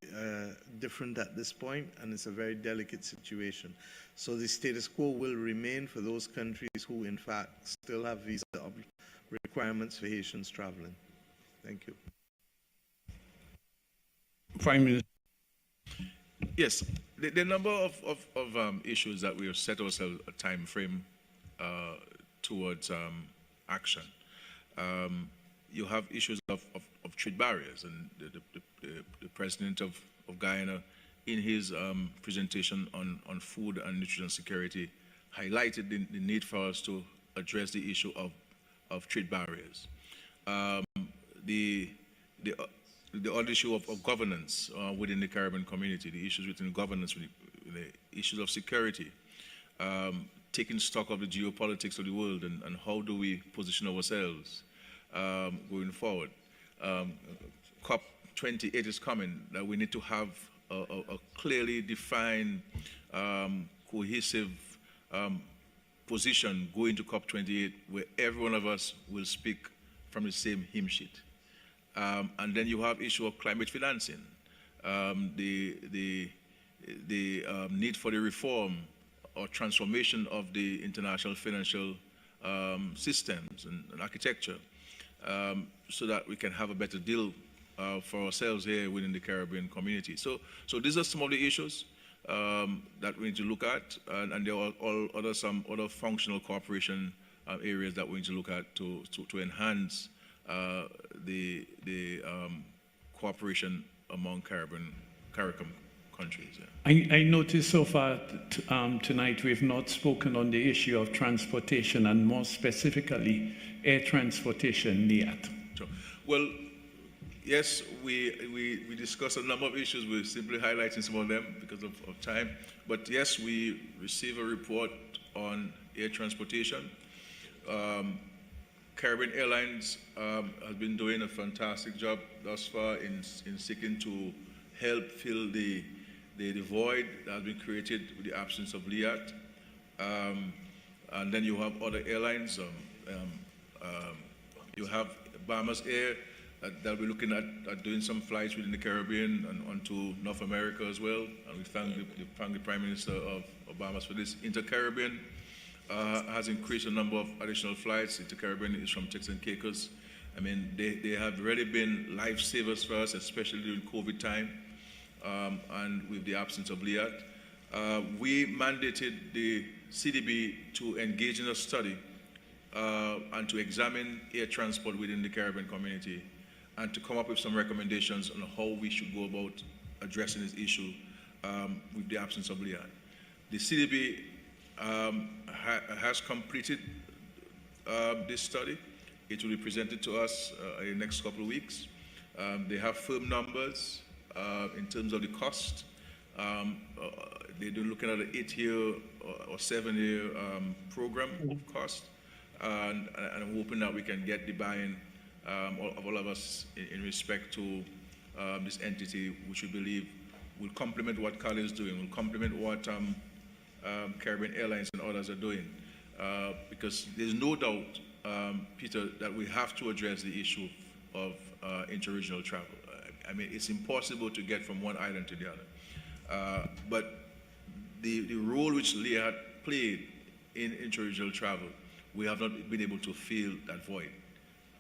different at this point, and it's a very delicate situation. So the status quo will remain for those countries who in fact still have visa requirements for Haitians traveling. Thank you. Prime Minister. Yes, the number of issues that we have set ourselves a time frame towards action. You have issues of trade barriers, and the President of Guyana, in his presentation on food and nutrition security, highlighted the need for us to address the issue of trade barriers. The other issue of governance within the Caribbean community, the issues within governance, the issues of security, taking stock of the geopolitics of the world, and how do we position ourselves going forward. COP28 is coming, that we need to have a clearly defined, cohesive position going to COP28, where every one of us will speak from the same hymn sheet. And then you have issue of climate financing, the need for the reform or transformation of the international financial systems and architecture, so that we can have a better deal for ourselves here within the Caribbean community. So these are some of the issues that we need to look at, and there are some other functional cooperation areas that we need to look at to enhance the cooperation among Caricom countries. Yeah. I noticed so far tonight we've not spoken on the issue of transportation and more specifically air transportation, Liat. Sure. Well, yes, we discussed a number of issues. We're simply highlighting some of them because of time. But yes, we received a report on air transportation. Caribbean Airlines has been doing a fantastic job thus far in seeking to help fill the void that has been created with the absence of Liat. And then you have other airlines. You have Bahamas Air that'll be looking at doing some flights within the Caribbean and onto North America as well. And we thank the Prime Minister of Bahamas for this. Inter-Caribbean has increased the number of additional flights. Inter-Caribbean is from Turks and Caicos. I mean, they have really been lifesavers for us, especially during COVID time and with the absence of Liat. We mandated the CDB to engage in a study and to examine air transport within the Caribbean community and to come up with some recommendations on how we should go about addressing this issue with the absence of Liat. The CDB has completed this study. It will be presented to us in the next couple of weeks. They have firm numbers in terms of the cost. They're looking at an 8-year or 7-year program of cost. And I'm hoping that we can get the buy-in of all of us in respect to this entity, which we believe will complement what Cali is doing, will complement what Caribbean Airlines and others are doing. Because there's no doubt, Peter, that we have to address the issue of interregional travel. I mean, it's impossible to get from one island to the other. But the role which Liat played in interregional travel, we have not been able to fill that void.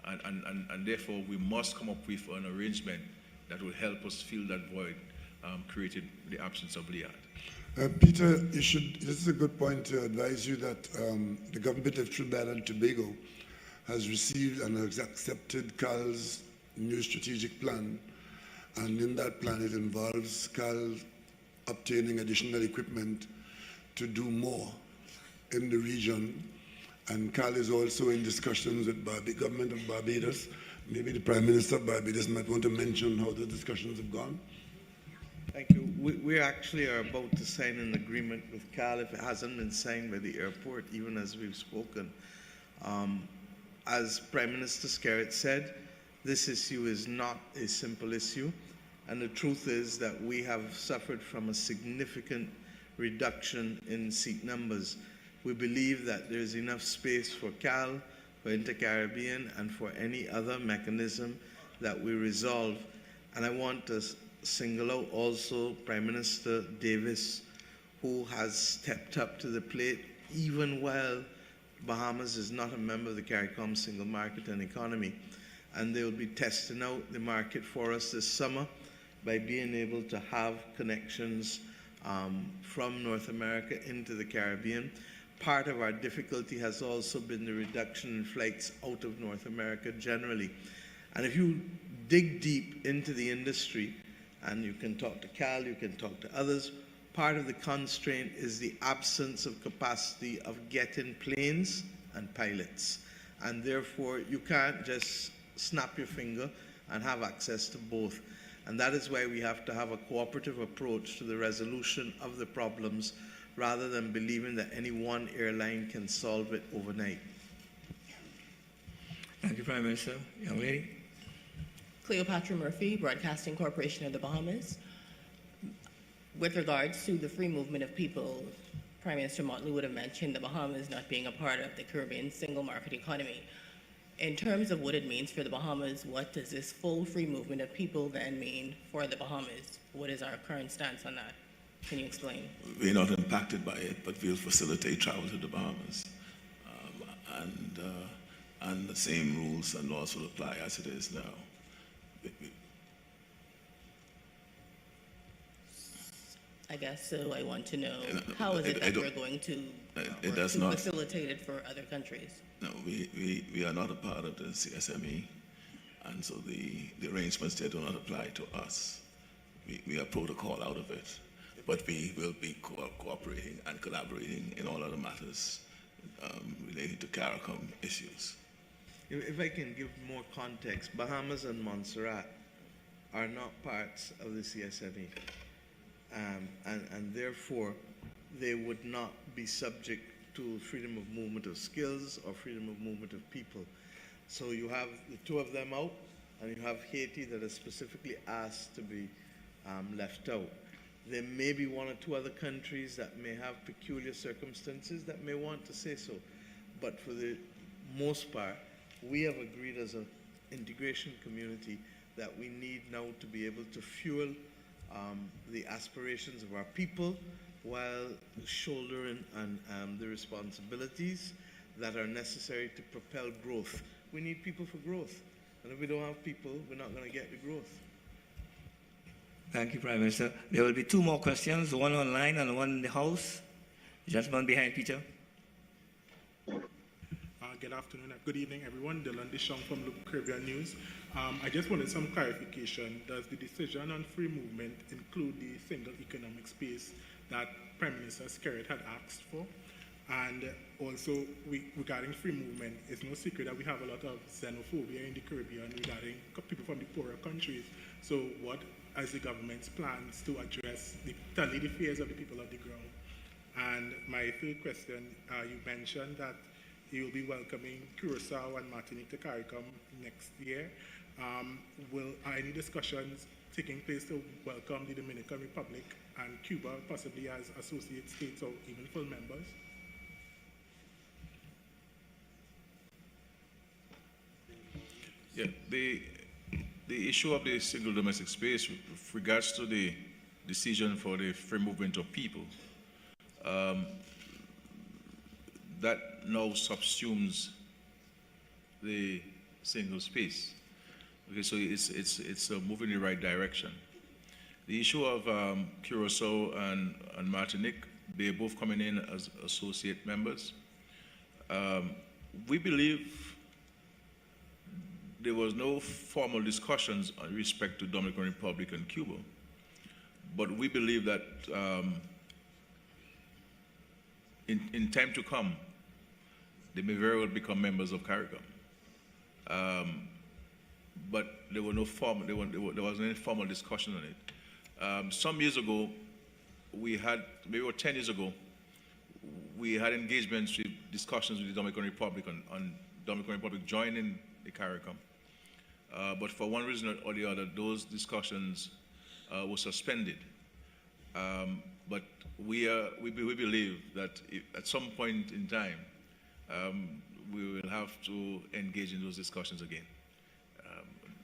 And therefore, we must come up with an arrangement that will help us fill that void created with the absence of Liat. Peter, this is a good point to advise you that the government of Trinidad and Tobago has received and has accepted CAL's new strategic plan. And in that plan, it involves CAL obtaining additional equipment to do more in the region. And CAL is also in discussions with the government of Barbados. Maybe the Prime Minister of Barbados might want to mention how the discussions have gone. Thank you. We actually are about to sign an agreement with CAL if it hasn't been signed by the airport, even as we've spoken. As Prime Minister Skerritt said, this issue is not a simple issue. And the truth is that we have suffered from a significant reduction in seat numbers. We believe that there's enough space for CAL, for Inter-Caribbean, and for any other mechanism that we resolve. And I want to single out also Prime Minister Davis, who has stepped up to the plate even while Bahamas is not a member of the Caricom single market and economy. And they will be testing out the market for us this summer by being able to have connections from North America into the Caribbean. Part of our difficulty has also been the reduction in flights out of North America generally. And if you dig deep into the industry, and you can talk to CAL, you can talk to others, part of the constraint is the absence of capacity of getting planes and pilots. And therefore, you can't just snap your finger and have access to both. And that is why we have to have a cooperative approach to the resolution of the problems rather than believing that any one airline can solve it overnight. Thank you, Prime Minister. Young lady. Cleopatra Murphy, Broadcasting Corporation of the Bahamas. With regards to the free movement of people, Prime Minister Motley would have mentioned the Bahamas not being a part of the Caribbean single market economy. In terms of what it means for the Bahamas, what does this full free movement of people then mean for the Bahamas? What is our current stance on that? Can you explain? We're not impacted by it, but we'll facilitate travel to the Bahamas. And the same rules and laws will apply as it is now. I guess so. I want to know, how is it that we're going to facilitate it for other countries? No, we are not a part of the CSME, and so the arrangements there do not apply to us. We are protocol out of it. but we will be cooperating and collaborating in all other matters relating to Caricom issues. If I can give more context, Bahamas and Montserrat are not parts of the CSME, and therefore they would not be subject to freedom of movement of skills or freedom of movement of people. So you have the two of them out, and you have Haiti that is specifically asked to be left out. There may be one or two other countries that may have peculiar circumstances that may want to say so, but for the most part, we have agreed as an integration community that we need now to be able to fuel the aspirations of our people while shouldering the responsibilities that are necessary to propel growth. We need people for growth. And if we don't have people, we're not going to get the growth. Thank you, Prime Minister. There will be two more questions, one online and one in the House. The gentleman behind Peter. Good afternoon, good evening, everyone. Dylan Dishong from Loop Caribbean News. I just wanted some clarification. Does the decision on free movement include the single economic space that Prime Minister Skerrit had asked for? And also, regarding free movement, it's no secret that we have a lot of xenophobia in the Caribbean regarding people from the poorer countries. So what are the government's plans to address the fears of the people of the ground? And my third question, you mentioned that you will be welcoming Curacao and Martinique to Caricom next year. Are any discussions taking place to welcome the Dominican Republic and Cuba, possibly as associate states or even full members? Yeah, the issue of the single domestic space with regards to the decision for the free movement of people, that now subsumes the single space. Okay, so it's moving in the right direction. The issue of Curacao and Martinique, they're both coming in as associate members. We believe there was no formal discussions in respect to Dominican Republic and Cuba, but we believe that in time to come, they may very well become members of Caricom. But there was no any formal discussion on it. Some years ago, maybe 10 years ago, we had engagements with discussions with the Dominican Republic on Dominican Republic joining the Caricom. But for one reason or the other, those discussions were suspended. But we believe that at some point in time, we will have to engage in those discussions again.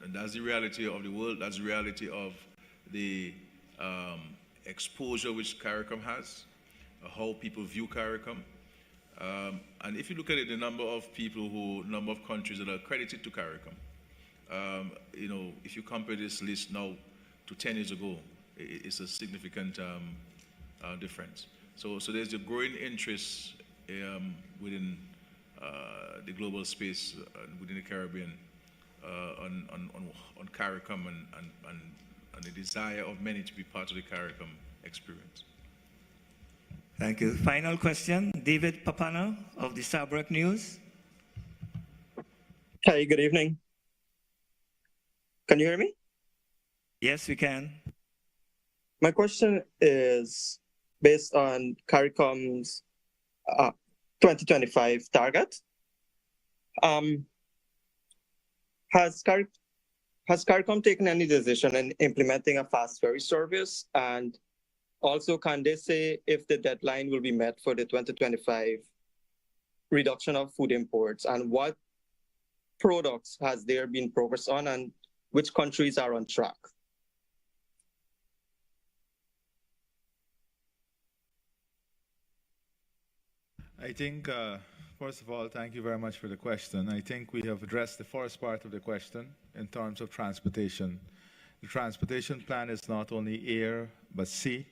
And that's the reality of the world, that's the reality of the exposure which Caricom has, how people view Caricom. And if you look at it, the number of countries that are accredited to Caricom, if you compare this list now to 10 years ago, it's a significant difference. So there's a growing interest within the global space within the Caribbean on Caricom and the desire of many to be part of the Caricom experience. Thank you. Final question, David Papano of the Sabrek News. Hi, good evening. Can you hear me? Yes, we can. My question is based on Caricom's 2025 target. Has Caricom taken any decision in implementing a fast ferry service? And also, can they say if the deadline will be met for the 2025 reduction of food imports? And what products has there been progress on, and which countries are on track? I think, first of all, thank you very much for the question. I think we have addressed the first part of the question in terms of transportation. The transportation plan is not only air, but sea,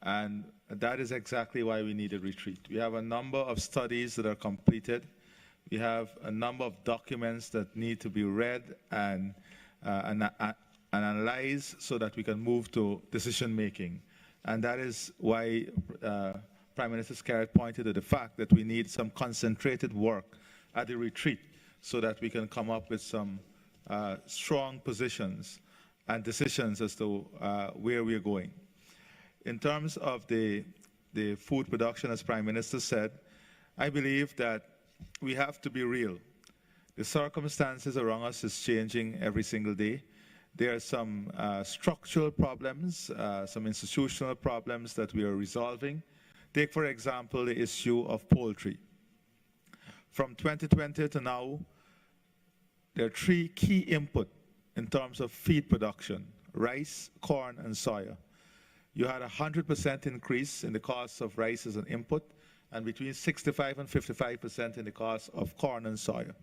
and that is exactly why we need a retreat. We have a number of studies that are completed. We have a number of documents that need to be read and analyzed so that we can move to decision making. And that is why Prime Minister Skerrit pointed to the fact that we need some concentrated work at the retreat so that we can come up with some strong positions and decisions as to where we're going. In terms of the food production, as Prime Minister said, I believe that we have to be real. The circumstances around us is changing every single day. There are some structural problems, some institutional problems that we are resolving. Take, for example, the issue of poultry. From 2020 to now, there are 3 key inputs in terms of feed production: rice, corn, and soya. You had a 100% increase in the cost of rice as an input, and between 65 and 55% in the cost of corn and soya.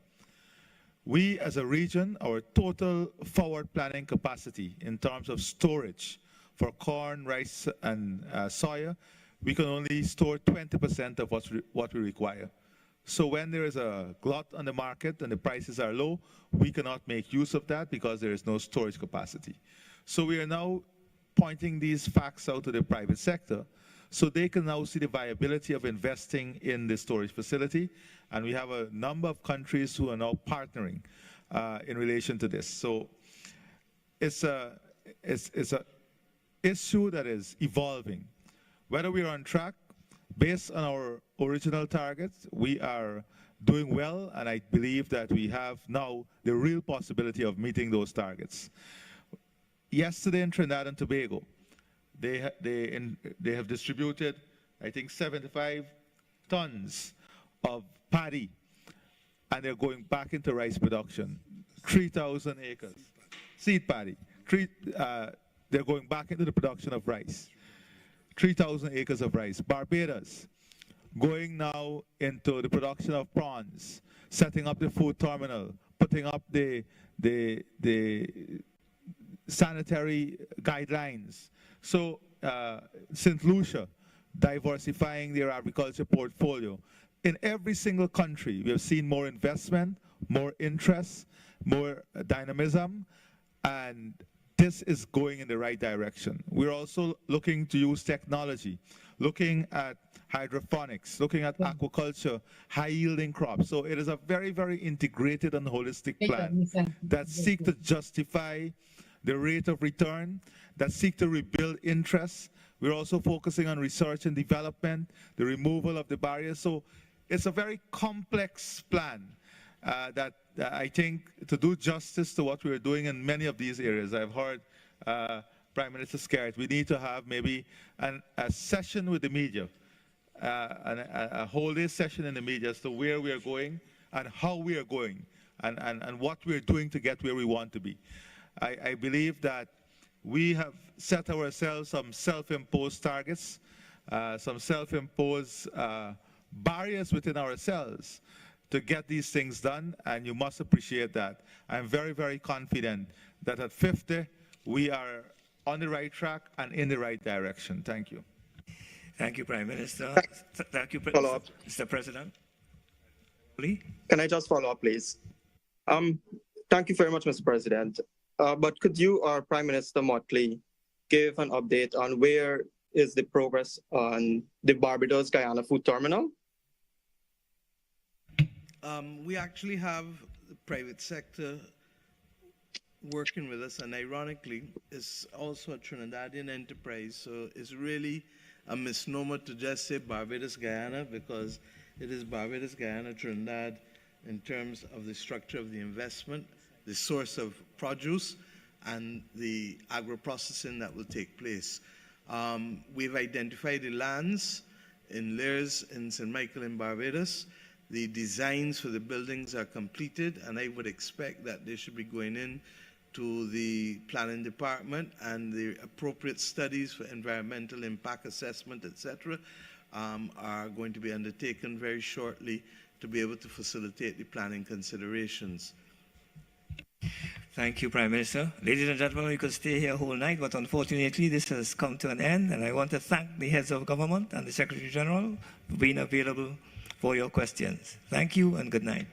We, as a region, our total forward planning capacity in terms of storage for corn, rice, and soya, we can only store 20% of what we require. So when there is a glut on the market and the prices are low, we cannot make use of that because there is no storage capacity. So we are now pointing these facts out to the private sector so they can now see the viability of investing in the storage facility. And we have a number of countries who are now partnering in relation to this. So it's a issue that is evolving. Whether we're on track, based on our original targets, we are doing well, and I believe that we have now the real possibility of meeting those targets. Yesterday in Trinidad and Tobago, they have distributed, I think, 75 tons of paddy, and they're going back into rice production. 3,000 acres. Seed paddy. They're going back into the production of rice. 3,000 acres of rice. Barbados, going now into the production of prawns, setting up the food terminal, putting up the sanitary guidelines. So St. Lucia, diversifying their agriculture portfolio. In every single country, we have seen more investment, more interest, more dynamism, and this is going in the right direction. We're also looking to use technology, looking at hydroponics, looking at aquaculture, high-yielding crops. So it is a very, very integrated and holistic plan that seeks to justify the rate of return, that seeks to rebuild interest. We're also focusing on research and development, the removal of the barriers. So it's a very complex plan that I think, to do justice to what we're doing in many of these areas. I've heard Prime Minister Skerrit, we need to have maybe a session with the media, a whole day session in the media as to where we are going and how we are going and what we're doing to get where we want to be. I believe that we have set ourselves some self-imposed targets, some self-imposed barriers within ourselves to get these things done, and you must appreciate that. I'm very, very confident that at 50, we are on the right track and in the right direction. Thank you. Thank you, Prime Minister. Thank you, Follow-up. Mr. President. Lee? Can I just follow up, please? Thank you very much, Mr. President. But could you or Prime Minister Motley give an update on where is the progress on the Barbados-Guyana food terminal? We actually have the private sector working with us, and ironically, it's also a Trinidadian enterprise, so it's really a misnomer to just say Barbados-Guyana, because it is Barbados-Guyana, Trinidad, in terms of the structure of the investment, the source of produce, and the agro-processing that will take place. We've identified the lands in Liers, in St. Michael, in Barbados. The designs for the buildings are completed, and I would expect that they should be going in to the planning department, and the appropriate studies for environmental impact assessment, etc., are going to be undertaken very shortly to be able to facilitate the planning considerations. Thank you, Prime Minister. Ladies and gentlemen, we could stay here whole night, but unfortunately this has come to an end, and I want to thank the heads of government and the Secretary General for being available for your questions. Thank you and good night.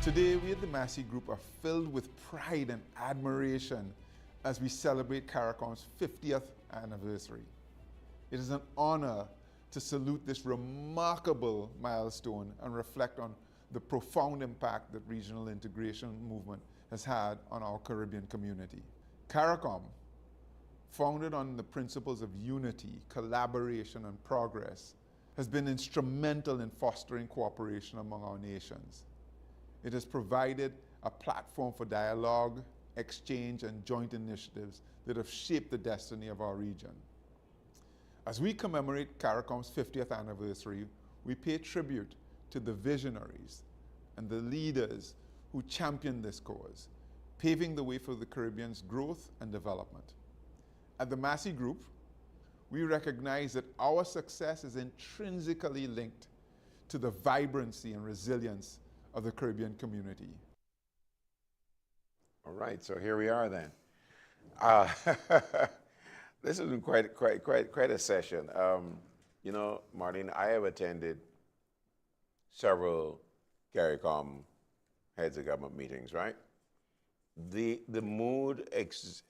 Today, we at the Massey Group are filled with pride and admiration as we celebrate Caricom's 50th anniversary. It is an honor to salute this remarkable milestone and reflect on the profound impact that regional integration movement has had on our Caribbean community. Caricom, founded on the principles of unity, collaboration, and progress, has been instrumental in fostering cooperation among our nations. It has provided a platform for dialogue, exchange, and joint initiatives that have shaped the destiny of our region. As we commemorate Caricom's 50th anniversary, we pay tribute to the visionaries and the leaders who championed this cause, paving the way for the Caribbean's growth and development. At the Massey Group, we recognize that our success is intrinsically linked to the vibrancy and resilience of the Caribbean community. All right, so here we are then. This has been quite a session. You know, Marlene, I have attended several Caricom heads of government meetings, right? The mood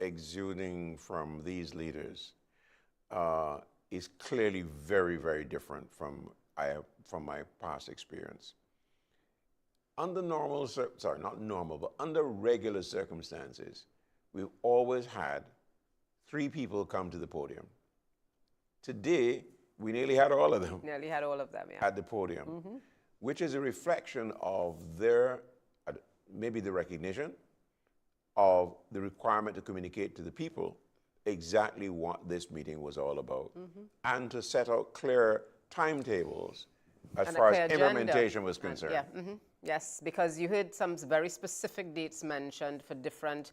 exuding from these leaders is clearly very, very different from my past experience. Under normal, sorry, not normal, but under regular circumstances, we've always had 3 people come to the podium. Today, we nearly had all of them. Nearly had all of them, yeah. At the podium, which is a reflection of their, maybe the recognition of the requirement to communicate to the people exactly what this meeting was all about, and to set out clear timetables as far as implementation was concerned. Yes, because you heard some very specific dates mentioned for different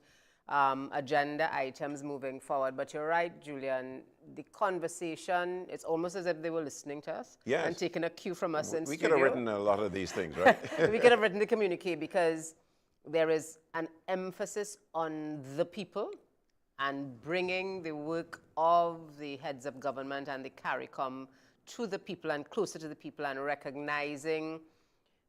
agenda items moving forward. But you're right, Julian, the conversation, it's almost as if they were listening to us and taking a cue from us in We studio. could have written a lot of these things, right? We could have written the communique because there is an emphasis on the people and bringing the work of the heads of government and the Caricom to the people and closer to the people, and recognizing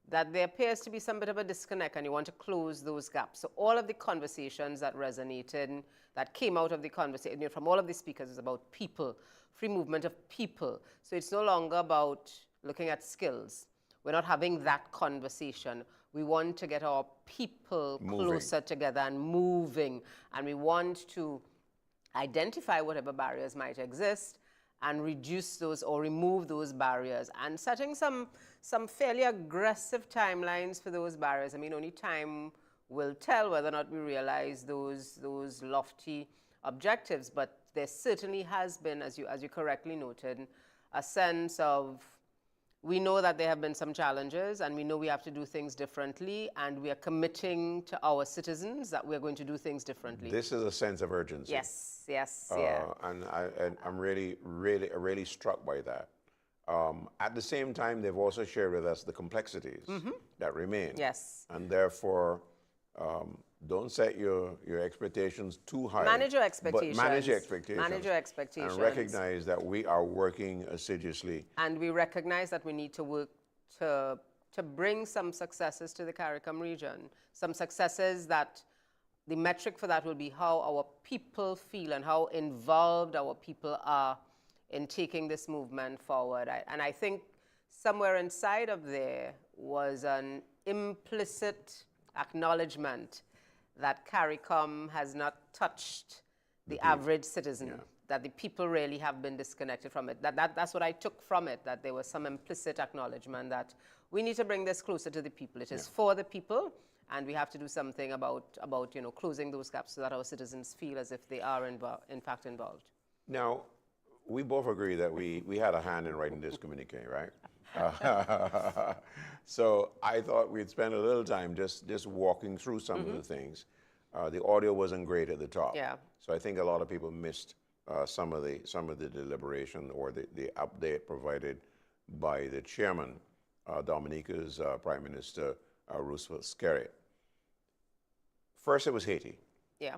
that there appears to be some bit of a disconnect and you want to close those gaps. So all of the conversations that resonated, that came out of the conversation, you know, from all of the speakers, is about people, free movement of people. So it's no longer about looking at skills. We're not having that conversation. We want to get our people closer together and moving, and we want to identify whatever barriers might exist and reduce those or remove those barriers, and setting some fairly aggressive timelines for those barriers. I mean, only time will tell whether or not we realize those lofty objectives, but there certainly has been, as you correctly noted, a sense of, we know that there have been some challenges and we know we have to do things differently, and we are committing to our citizens that we're going to do things differently. This is a sense of urgency. Yes, yes, And I'm really struck by that. At the same time, they've also shared with us the complexities that remain. Yes. And therefore, don't set your expectations too high. Manage your expectations. But manage your expectations. Manage your expectations. And recognize that we are working assiduously. And we recognize that we need to work to bring some successes to the Caricom region. Some successes that the metric for that will be how our people feel and how involved our people are in taking this movement forward. And I think somewhere inside of there was an implicit acknowledgement that Caricom has not touched the average citizen, that the people really have been disconnected from it. That's what I took from it, that there was some implicit acknowledgement that we need to bring this closer to the people. It is for the people, and we have to do something about closing those gaps so that our citizens feel as if they are in fact involved. Now, we both agree that we had a hand in writing this communique, right? So I thought we'd spend a little time just walking through some of the things. The audio wasn't great at the top. Yeah. So I think a lot of people missed some of the deliberation or the update provided by the chairman, Dominica's Prime Minister Roosevelt Skerritt. First, it was Haiti. Yeah.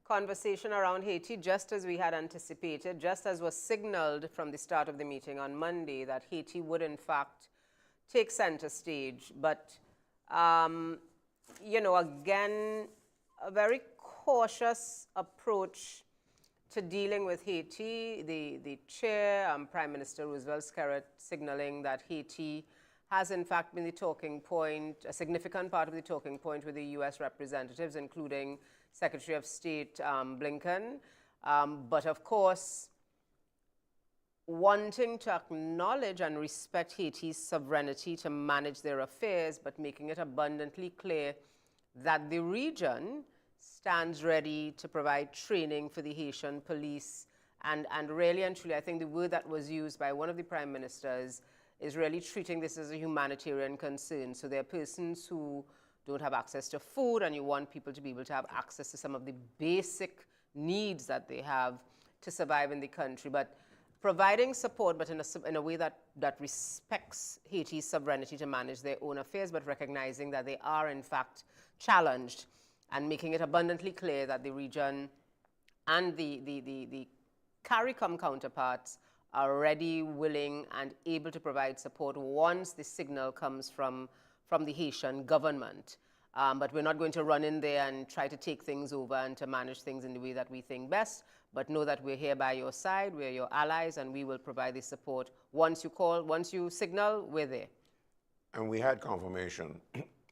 Conversation around Haiti, just as we had anticipated, just as was signaled from the start of the meeting on Monday, that Haiti would in fact take center stage. But you know, again, a very cautious approach to dealing with Haiti. The chair, Prime Minister Roosevelt Skerrit, signaling that Haiti has in fact been the talking point, a significant part of the talking point with the U.S. representatives, including Secretary of State Blinken. But of course, wanting to acknowledge and respect Haiti's sovereignty to manage their affairs, but making it abundantly clear that the region stands ready to provide training for the Haitian police. And really and truly, I think the word that was used by one of the prime ministers is really treating this as a humanitarian concern. So there are persons who don't have access to food, and you want people to be able to have access to some of the basic needs that they have to survive in the country. But providing support, but in a way that respects Haiti's sovereignty to manage their own affairs, but recognizing that they are in fact challenged, and making it abundantly clear that the region and the Caricom counterparts are ready, willing, and able to provide support once the signal comes from the Haitian government. But we're not going to run in there and try to take things over and to manage things in the way that we think best, but know that we're here by your side, we're your allies, and we will provide the support. Once you call, once you signal, we're there. And we had confirmation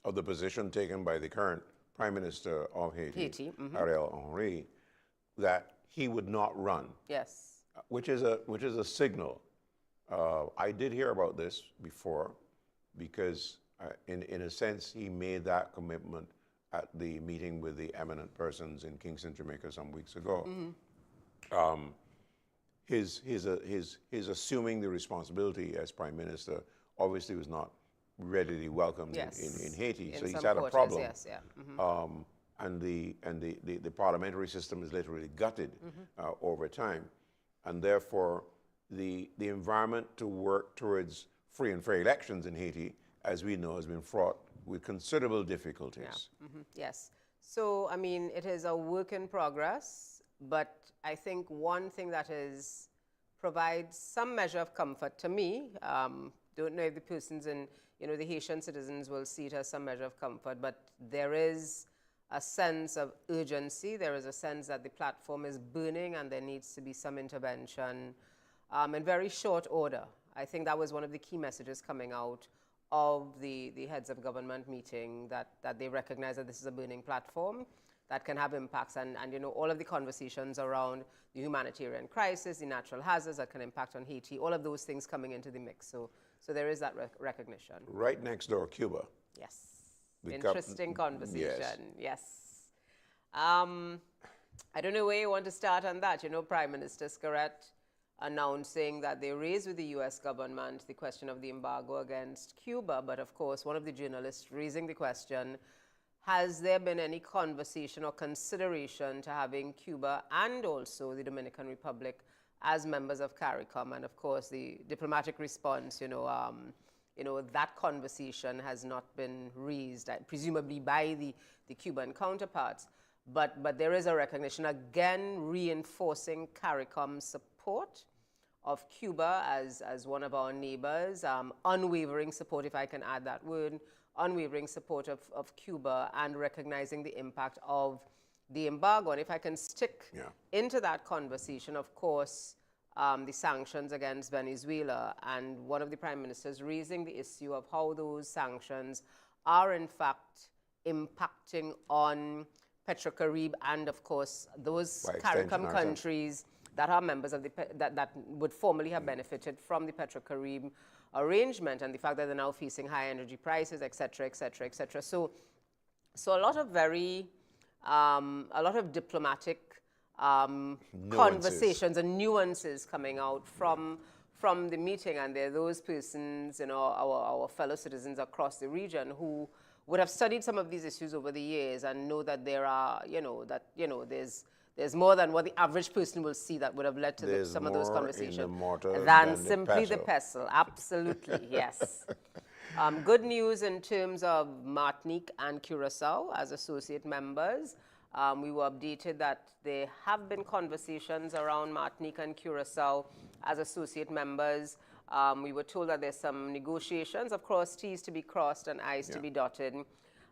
of the position taken by the current Prime Minister of Haiti, Ariel Henry, that he would not run. Yes. Which is a signal. I did hear about this before, because in a sense he made that commitment at the meeting with the eminent persons in Kingston, Jamaica some weeks ago. His assuming the responsibility as Prime Minister obviously was not readily welcomed in Haiti, so he's had a problem. Yes, yeah. And the parliamentary system is literally gutted over time. And therefore, the environment to work towards free and fair elections in Haiti, as we know, has been fraught with considerable difficulties. Yeah. Yes. So, I mean, it is a work in progress, but I think one thing that provides some measure of comfort to me, don't know if the persons in, the Haitian citizens will see it as some measure of comfort, but there is a sense of urgency. There is a sense that the platform is burning and there needs to be some intervention in very short order. I think that was one of the key messages coming out of the heads of government meeting, that they recognize that this is a burning platform that can have impacts, and all of the conversations around the humanitarian crisis, the natural hazards that can impact on Haiti, all of those things coming into the mix. So there is that recognition. Right next door, Cuba. Yes. Interesting conversation. Yes. I don't know where you want to start on that. Prime Minister Skerrit announcing that they raised with the U.S. government the question of the embargo against Cuba. But of course, one of the journalists raising the question, has there been any conversation or consideration to having Cuba and also the Dominican Republic as members of Caricom? And of course, the diplomatic response, that conversation has not been raised, presumably by the Cuban counterparts. But there is a recognition, again, reinforcing Caricom's support of Cuba as one of our neighbors, unwavering support, if I can add that word, unwavering support of Cuba, and recognizing the impact of the embargo. And if I can stick into that conversation, of course, the sanctions against Venezuela, and one of the prime ministers raising the issue of how those sanctions are in fact impacting on PetroCaribe and, of course, those Caricom countries that are members of that would formerly have benefited from the PetroCaribe arrangement, and the fact that they're now facing high energy prices, et cetera, et cetera, et cetera. So a lot of a lot of diplomatic conversations and nuances coming out from the meeting, and there are those persons, our fellow citizens across the region who would have studied some of these issues over the years and know that there are, there's more than what the average person will see that would have led to some of those conversations than simply the pestle. Absolutely, yes. Good news in terms of Martinique and Curacao as associate members. We were updated that there have been conversations around Martinique and Curacao as associate members. We were told that there's some negotiations, of course, T's to be crossed and I's to be dotted.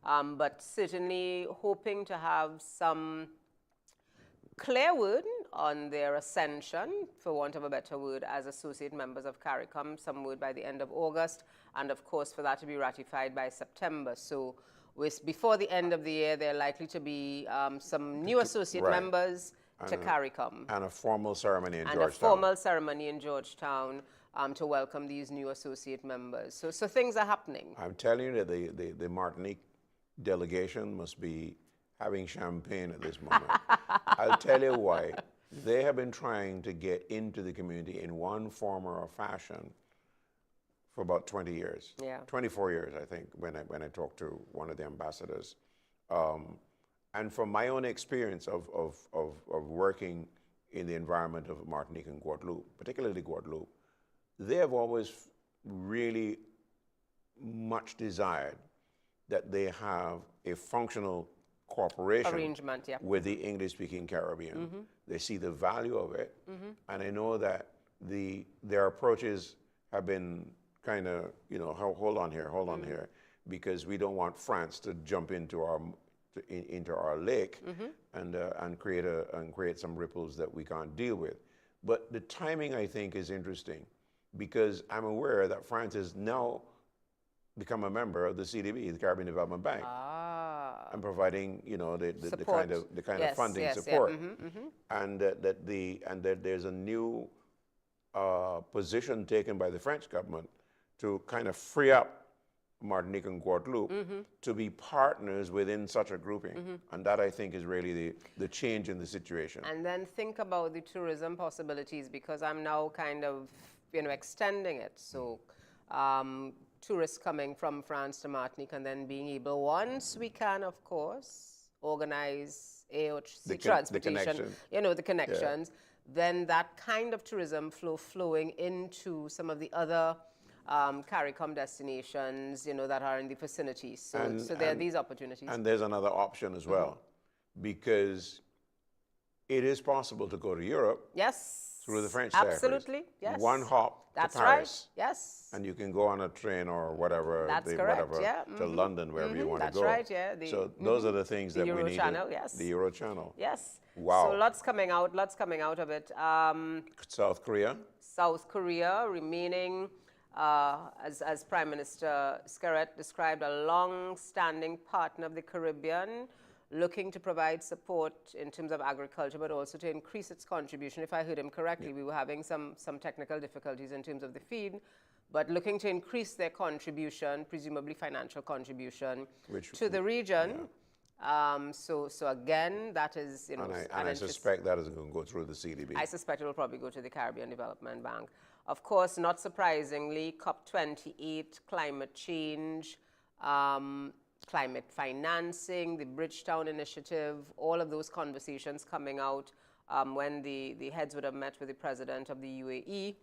But certainly hoping to have some clear word on their ascension, for want of a better word, as associate members of Caricom, some word by the end of August, and of course for that to be ratified by September. So before the end of the year, there are likely to be some new associate members to Caricom. And a formal ceremony in Georgetown. And a formal ceremony in Georgetown to welcome these new associate members. So things are happening. I'm telling you that the Martinique delegation must be having champagne at this moment. I'll tell you why. They have been trying to get into the community in one form or fashion for about 20 years. 24 years, I think, when I talked to one of the ambassadors. And from my own experience of working in the environment of Martinique and Guadeloupe, particularly Guadeloupe, they have always really much desired that they have a functional cooperation with the English-speaking Caribbean. They see the value of it, and I know that their approaches have been kind of, hold on here, because we don't want France to jump into our lake and create some ripples that we can't deal with. But the timing, I think, is interesting, because I'm aware that France has now become a member of the CDB, the Caribbean Development Bank, and providing, the kind of funding support, and that there's a new position taken by the French government to kind of free up Martinique and Guadeloupe to be partners within such a grouping. And that, I think, is really the change in the situation. And then think about the tourism possibilities, because I'm now kind of, extending it. So tourists coming from France to Martinique and then being able, once we can, of course, organize AOC transportation, the connections, then that kind of tourism flowing into some of the other Caricom destinations, that are in the vicinity. So there are these opportunities. And there's another option as well, because it is possible to go to Europe. Yes. Through the French Absolutely, yes. One hop That's to Paris. Right, yes. And you can go on a train or whatever, That's correct, to London, wherever you want to go. That's right, yeah. So those are the things that we need. The Euro Channel, yes. The Euro Channel. Yes. Wow. So lots coming out of it. South Korea. South Korea remaining, as Prime Minister Skerritt described, a long-standing partner of the Caribbean, looking to provide support in terms of agriculture, but also to increase its contribution. If I heard him correctly, we were having some technical difficulties in terms of the feed, but looking to increase their contribution, presumably financial contribution, to the region. So again, that is, and I suspect that is going to go through the CDB. I suspect it will probably go to the Caribbean Development Bank. Of course, not surprisingly, COP28, climate change, climate financing, the Bridgetown Initiative, all of those conversations coming out when the heads would have met with the president of the UAE.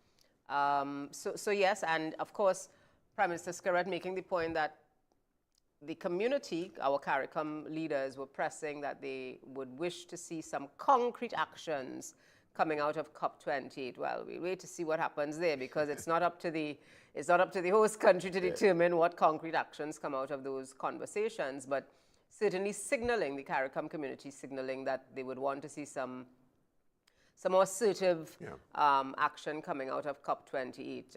So yes, and of course, Prime Minister Skerritt making the point that the community, our Caricom leaders, were pressing that they would wish to see some concrete actions coming out of COP28. Well, we'll wait to see what happens there, because it's not up to the host country to determine what concrete actions come out of those conversations, but certainly signaling, the Caricom community signaling that they would want to see some more assertive action coming out of COP28.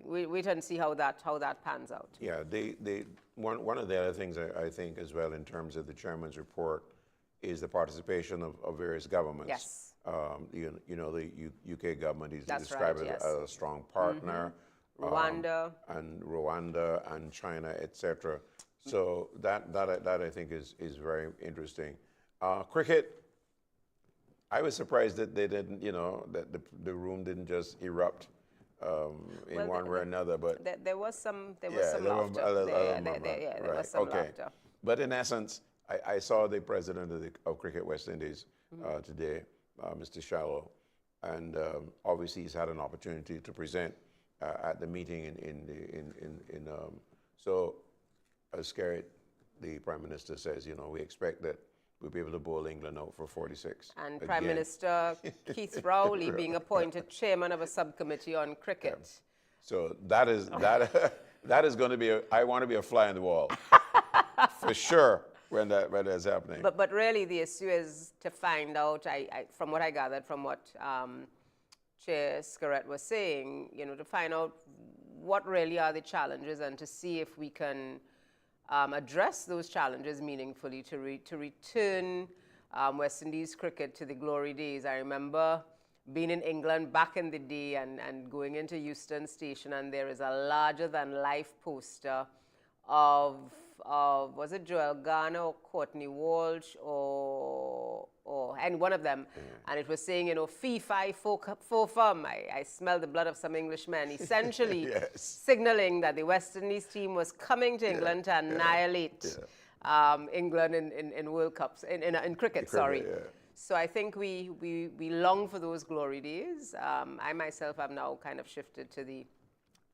Wait and see how that pans out. Yeah, one of the other things I think as well in terms of the chairman's report is the participation of various governments. Yes. The UK government, he's That's described right, as yes. a strong partner. Rwanda. And China, etc. So that I think is very interesting. Cricket, I was surprised that they didn't, that the room didn't just erupt in one way or another. But there was some laughter. There was some laughter. But in essence, I saw the president of Cricket West Indies today, Mr. Shallow, and obviously he's had an opportunity to present at the meeting so as Skerritt, the Prime Minister says, we expect that we'll be able to bowl England out for 46. And again. Prime Minister Keith Rowley being appointed chairman of a subcommittee on cricket. So that is that is going to be. I want to be a fly on the wall for sure when that's happening. But really, the issue is to find out. From what I gathered from what Chair Scarrett was saying, to find out what really are the challenges and to see if we can address those challenges meaningfully to return West Indies cricket to the glory days. I remember being in England back in the day and going into Euston Station, and there is a larger-than-life poster of was it Joel Garner or Courtney Walsh and one of them, and it was saying, fee, fi, fo fum. I smell the blood of some Englishmen, essentially signaling that the West Indies team was coming to England to annihilate England in World Cups, in cricket, sorry. So I think we long for those glory days. I myself have now kind of shifted to the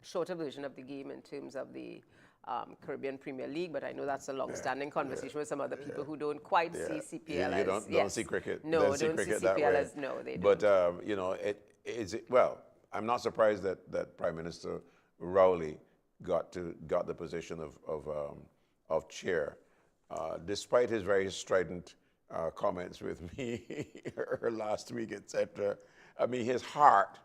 shorter version of the game in terms of the Caribbean Premier League, but I know that's a long-standing conversation with some other people who don't quite see CPL as... You don't see cricket. No, don't see CPL as... No, they don't. But, well, I'm not surprised that Prime Minister Rowley got the position of chair, despite his very strident comments with me last week, etc. I mean, his heart,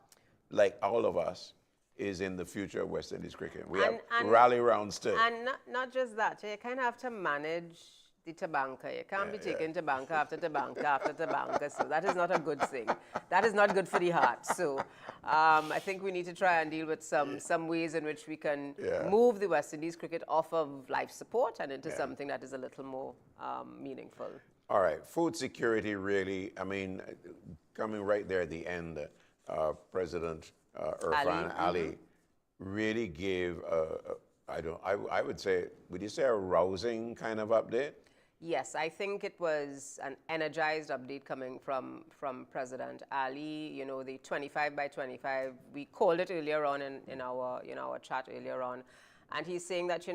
like all of us, is in the future of West Indies cricket. We have rally round still. And not just that, you kind of have to manage the tabanka. You can't be taking tabanka after tabanka after tabanka, so that is not a good thing. That is not good for the heart. So I think we need to try and deal with some ways in which we can move the West Indies cricket off of life support and into something that is a little more meaningful. All right, food security really, I mean, coming right there at the end, President Irfan Ali really gave I would say, would you say a rousing kind of update? Yes, I think it was an energized update coming from President Ali. The 25 by 25, we called it earlier on in our chat earlier on. And he's saying that,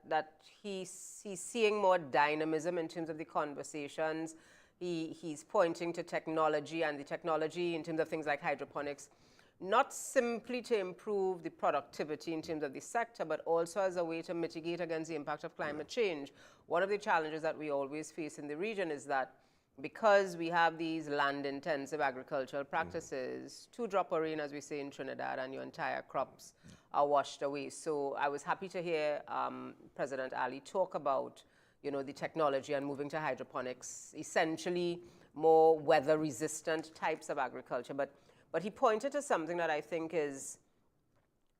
that he's seeing more dynamism in terms of the conversations. He's pointing to technology, and the technology in terms of things like hydroponics, not simply to improve the productivity in terms of the sector, but also as a way to mitigate against the impact of climate change. One of the challenges that we always face in the region is that because we have these land-intensive agricultural practices, 2 drop of rain, as we say in Trinidad, and your entire crops are washed away. So I was happy to hear President Ali talk about, the technology and moving to hydroponics, essentially more weather-resistant types of agriculture. But he pointed to something that I think is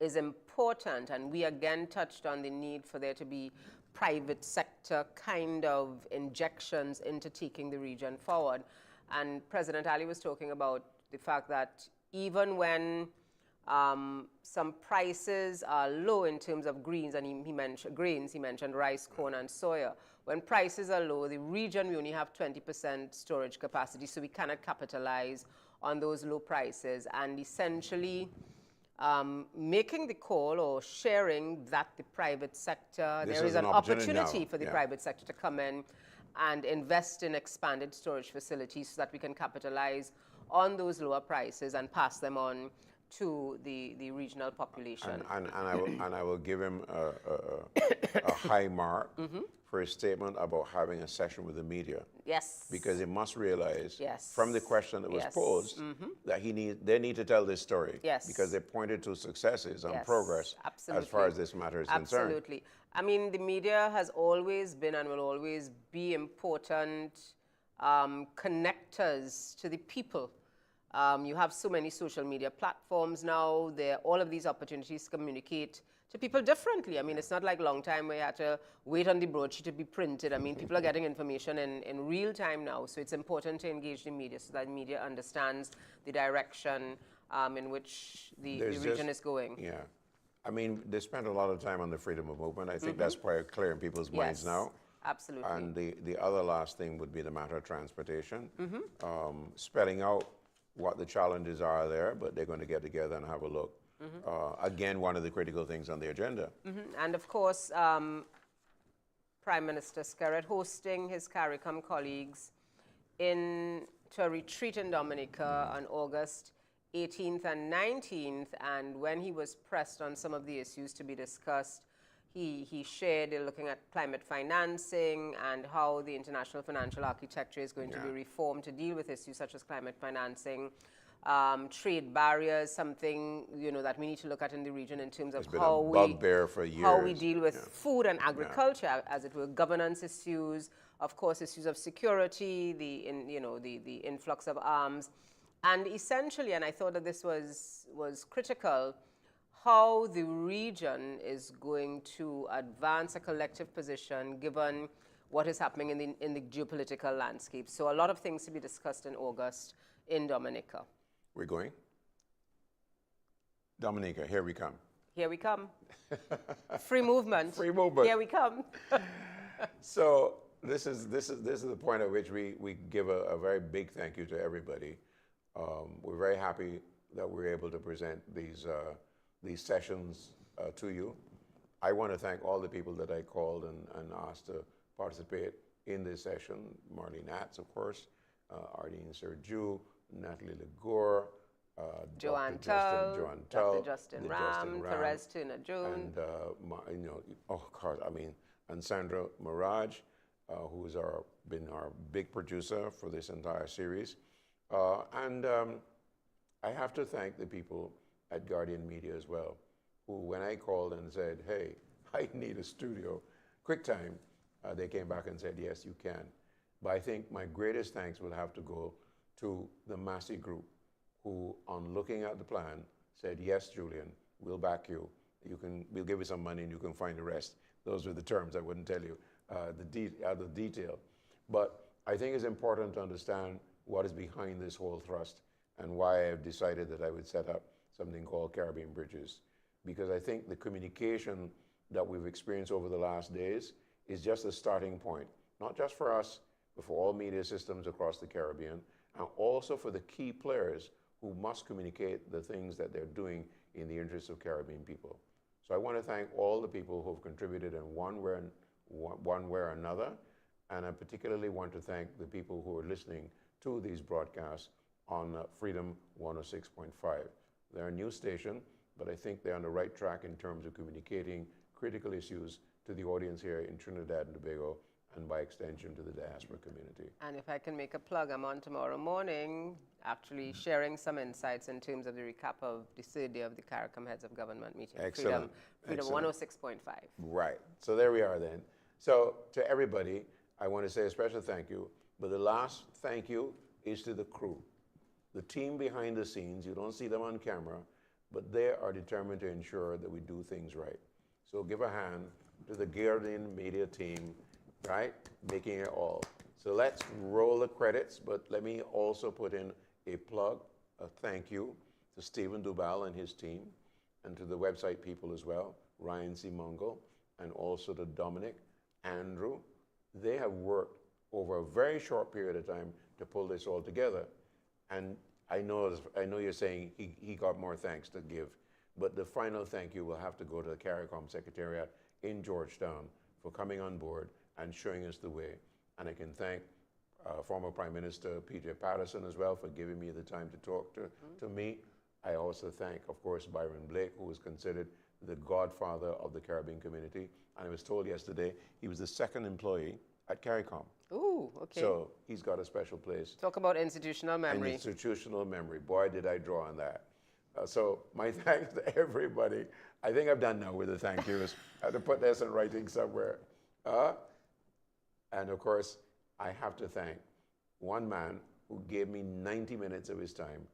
important, and we again touched on the need for there to be private sector kind of injections into taking the region forward. And President Ali was talking about the fact that even when some prices are low in terms of greens, and he mentioned grains, he mentioned rice, corn, and soya. When prices are low, the region, we only have 20% storage capacity, so we cannot capitalize on those low prices, and essentially making the call or sharing that the private sector, there is an opportunity for the private sector to come in and invest in expanded storage facilities so that we can capitalize on those lower prices and pass them on to the regional population. And I will give him a high mark for his statement about having a session with the media. Yes. Because they must realize from the question that was posed that they need to tell this story. Yes. Because they pointed to successes and progress as far as this matter is concerned. Absolutely. I mean, the media has always been and will always be important connectors to the people. You have so many social media platforms now. There are all of these opportunities to communicate to people differently. I mean, it's not like long time where you had to wait on the broadsheet to be printed. I mean, people are getting information in real time now. So it's important to engage the media so that the media understands the direction in which the region is going. Yeah. I mean, they spent a lot of time on the freedom of movement. I think that's quite clear in people's minds now. Absolutely. And the other last thing would be the matter of transportation, spelling out what the challenges are there, but they're going to get together and have a look. Again, one of the critical things on the agenda. And of course, Prime Minister Scarrett hosting his Caricom colleagues to a retreat in Dominica on August 18th and 19th, and when he was pressed on some of the issues to be discussed, he shared looking at climate financing and how the international financial architecture is going to be reformed to deal with issues such as climate financing, trade barriers, something that we need to look at in the region in terms of how we deal with food and agriculture, as it were, governance issues, of course, issues of security, the influx of arms, and essentially, and I thought that this was critical, how the region is going to advance a collective position given what is happening in the geopolitical landscape. So a lot of things to be discussed in August in Dominica. We're going? Dominica, here we come. Here we come. Free movement. Free movement. Here we come. So this is the point at which we give a very big thank you to everybody. We're very happy that we're able to present these sessions to you. I want to thank all the people that I called and asked to participate in this session. Marlene Atz, of course, Arlene Serju, Natalie Legore, Joanne Tull, Dr. Justin Ram, Therese Turner-Jones, and Sandra Mirage, who's been our big producer for this entire series. I have to thank the people at Guardian Media as well, who, when I called and said, hey, I need a studio, quick time, they came back and said, yes, you can. But I think my greatest thanks will have to go to the Massey Group, who, on looking at the plan, said, yes, Julian, we'll back you. We'll give you some money and you can find the rest. Those were the terms. I wouldn't tell you the detail. But I think it's important to understand what is behind this whole thrust and why I've decided that I would set up something called Caribbean Bridges. Because I think the communication that we've experienced over the last days is just a starting point, not just for us, but for all media systems across the Caribbean, and also for the key players who must communicate the things that they're doing in the interests of Caribbean people. So I want to thank all the people who have contributed in one way or another, and I particularly want to thank the people who are listening to these broadcasts on Freedom 106.5. They're a new station, but I think they're on the right track in terms of communicating critical issues to the audience here in Trinidad and Tobago, and by extension to the diaspora community. And if I can make a plug, I'm on tomorrow morning actually sharing some insights in terms of the recap of the third day of the Caricom Heads of Government meeting. Excellent. Freedom 106.5. Right. So there we are then. So to everybody, I want to say a special thank you, but the last thank you is to the crew. The team behind the scenes, you don't see them on camera, but they are determined to ensure that we do things right. So give a hand to the Guardian Media team, right? Making it all. So let's roll the credits, but let me also put in a plug, a thank you to Stephen Dubal and his team, and to the website people as well, Ryan C. Mungle, and also to Dominic, Andrew. They have worked over a very short period of time to pull this all together. And I know you're saying he got more thanks to give, but the final thank you will have to go to the Caricom Secretariat in Georgetown for coming on board and showing us the way. And I can thank former Prime Minister P.J. Patterson as well for giving me the time to talk to me. I also thank, of course, Byron Blake, who is considered the godfather of the Caribbean community. And I was told yesterday he was the second employee at Caricom. Ooh, okay. So he's got a special place. Talk about institutional memory. Institutional memory. Boy, did I draw on that. So my thanks to everybody. I think I'm done now with the thank yous. I have to put this in writing somewhere. And of course, I have to thank one man who gave me 90 minutes of his time,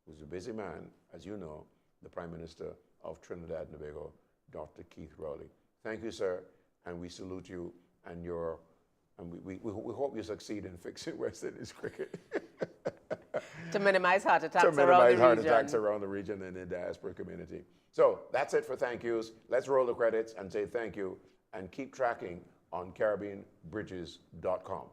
who's a busy man, as you know, the Prime Minister of Trinidad and Tobago, Dr. Keith Rowley. Thank you, sir, and we salute you and we hope you succeed in fixing West Indies cricket. To minimize heart attacks around the region. To minimize heart attacks around the region and the diaspora community. So that's it for thank yous. Let's roll the credits and say thank you and keep tracking on CaribbeanBridges.com.